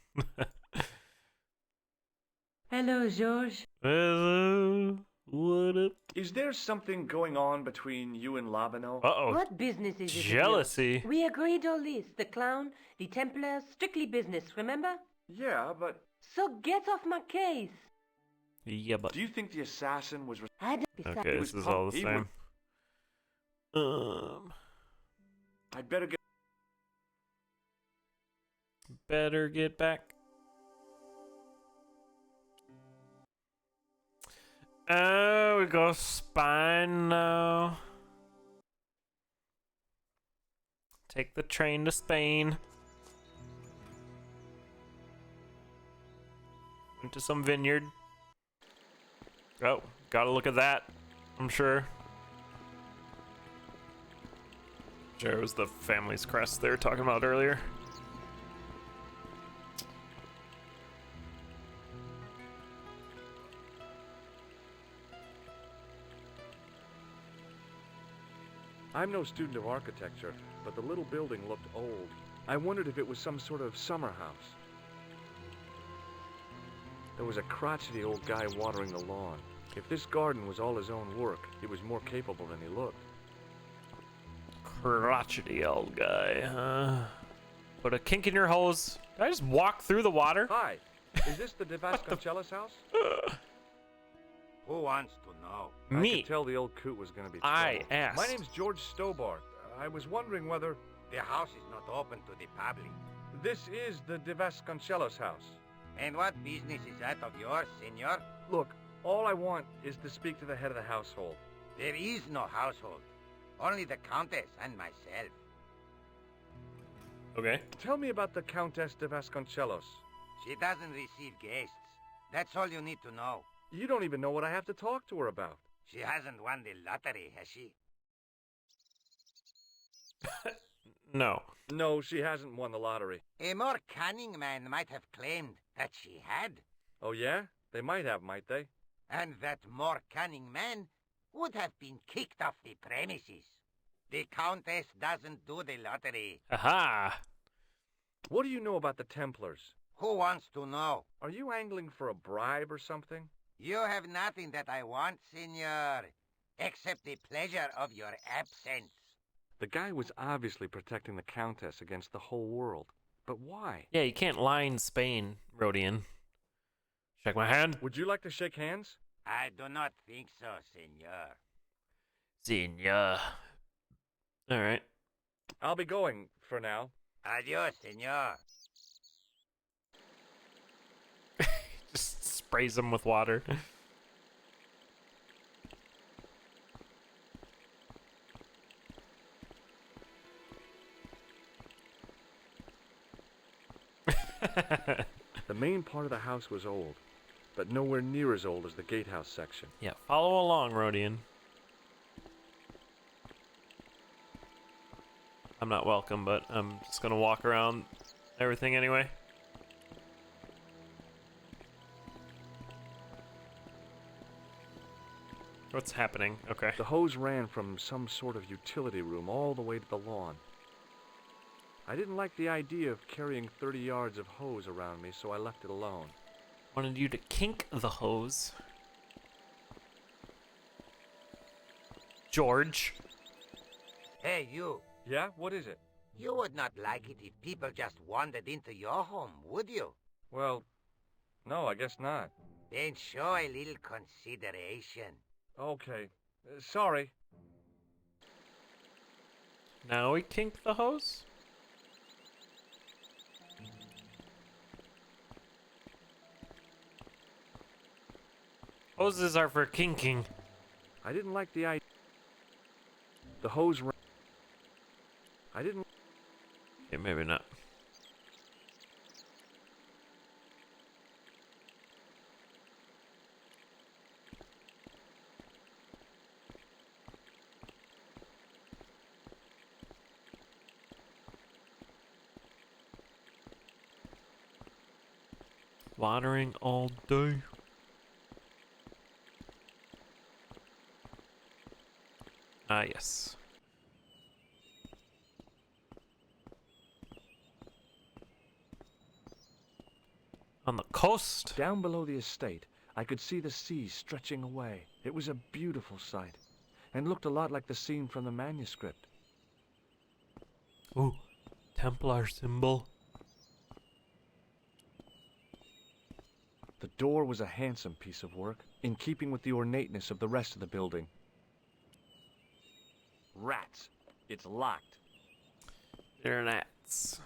H: Hello, George.
A: Hello. What up?
B: Is there something going on between you and Labano?
A: Uh-oh.
Q: What business is it?
A: Jealousy.
Q: We agreed on this. The clown, the Templars, strictly business, remember?
B: Yeah, but...
Q: So get off my case.
A: Yeah, but...
B: Do you think the assassin was...
A: Okay, this is all the same.
B: I'd better get...
A: Better get back. Oh, we go Spain now. Take the train to Spain. Into some vineyard. Oh, gotta look at that. I'm sure. Sure, it was the family's crest they were talking about earlier.
B: I'm no student of architecture, but the little building looked old. I wondered if it was some sort of summer house. There was a crotchety old guy watering the lawn. If this garden was all his own work, he was more capable than he looked.
A: Crotchety old guy, huh? Put a kink in your hose. Did I just walk through the water?
B: Hi, is this the De Vasconcelos house?
U: Who wants to know?
A: Me.
B: I could tell the old coot was going to be
A: I
B: trouble.
A: asked.
B: My name's George Stobart. I was wondering whether...
U: The house is not open to the public.
B: This is the De Vasconcelos house.
U: And what business is that of yours, senor?
B: Look, all I want is to speak to the head of the household.
U: There is no household. Only the Countess and myself.
A: Okay.
B: Tell me about the Countess de Vasconcelos.
U: She doesn't receive guests. That's all you need to know.
B: You don't even know what I have to talk to her about.
U: She hasn't won the lottery, has she?
A: No.
B: No, she hasn't won the lottery.
U: A more cunning man might have claimed that she had.
B: Oh, yeah? They might have, might they?
U: And that more cunning man would have been kicked off the premises. The Countess doesn't do the lottery.
A: Aha!
B: What do you know about the Templars?
U: Who wants to know?
B: Are you angling for a bribe or something?
U: You have nothing that I want, senor, except the pleasure of your absence.
B: The guy was obviously protecting the Countess against the whole world. But why?
A: Yeah, you can't lie in Spain, Rodian. Shake my hand.
B: Would you like to shake hands?
U: I do not think so, senor.
A: Senor. All right.
B: I'll be going for now.
U: Adios, senor.
A: Just sprays him with water.
B: The main part of the house was old, but nowhere near as old as the gatehouse section.
A: Yeah, follow along, Rodian. I'm not welcome, but I'm just gonna walk around everything anyway. What's happening? Okay.
B: The hose ran from some sort of utility room all the way to the lawn. I didn't like the idea of carrying 30 yards of hose around me, so I left it alone.
A: Wanted you to kink the hose. George.
U: Hey, you.
B: Yeah? What is it?
U: You would not like it if people just wandered into your home, would you?
B: Well, no, I guess not.
U: Then show a little consideration.
B: Okay. Sorry.
A: Now we kink the hose? Hoses are for kinking.
B: I didn't like the idea. The hose ran. I didn't.
A: Okay, maybe not. Watering all day. Ah, yes. On the coast?
B: Down below the estate, I could see the sea stretching away. It was a beautiful sight, and looked a lot like the scene from the manuscript.
A: Ooh, Templar symbol.
B: The door was a handsome piece of work, in keeping with the ornateness of the rest of the building. Rats. It's locked.
A: They're rats.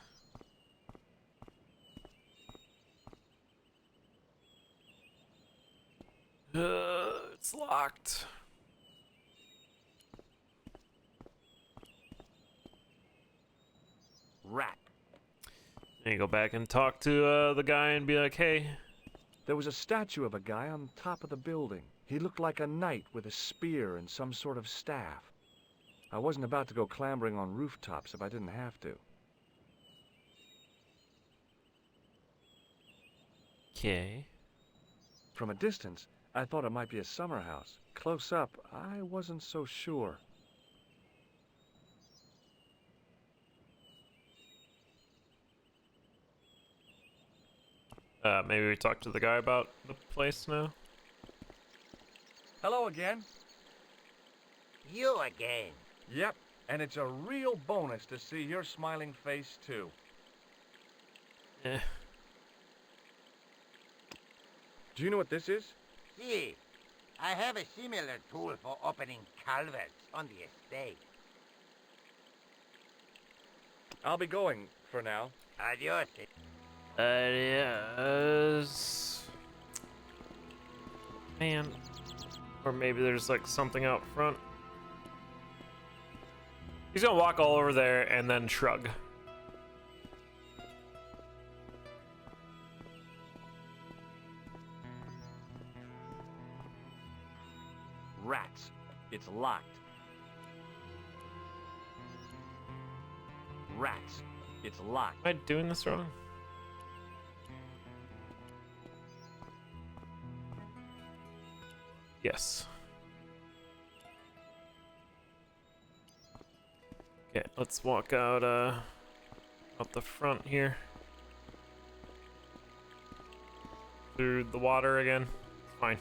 A: It's locked.
B: Rat.
A: And you go back and talk to the guy and be like, hey.
B: There was a statue of a guy on top of the building. He looked like a knight with a spear and some sort of staff. I wasn't about to go clambering on rooftops if I didn't have to.
A: Okay.
B: From a distance, I thought it might be a summer house. Close up, I wasn't so sure.
A: Maybe we talk to the guy about the place now?
B: Hello again.
U: You again.
B: Yep, and it's a real bonus to see your smiling face, too.
A: Eh.
B: Do you know what this is?
U: See, I have a similar tool for opening culverts on the estate.
B: I'll be going for now.
G: Adios.
A: Yes. Man. Or maybe there's like something out front. He's gonna walk all over there and then shrug.
B: Rats. It's locked. Rats. It's locked.
A: Am I doing this wrong? Yes. Okay, let's walk out out the front here. Through the water again. It's fine.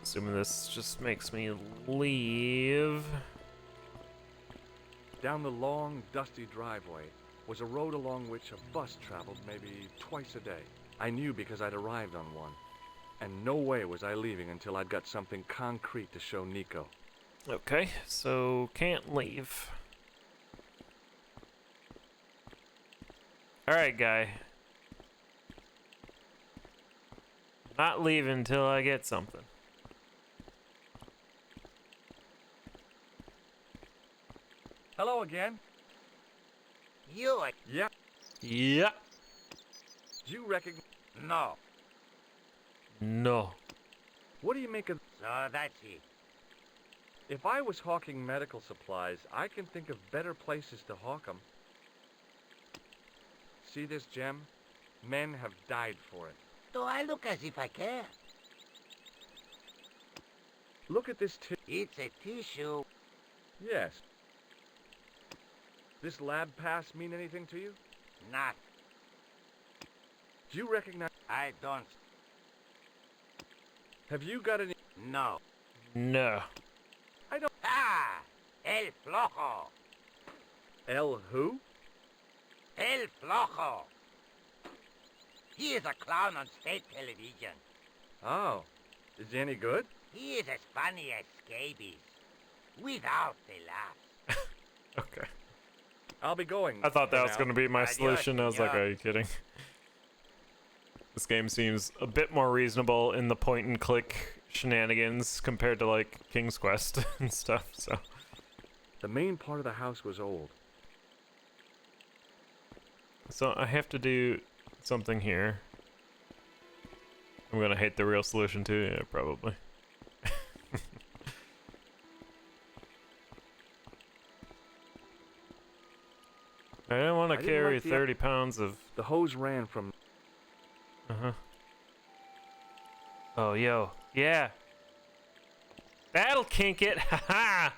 A: Assuming this just makes me leave.
B: Down the long, dusty driveway was a road along which a bus traveled maybe twice a day. I knew because I'd arrived on one. And no way was I leaving until I'd got something concrete to show Nico.
A: Okay, so can't leave. Alright, guy. Not leaving until I get something.
B: Hello again.
G: You?
B: Yeah.
A: Yeah.
B: Do you recognize?
G: No.
A: No.
B: What do you make of...
G: So that's it.
B: If I was hawking medical supplies, I can think of better places to hawk them. See this gem? Men have died for it.
G: Do I look as if I care?
B: Look at this
G: It's a tissue.
B: Yes. This lab pass mean anything to you?
G: Not.
B: Do you recognize...
G: I don't.
B: Have you got any...
G: No.
A: No.
B: I don't...
G: Ah! El Flojo!
B: El who?
G: El Flojo! He is a clown on state television.
B: Oh. Is he any good?
G: He is as funny as scabies. Without the laugh.
A: Okay.
B: I'll be going.
A: I thought that
B: for
A: was
B: now.
A: going to be my
G: Adios,
A: solution. I was like,
G: senor.
A: are you kidding? This game seems a bit more reasonable in the point and click shenanigans compared to like King's Quest and stuff, so.
B: The main part of the house was old.
A: So I have to do something here. I'm gonna hate the real solution too, yeah, probably. I don't want to
B: didn't
A: carry
B: like the-
A: 30 pounds of...
B: The hose ran from...
A: Uh-huh. Oh, yo. Yeah. That'll kink it. Haha.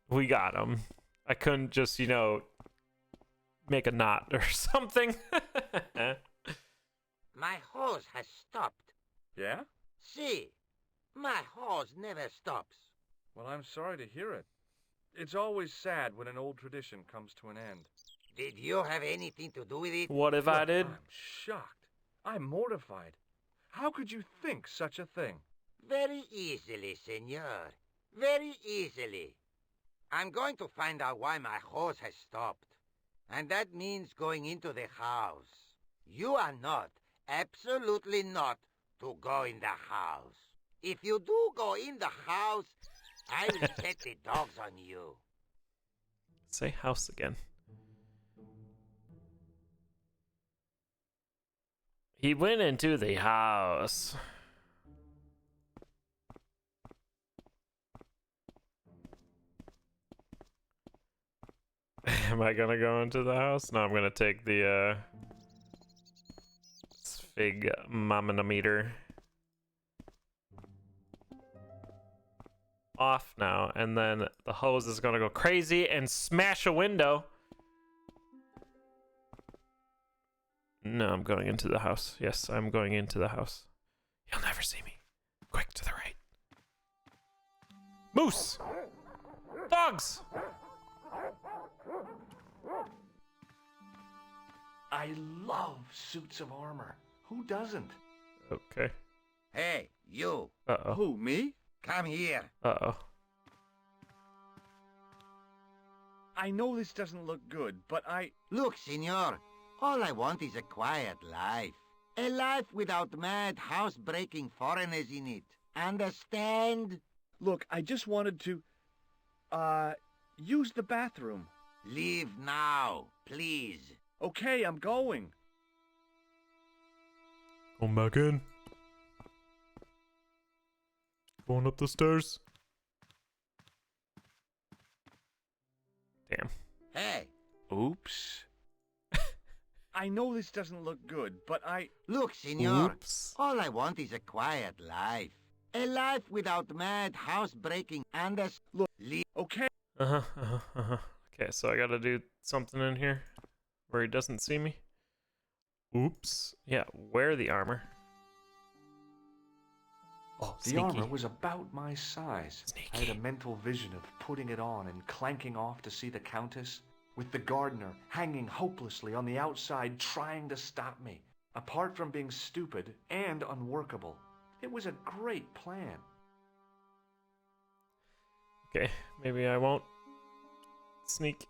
A: We got him. I couldn't just, you know, make a knot or something.
G: My hose has stopped.
B: Yeah?
G: See, my hose never stops.
B: Well, I'm sorry to hear it. It's always sad when an old tradition comes to an end.
G: Did you have anything to do with it?
A: What if I did?
B: I'm shocked. I'm mortified. How could you think such a thing?
G: Very easily, senor. Very easily. I'm going to find out why my hose has stopped. And that means going into the house. You are not, absolutely not, to go in the house. If you do go in the house, I will set the dogs on you.
A: Say house again. He went into the house. Am I gonna go into the house? No, I'm gonna take the sphygmomanometer off now, and then the hose is gonna go crazy and smash a window. No, I'm going into the house. Yes, I'm going into the house. You'll never see me. Quick, to the right. Moose! Dogs!
B: I love suits of armor. Who doesn't?
A: Okay.
U: Hey, you.
A: Uh-oh.
U: Who, me? Come here.
A: Uh-oh.
B: I know this doesn't look good, but
U: Look, senor. All I want is a quiet life. A life without mad, house-breaking foreigners in it. Understand?
B: Look, I just wanted to, use the bathroom.
U: Leave now, please.
B: Okay, I'm going.
A: Going back in. Going up the stairs. Damn.
U: Hey.
B: Oops. I know this doesn't look good, but
U: Look, senor.
A: Oops.
U: All I want is a quiet life. A life without mad, house-breaking,
B: Look, okay.
A: Okay, so I gotta do something in here where he doesn't see me. Oops. Yeah, wear the armor. Oh,
B: The
A: sneaky.
B: armor was about my size.
A: Sneaky.
B: I had a mental vision of putting it on and clanking off to see the Countess, with the gardener hanging hopelessly on the outside trying to stop me. Apart from being stupid and unworkable, it was a great plan.
A: Okay, maybe I won't sneak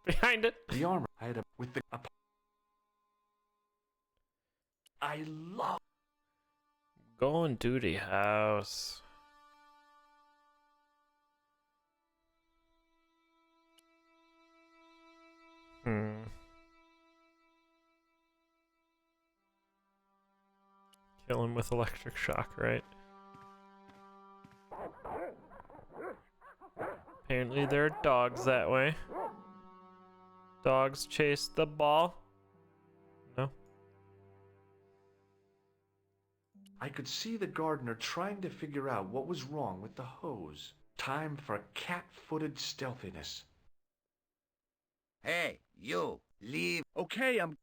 A: behind it.
B: The armor I had with the I love
A: Going to the house. Kill him with electric shock, right? Apparently there are dogs that way. Dogs chase the ball. No?
B: I could see the gardener trying to figure out what was wrong with the hose. Time for cat-footed stealthiness.
U: Hey, you. Leave.
B: Okay, I'm...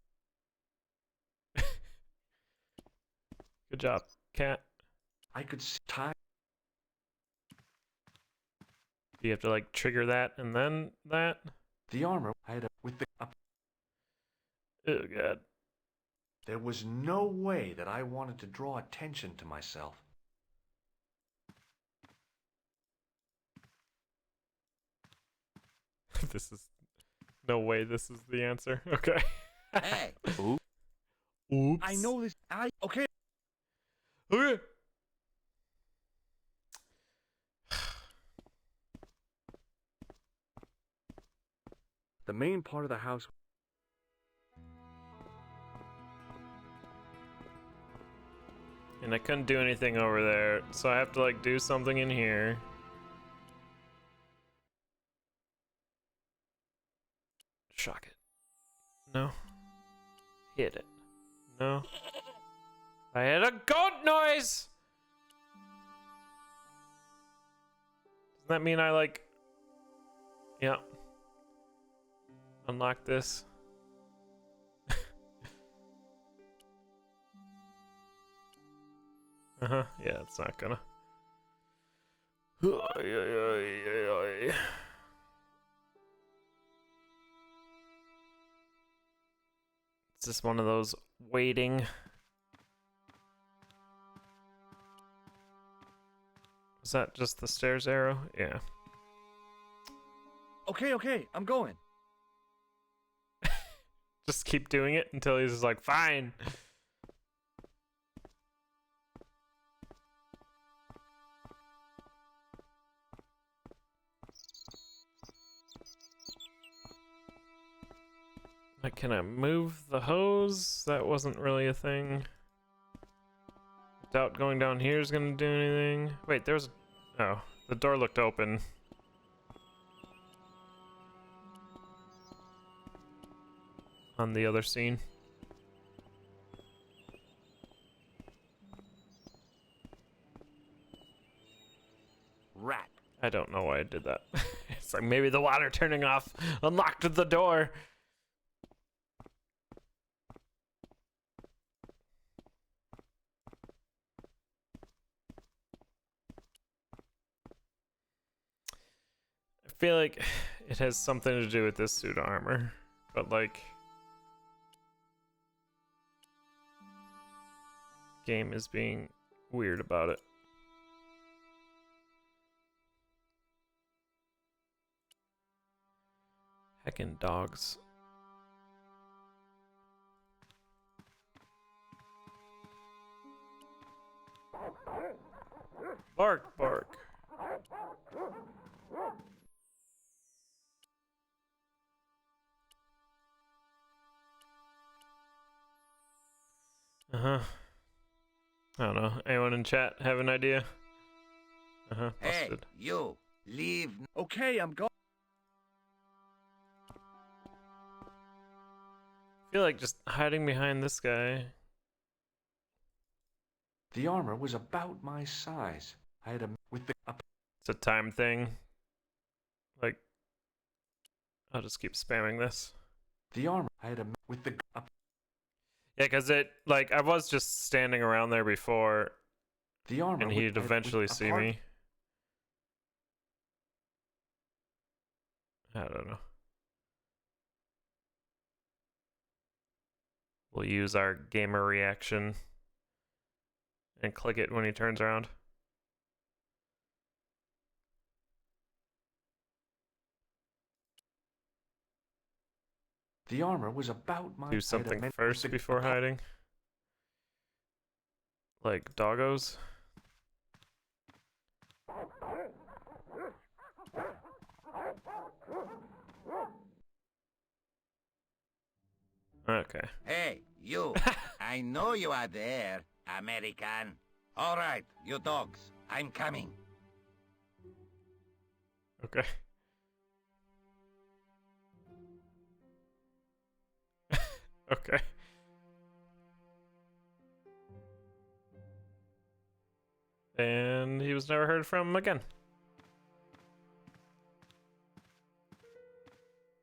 A: Good job, cat.
B: I could see time...
A: Do you have to, like, trigger that and then that?
B: The armor I had with the...
A: Oh, God.
B: There was no way that I wanted to draw attention to myself.
A: This is... No way this is the answer. Okay.
U: Hey.
A: Oops.
B: I know this... Okay.
A: Okay.
B: The main part of the house...
A: And I couldn't do anything over there, so I have to, like, do something in here. Shock it. No. Hit it. No. I had a goat noise! Doesn't that mean I, like... Yeah. Unlock this. Uh-huh, yeah, it's not gonna. It's just one of those waiting. Is that just the stairs arrow? Yeah.
B: Okay, I'm going.
A: Just keep doing it until he's just like, fine. Like, can I move the hose? That wasn't really a thing. Doubt going down here is gonna do anything. Wait, there's... Oh, the door looked open. On the other scene.
B: Rat.
A: I don't know why I did that. It's like maybe the water turning off unlocked the door. I feel like it has something to do with this suit of armor, but like game is being weird about it. Heckin' dogs. Bark, bark. Uh-huh. I don't know. Anyone in chat have an idea? Uh-huh.
U: Hey,
A: Busted.
U: you, leave.
B: Okay, I'm going.
A: I feel like just hiding behind this guy.
B: The armor was about my size. I had a with the.
A: It's a time thing. Like, I'll just keep spamming this.
B: The armor. I had a with the.
A: Yeah, because it, like, I was just standing around there before,
B: The armor.
A: and he'd eventually see me. I don't know. We'll use our gamer reaction and click it when he turns around.
B: The armor was about my.
A: Do something first before hiding. Like doggos. Okay.
U: Hey, you. I know you are there, American. All right, you dogs. I'm coming.
A: Okay. Okay. And he was never heard from again.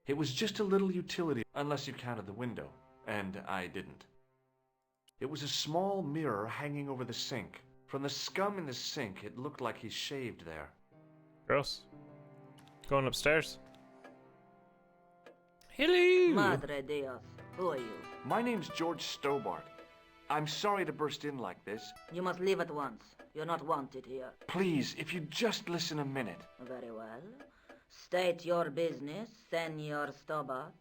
B: It was just a little utility, unless you counted the window, and I didn't. It was a small mirror hanging over the sink. From the scum in the sink, it looked like he shaved there.
A: Gross. Going upstairs. Hello!
R: Madre Dios, who are you?
B: My name's George Stobart. I'm sorry to burst in like this.
R: You must leave at once. You're not wanted here.
B: Please, if you'd just listen a minute.
R: Very well. State your business, Senor Stobart.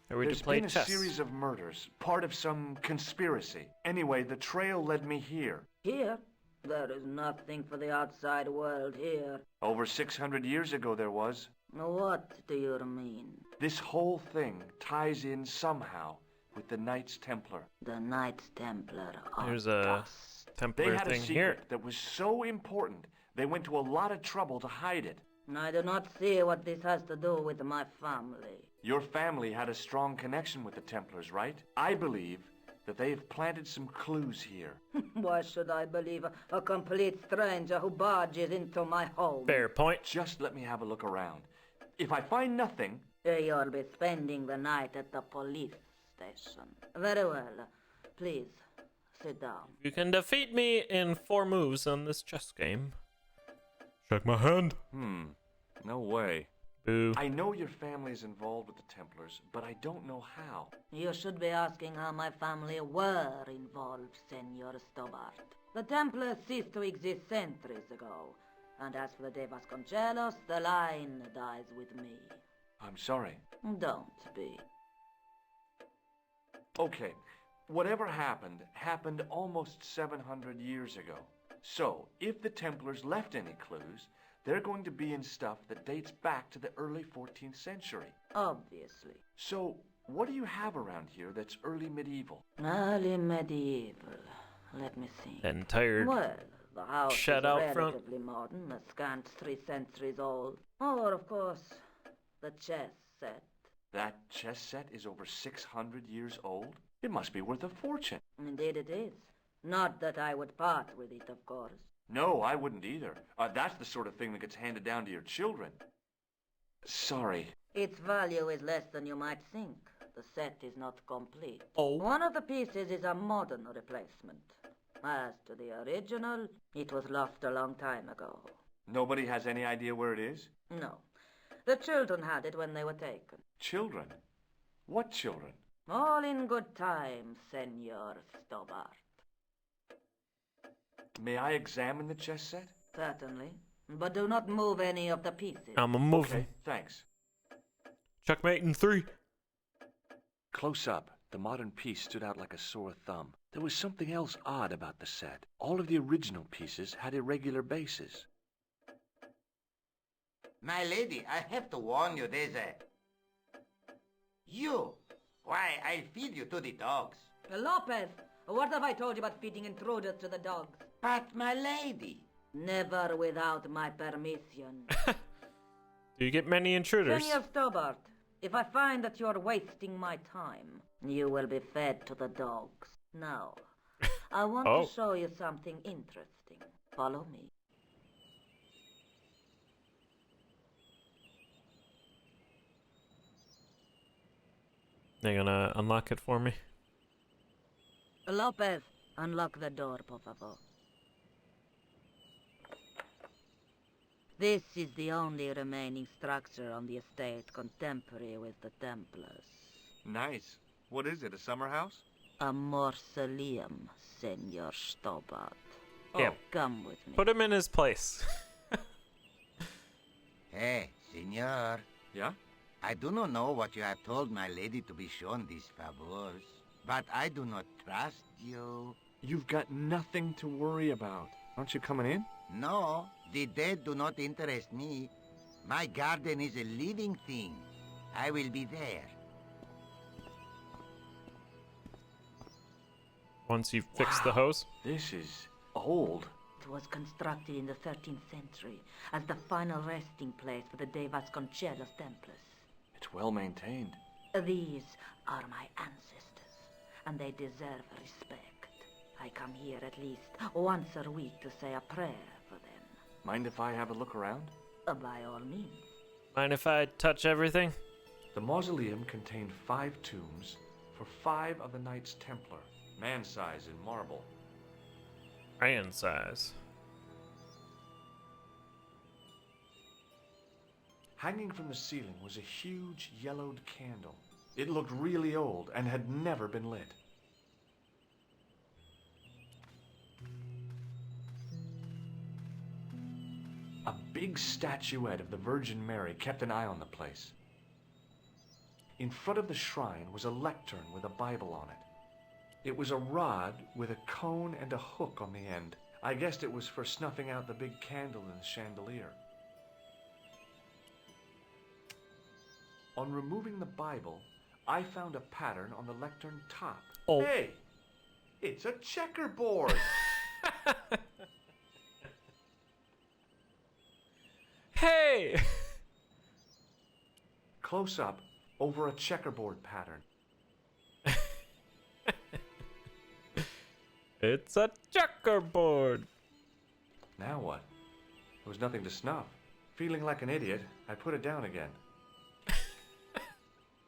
A: Are we
B: There's
A: to play
B: been
A: chess?
B: a series of murders, part of some conspiracy. Anyway, the trail led me here.
R: Here? There is nothing for the outside world here.
B: Over 600 years ago there was.
R: What do you mean?
B: This whole thing ties in somehow with the Knights Templar.
R: The Knights Templar are
A: There's a
B: They
A: Templar
B: had a
A: thing
B: secret
A: here.
B: that was so important, they went to a lot of trouble to hide it.
R: I do not see what this has to do with my family.
B: Your family had a strong connection with the Templars, right? I believe that they have planted some clues here.
R: Why should I believe a complete stranger who barges into my home?
A: Fair point.
B: Just let me have a look around. If I find nothing...
R: You'll be spending the night at the police station. Very well. Please, sit down.
A: You can defeat me in 4 moves on this chess game. Shake my hand.
B: No way.
A: Boo.
B: I know your family is involved with the Templars, but I don't know how.
R: You should be asking how my family were involved, Senor Stobart. The Templars ceased to exist centuries ago. And as for the De Vasconcelos, the line dies with me.
B: I'm sorry.
R: Don't be.
B: Okay, whatever happened almost 700 years ago. So, if the Templars left any clues, they're going to be in stuff that dates back to the early 14th century.
R: Obviously.
B: So, what do you have around here that's early medieval?
R: Early medieval. Let me see.
A: Entire
R: Well, the house
A: shed
R: is
A: out front.
R: relatively modern, a scant 3 centuries old. Or, of course, the chess set.
B: That chess set is over 600 years old? It must be worth a fortune.
R: Indeed it is. Not that I would part with it, of course.
B: No, I wouldn't either. That's the sort of thing that gets handed down to your children. Sorry.
R: Its value is less than you might think. The set is not complete.
A: Oh.
R: One of the pieces is a modern replacement. As to the original, it was lost a long time ago.
B: Nobody has any idea where it is?
R: No. The children had it when they were taken.
B: Children? What children?
R: All in good time, Senor Stobart.
B: May I examine the chess set?
R: Certainly. But do not move any of the pieces.
A: I'm a moving.
B: Okay, thanks.
A: Checkmate in 3.
B: Close up, the modern piece stood out like a sore thumb. There was something else odd about the set. All of the original pieces had irregular bases.
U: My lady, I have to warn you, there's a... You! Why, I'll feed you to the dogs.
R: Lopez, what have I told you about feeding intruders to the dogs?
U: But, my lady...
R: Never without my permission.
A: Do you get many intruders?
R: Senor Stobart, if I find that you're wasting my time, you will be fed to the dogs. Now, I want to show you something interesting. Follow me.
A: They're gonna unlock it for me.
R: Lopez, unlock the door, por favor. This is the only remaining structure on the estate contemporary with the Templars.
B: Nice. What is it, a summer house?
R: A mausoleum, Senor Stobart.
A: Yeah.
R: Come with me.
A: Put him in his place.
U: Hey, senor.
B: Yeah?
U: I do not know what you have told my lady to be shown these favors, but I do not trust you.
B: You've got nothing to worry about. Aren't you coming in?
U: No, the dead do not interest me. My garden is a living thing. I will be there.
A: Once you've fixed the hose?
B: This is old.
R: It was constructed in the 13th century as the final resting place for the De Vasconcelos Templars.
B: It's well maintained.
R: These are my ancestors, and they deserve respect. I come here at least once a week to say a prayer for them.
B: Mind if I have a look around?
R: By all means.
A: Mind if I touch everything?
B: The mausoleum contained 5 tombs for 5 of the Knights Templar, man-size in marble.
A: Man size.
B: Hanging from the ceiling was a huge yellowed candle. It looked really old and had never been lit. A big statuette of the Virgin Mary kept an eye on the place. In front of the shrine was a lectern with a Bible on it. It was a rod with a cone and a hook on the end. I guessed it was for snuffing out the big candle in the chandelier. On removing the Bible, I found a pattern on the lectern top.
A: Oh.
B: Hey! It's a checkerboard!
A: Hey!
B: Close up, over a checkerboard pattern.
A: It's a checkerboard!
B: Now what? There was nothing to snuff. Feeling like an idiot, I put it down again.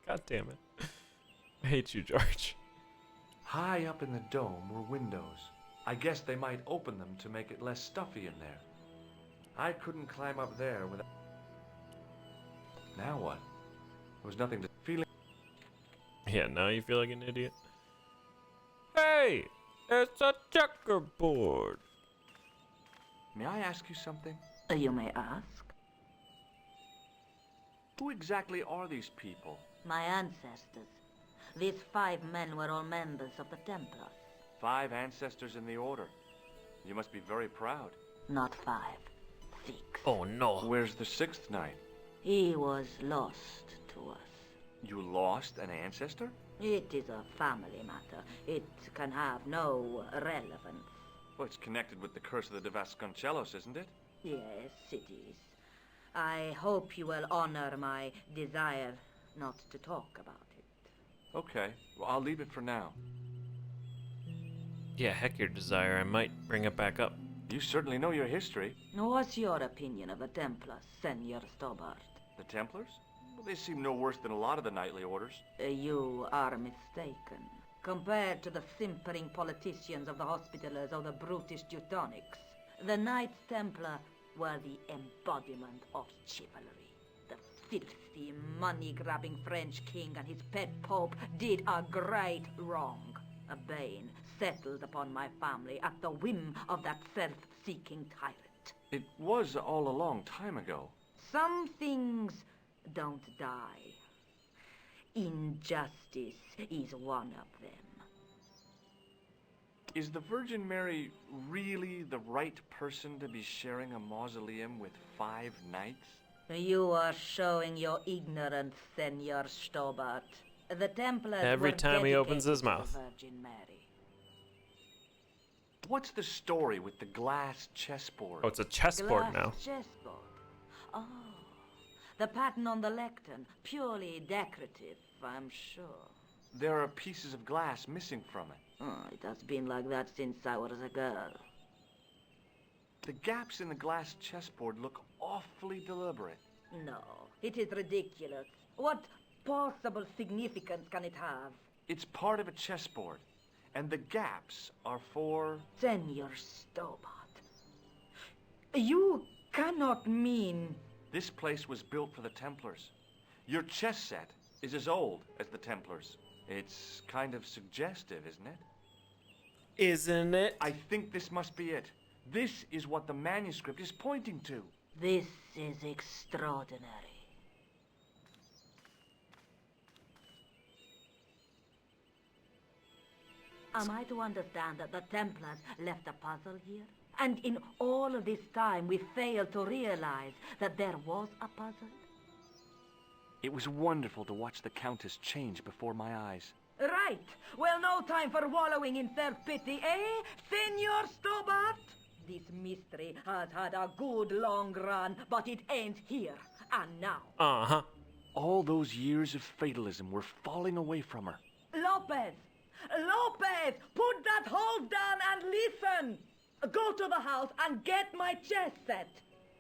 A: God damn it. I hate you, George.
B: High up in the dome were windows. I guessed they might open them to make it less stuffy in there. I couldn't climb up there without... Now what? There was nothing to... Feeling...
A: Yeah, now you feel like an idiot. Hey! It's a checkerboard!
B: May I ask you something?
R: You may ask.
B: Who exactly are these people?
R: My ancestors. These 5 men were all members of the Templars.
B: 5 ancestors in the order. You must be very proud.
R: Not 5. 6.
A: Oh no.
B: Where's the 6th knight?
R: He was lost to us.
B: You lost an ancestor?
R: It is a family matter. It can have no relevance.
B: Well, it's connected with the curse of the De Vasconcelos, isn't it?
R: Yes, it is. I hope you will honor my desire not to talk about it.
B: Okay, well, I'll leave it for now.
A: Yeah, heck your desire. I might bring it back up.
B: You certainly know your history.
R: What's your opinion of the Templars, Senor Stobart?
B: The Templars? Well, they seem no worse than a lot of the knightly orders.
R: You are mistaken. Compared to the simpering politicians of the Hospitallers or the brutish Teutonics, the Knights Templar were the embodiment of chivalry. The filthy, money-grabbing French king and his pet pope did a great wrong. A bane settled upon my family at the whim of that self-seeking tyrant.
B: It was all a long time ago.
R: Some things don't die. Injustice is one of them.
B: Is the Virgin Mary really the right person to be sharing a mausoleum with 5 knights?
R: You are showing your ignorance, Senor Stobart. The Templars
A: Every
R: were
A: time he opens his
R: dedicated
A: mouth.
R: to the Virgin Mary.
B: What's the story with the glass chessboard?
A: Oh, it's a chessboard
R: Glass
A: now.
R: chessboard. Oh, the pattern on the lectern, purely decorative, I'm sure.
B: There are pieces of glass missing from it.
R: Oh, it has been like that since I was a girl.
B: The gaps in the glass chessboard look awfully deliberate.
R: No, it is ridiculous. What possible significance can it have?
B: It's part of a chessboard, and the gaps are for...
R: Senor Stobart. You cannot mean...
B: This place was built for the Templars. Your chess set is as old as the Templars. It's kind of suggestive, isn't it?
A: Isn't it?
B: I think this must be it. This is what the manuscript is pointing to.
R: This is extraordinary. Am I to understand that the Templars left a puzzle here? And in all of this time we failed to realize that there was a puzzle?
B: It was wonderful to watch the Countess change before my eyes.
R: Right. Well, no time for wallowing in self-pity, eh, Senor Stobart? This mystery has had a good long run, but it ends here and now.
A: Uh-huh.
B: All those years of fatalism were falling away from her.
R: Lopez! Lopez! Put that hose down and listen! Go to the house and get my chess set.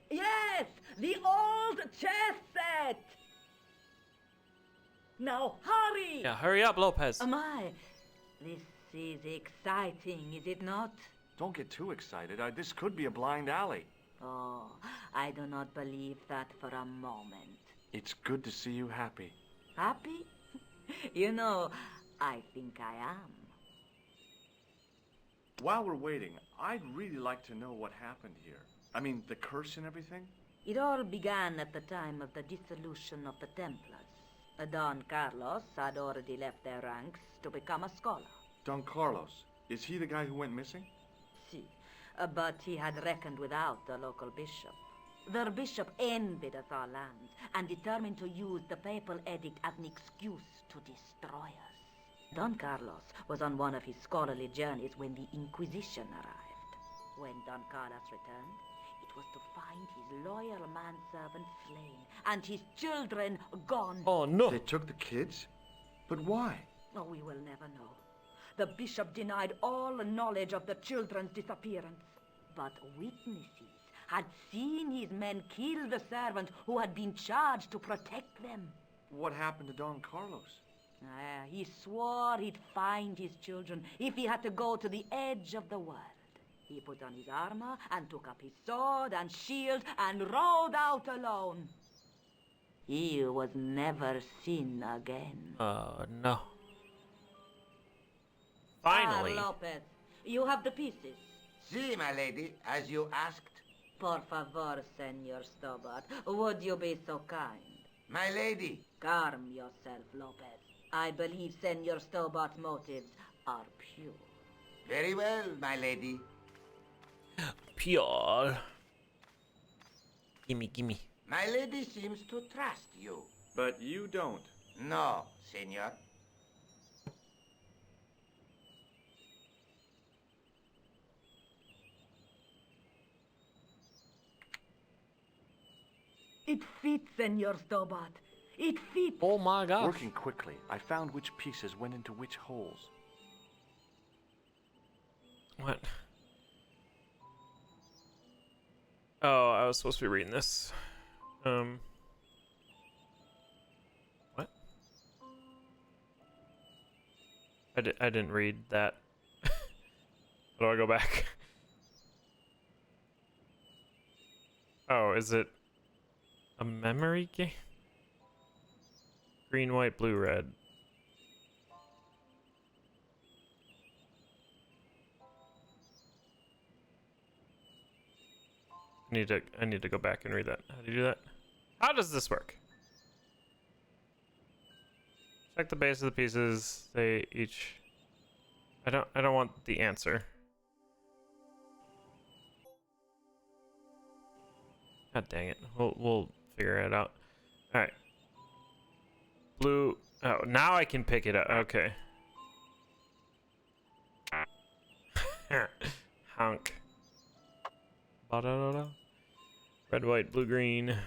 R: Yes, the old chess set! Now hurry!
A: Yeah, hurry up, Lopez.
R: My, this is exciting, is it not?
B: Don't get too excited. This could be a blind alley.
R: Oh, I do not believe that for a moment.
B: It's good to see you happy.
R: Happy? You know, I think I am.
B: While we're waiting, I'd really like to know what happened here. I mean, the curse and everything?
R: It all began at the time of the dissolution of the Templars. Don Carlos had already left their ranks to become a scholar.
B: Don Carlos, is he the guy who went missing?
R: Si, but he had reckoned without the local bishop. The bishop envied us our lands and determined to use the papal edict as an excuse to destroy us. Don Carlos was on one of his scholarly journeys when the Inquisition arrived. When Don Carlos returned, it was to find his loyal manservant slain and his children gone.
A: Oh, no.
B: They took the kids? But why?
R: Oh, we will never know. The bishop denied all knowledge of the children's disappearance. But witnesses had seen his men kill the servant who had been charged to protect them.
B: What happened to Don Carlos?
R: He swore he'd find his children if he had to go to the edge of the world. He put on his armor and took up his sword and shield and rode out alone. He was never seen again.
A: Oh, no. Finally.
R: Lopez, you have the pieces.
C: Si, my lady, as you asked.
R: Por favor, Senor Stobart, would you be so kind?
C: My lady.
R: Calm yourself, Lopez. I believe Senor Stobart's motives are pure.
C: Very well, my lady.
A: Pure. Gimme, gimme.
C: My lady seems to trust you.
B: But you don't.
C: No, senor.
R: It fits, Senor Stobart. It fits.
A: Oh my gosh.
B: Working quickly, I found which pieces went into which holes.
A: What? Oh, I was supposed to be reading this. What? I didn't read that. How do I go back? Oh, is it a memory game? Green, white, blue, red. I need to go back and read that. How do you do that? How does this work? Check the base of the pieces. They each. I don't want the answer. God dang it. We'll figure it out. All right. Blue. Oh, now I can pick it up. Okay. Honk. Ba-da-da-da. Red, white, blue, green.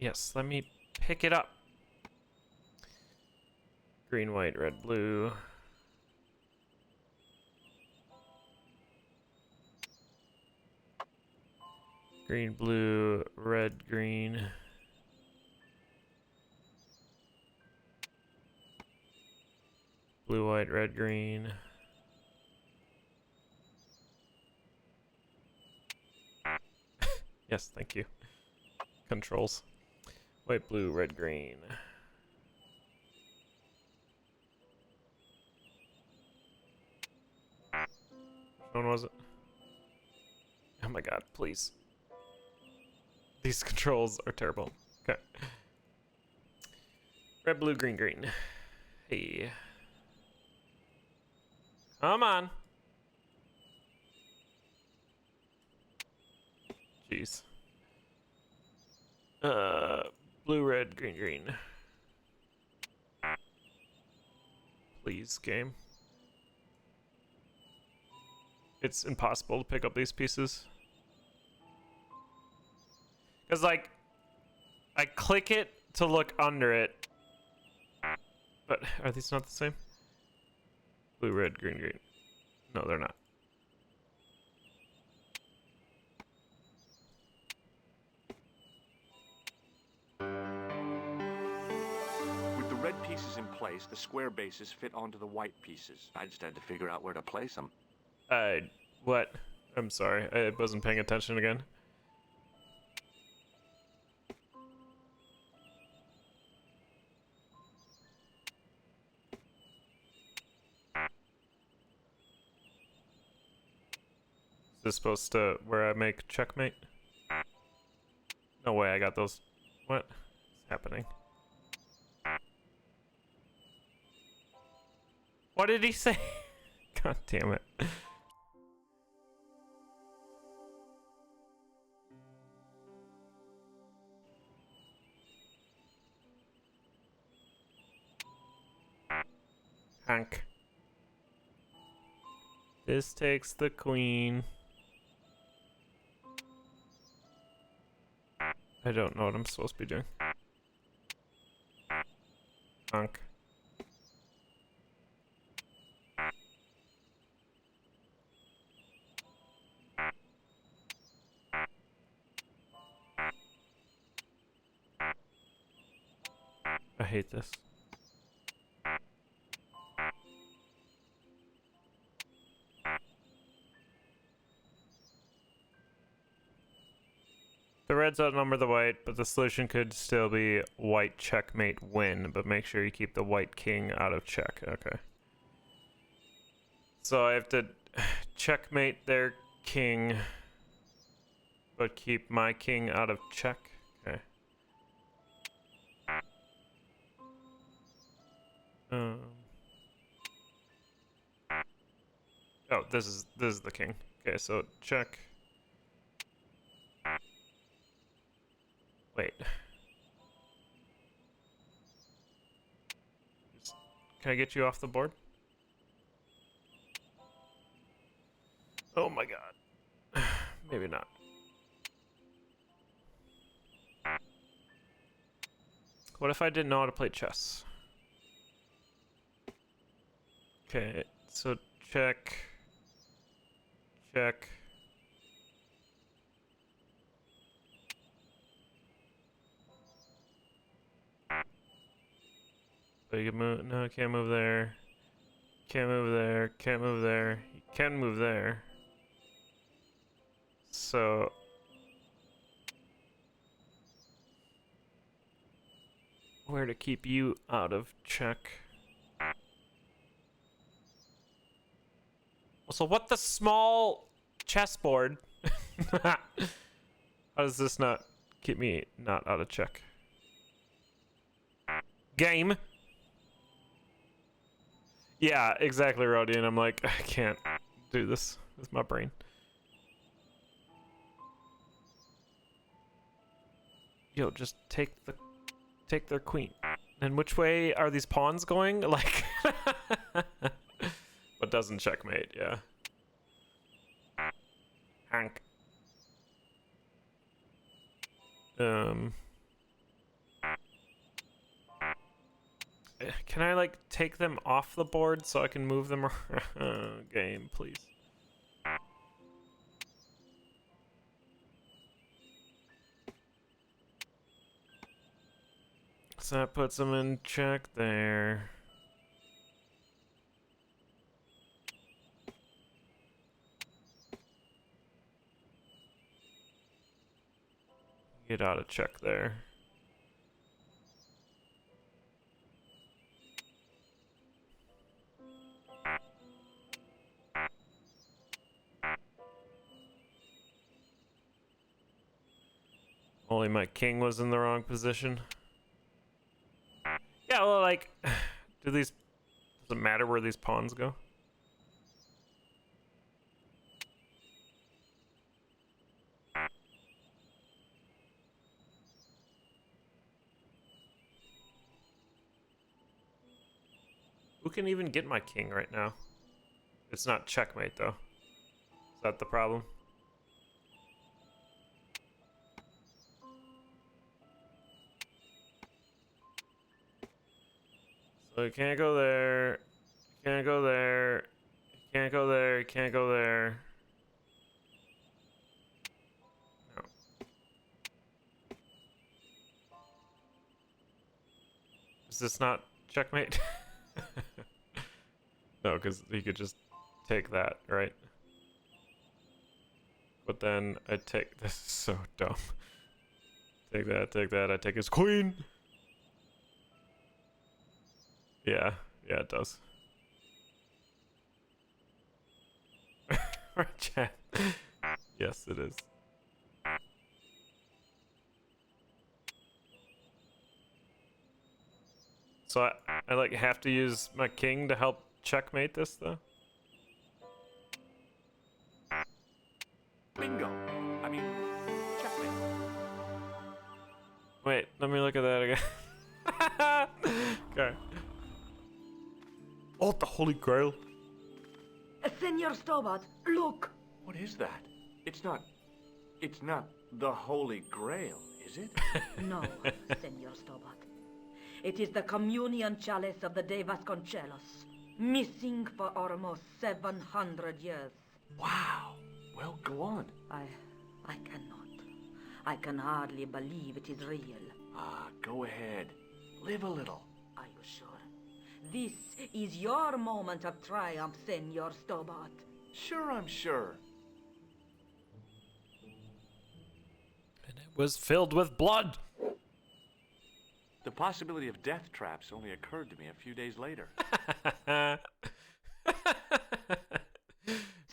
A: Yes, let me pick it up. Green, white, red, blue. Green, blue, red, green. Blue, white, red, green. Yes, thank you. Controls. White, blue, red, green. Which one was it? Oh my god, please. These controls are terrible. Okay. Red, blue, green, green. Hey. Come on. Jeez. Blue, red, green, green. Please, game. It's impossible to pick up these pieces. Because, like, I click it to look under it. But are these not the same? Blue, red, green, green. No, they're not.
B: With the red pieces in place, the square bases fit onto the white pieces. I just had to figure out where to place them.
A: What? I'm sorry, I wasn't paying attention again. Is this supposed to where I make checkmate? No way, I got those. What is happening? What did he say? God damn it. Hank. This takes the queen. I don't know what I'm supposed to be doing. Hank. I hate this. The reds outnumber the white, but the solution could still be white checkmate win, but make sure you keep the white king out of check. Okay. So I have to checkmate their king, but keep my king out of check. Okay. Oh, this is the king. Okay, so check. Wait. Can I get you off the board? Oh my god. Maybe not. What if I didn't know how to play chess? Okay, so check. Check. So you can move. No, I can't move there. Can't move there. Can't move there. You can move there. So where to keep you out of check? So what the small chessboard? How does this not keep me not out of check? Game. Yeah, exactly, Rodian. I'm like, I can't do this with my brain. Yo, just take their queen. And which way are these pawns going? Like, but doesn't checkmate, yeah. Hank. Can I like take them off the board so I can move them around? Game, please. So that puts them in check there. Get out of check there. Only my king was in the wrong position. Yeah, well, like, does it matter where these pawns go? Who can even get my king right now? It's not checkmate, though. Is that the problem? So you can't go there. You can't go there. You can't go there. You can't go there. No. Is this not checkmate? No, because he could just take that, right? But then I take this is so dumb. Take that, I take his queen. Yeah, it does. Right, chat. Yes, it is. So I like have to use my king to help checkmate this though?
B: Bingo. I mean, checkmate.
A: Wait, let me look at that again. Okay. Oh, the Holy Grail.
R: Senor Stobart, look.
B: What is that? It's not the Holy Grail, is it?
R: No, Senor Stobart. It is the communion chalice of the De Vasconcelos, missing for almost 700 years.
B: Wow. Well, go on.
R: I cannot. I can hardly believe it is real.
B: Go ahead. Live a little.
R: Are you sure? This is your moment of triumph, Senor Stobart.
B: Sure, I'm sure.
A: And it was filled with blood.
B: The possibility of death traps only occurred to me a few days later.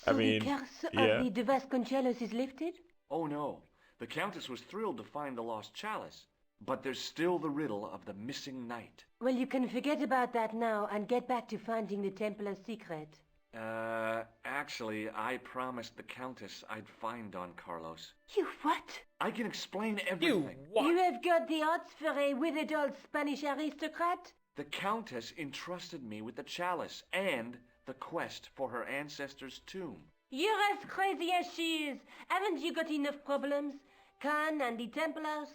Q: So the curse of the De Vasconcelos is lifted?
B: Oh no. The Countess was thrilled to find the lost chalice. But there's still the riddle of the missing knight.
Q: Well, you can forget about that now and get back to finding the Templar's secret.
B: Actually, I promised the Countess I'd find Don Carlos.
Q: You what?
B: I can explain everything.
Q: You have got the odds for a withered old Spanish aristocrat?
B: The Countess entrusted me with the chalice and the quest for her ancestor's tomb.
Q: You're as crazy as she is. Haven't you got enough problems? Khan and the Templars?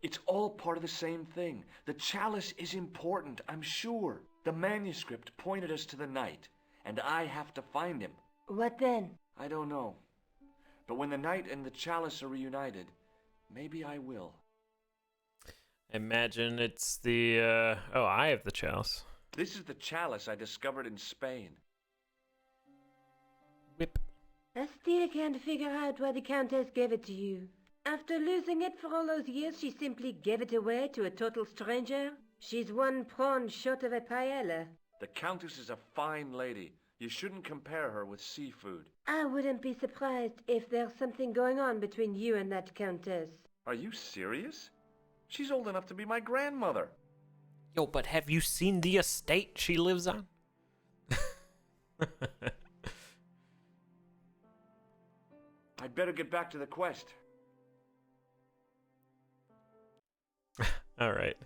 B: It's all part of the same thing. The chalice is important, I'm sure. The manuscript pointed us to the knight, and I have to find him.
Q: What then?
B: I don't know. But when the knight and the chalice are reunited, maybe I will.
A: Imagine it's the, oh, I have the chalice.
B: This is the chalice I discovered in Spain.
A: Whip.
K: I still can't figure out why the Countess gave it to you. After losing it for all those years, she simply gave it away to a total stranger? She's one prawn short of a paella.
B: The Countess is a fine lady. You shouldn't compare her with seafood.
K: I wouldn't be surprised if there's something going on between you and that Countess.
B: Are you serious? She's old enough to be my grandmother.
A: Yo, but have you seen the estate she lives on?
B: I'd better get back to the quest.
A: All right.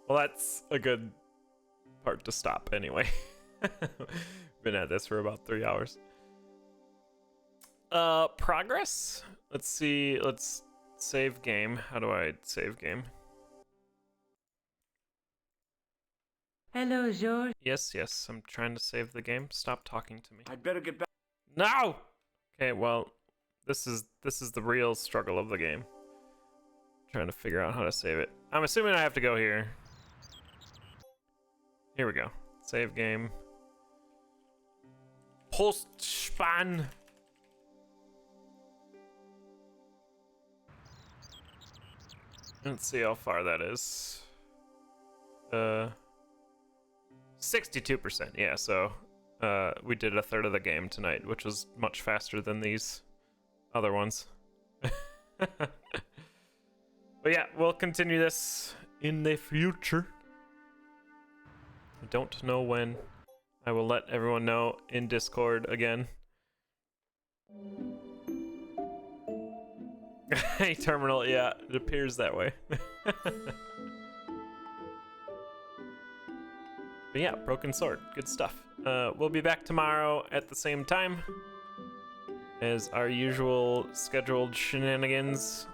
A: Well, that's a good part to stop anyway. Been at this for about 3 hours. Progress? Let's see. Let's save game. How do I save game?
K: Hello, George.
A: Yes, yes. I'm trying to save the game. Stop talking to me.
B: I'd better get back.
A: No! Okay, well, this is the real struggle of the game. Trying to figure out how to save it. I'm assuming I have to go here. Here we go. Save game. Postspan. Let's see how far that is. 62%. Yeah, so we did a third of the game tonight, which was much faster than these other ones. But yeah, we'll continue this in the future. I don't know when. I will let everyone know in Discord again. Hey, Terminal, yeah, it appears that way. But yeah, Broken Sword, good stuff. We'll be back tomorrow at the same time as our usual scheduled shenanigans.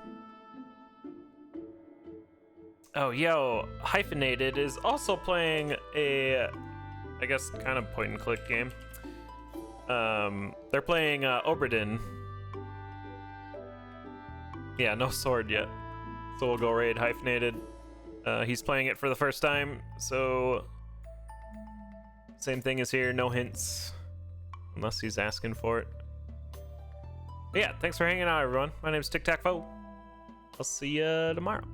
A: Oh, yo, Hyphenated is also playing a, I guess, kind of point-and-click game. They're playing Obra Dinn. Yeah, no sword yet. So we'll go raid Hyphenated. He's playing it for the first time, so same thing as here, no hints. Unless he's asking for it. But yeah, thanks for hanging out, everyone. My name's Tic Tac Foe. I'll see you tomorrow.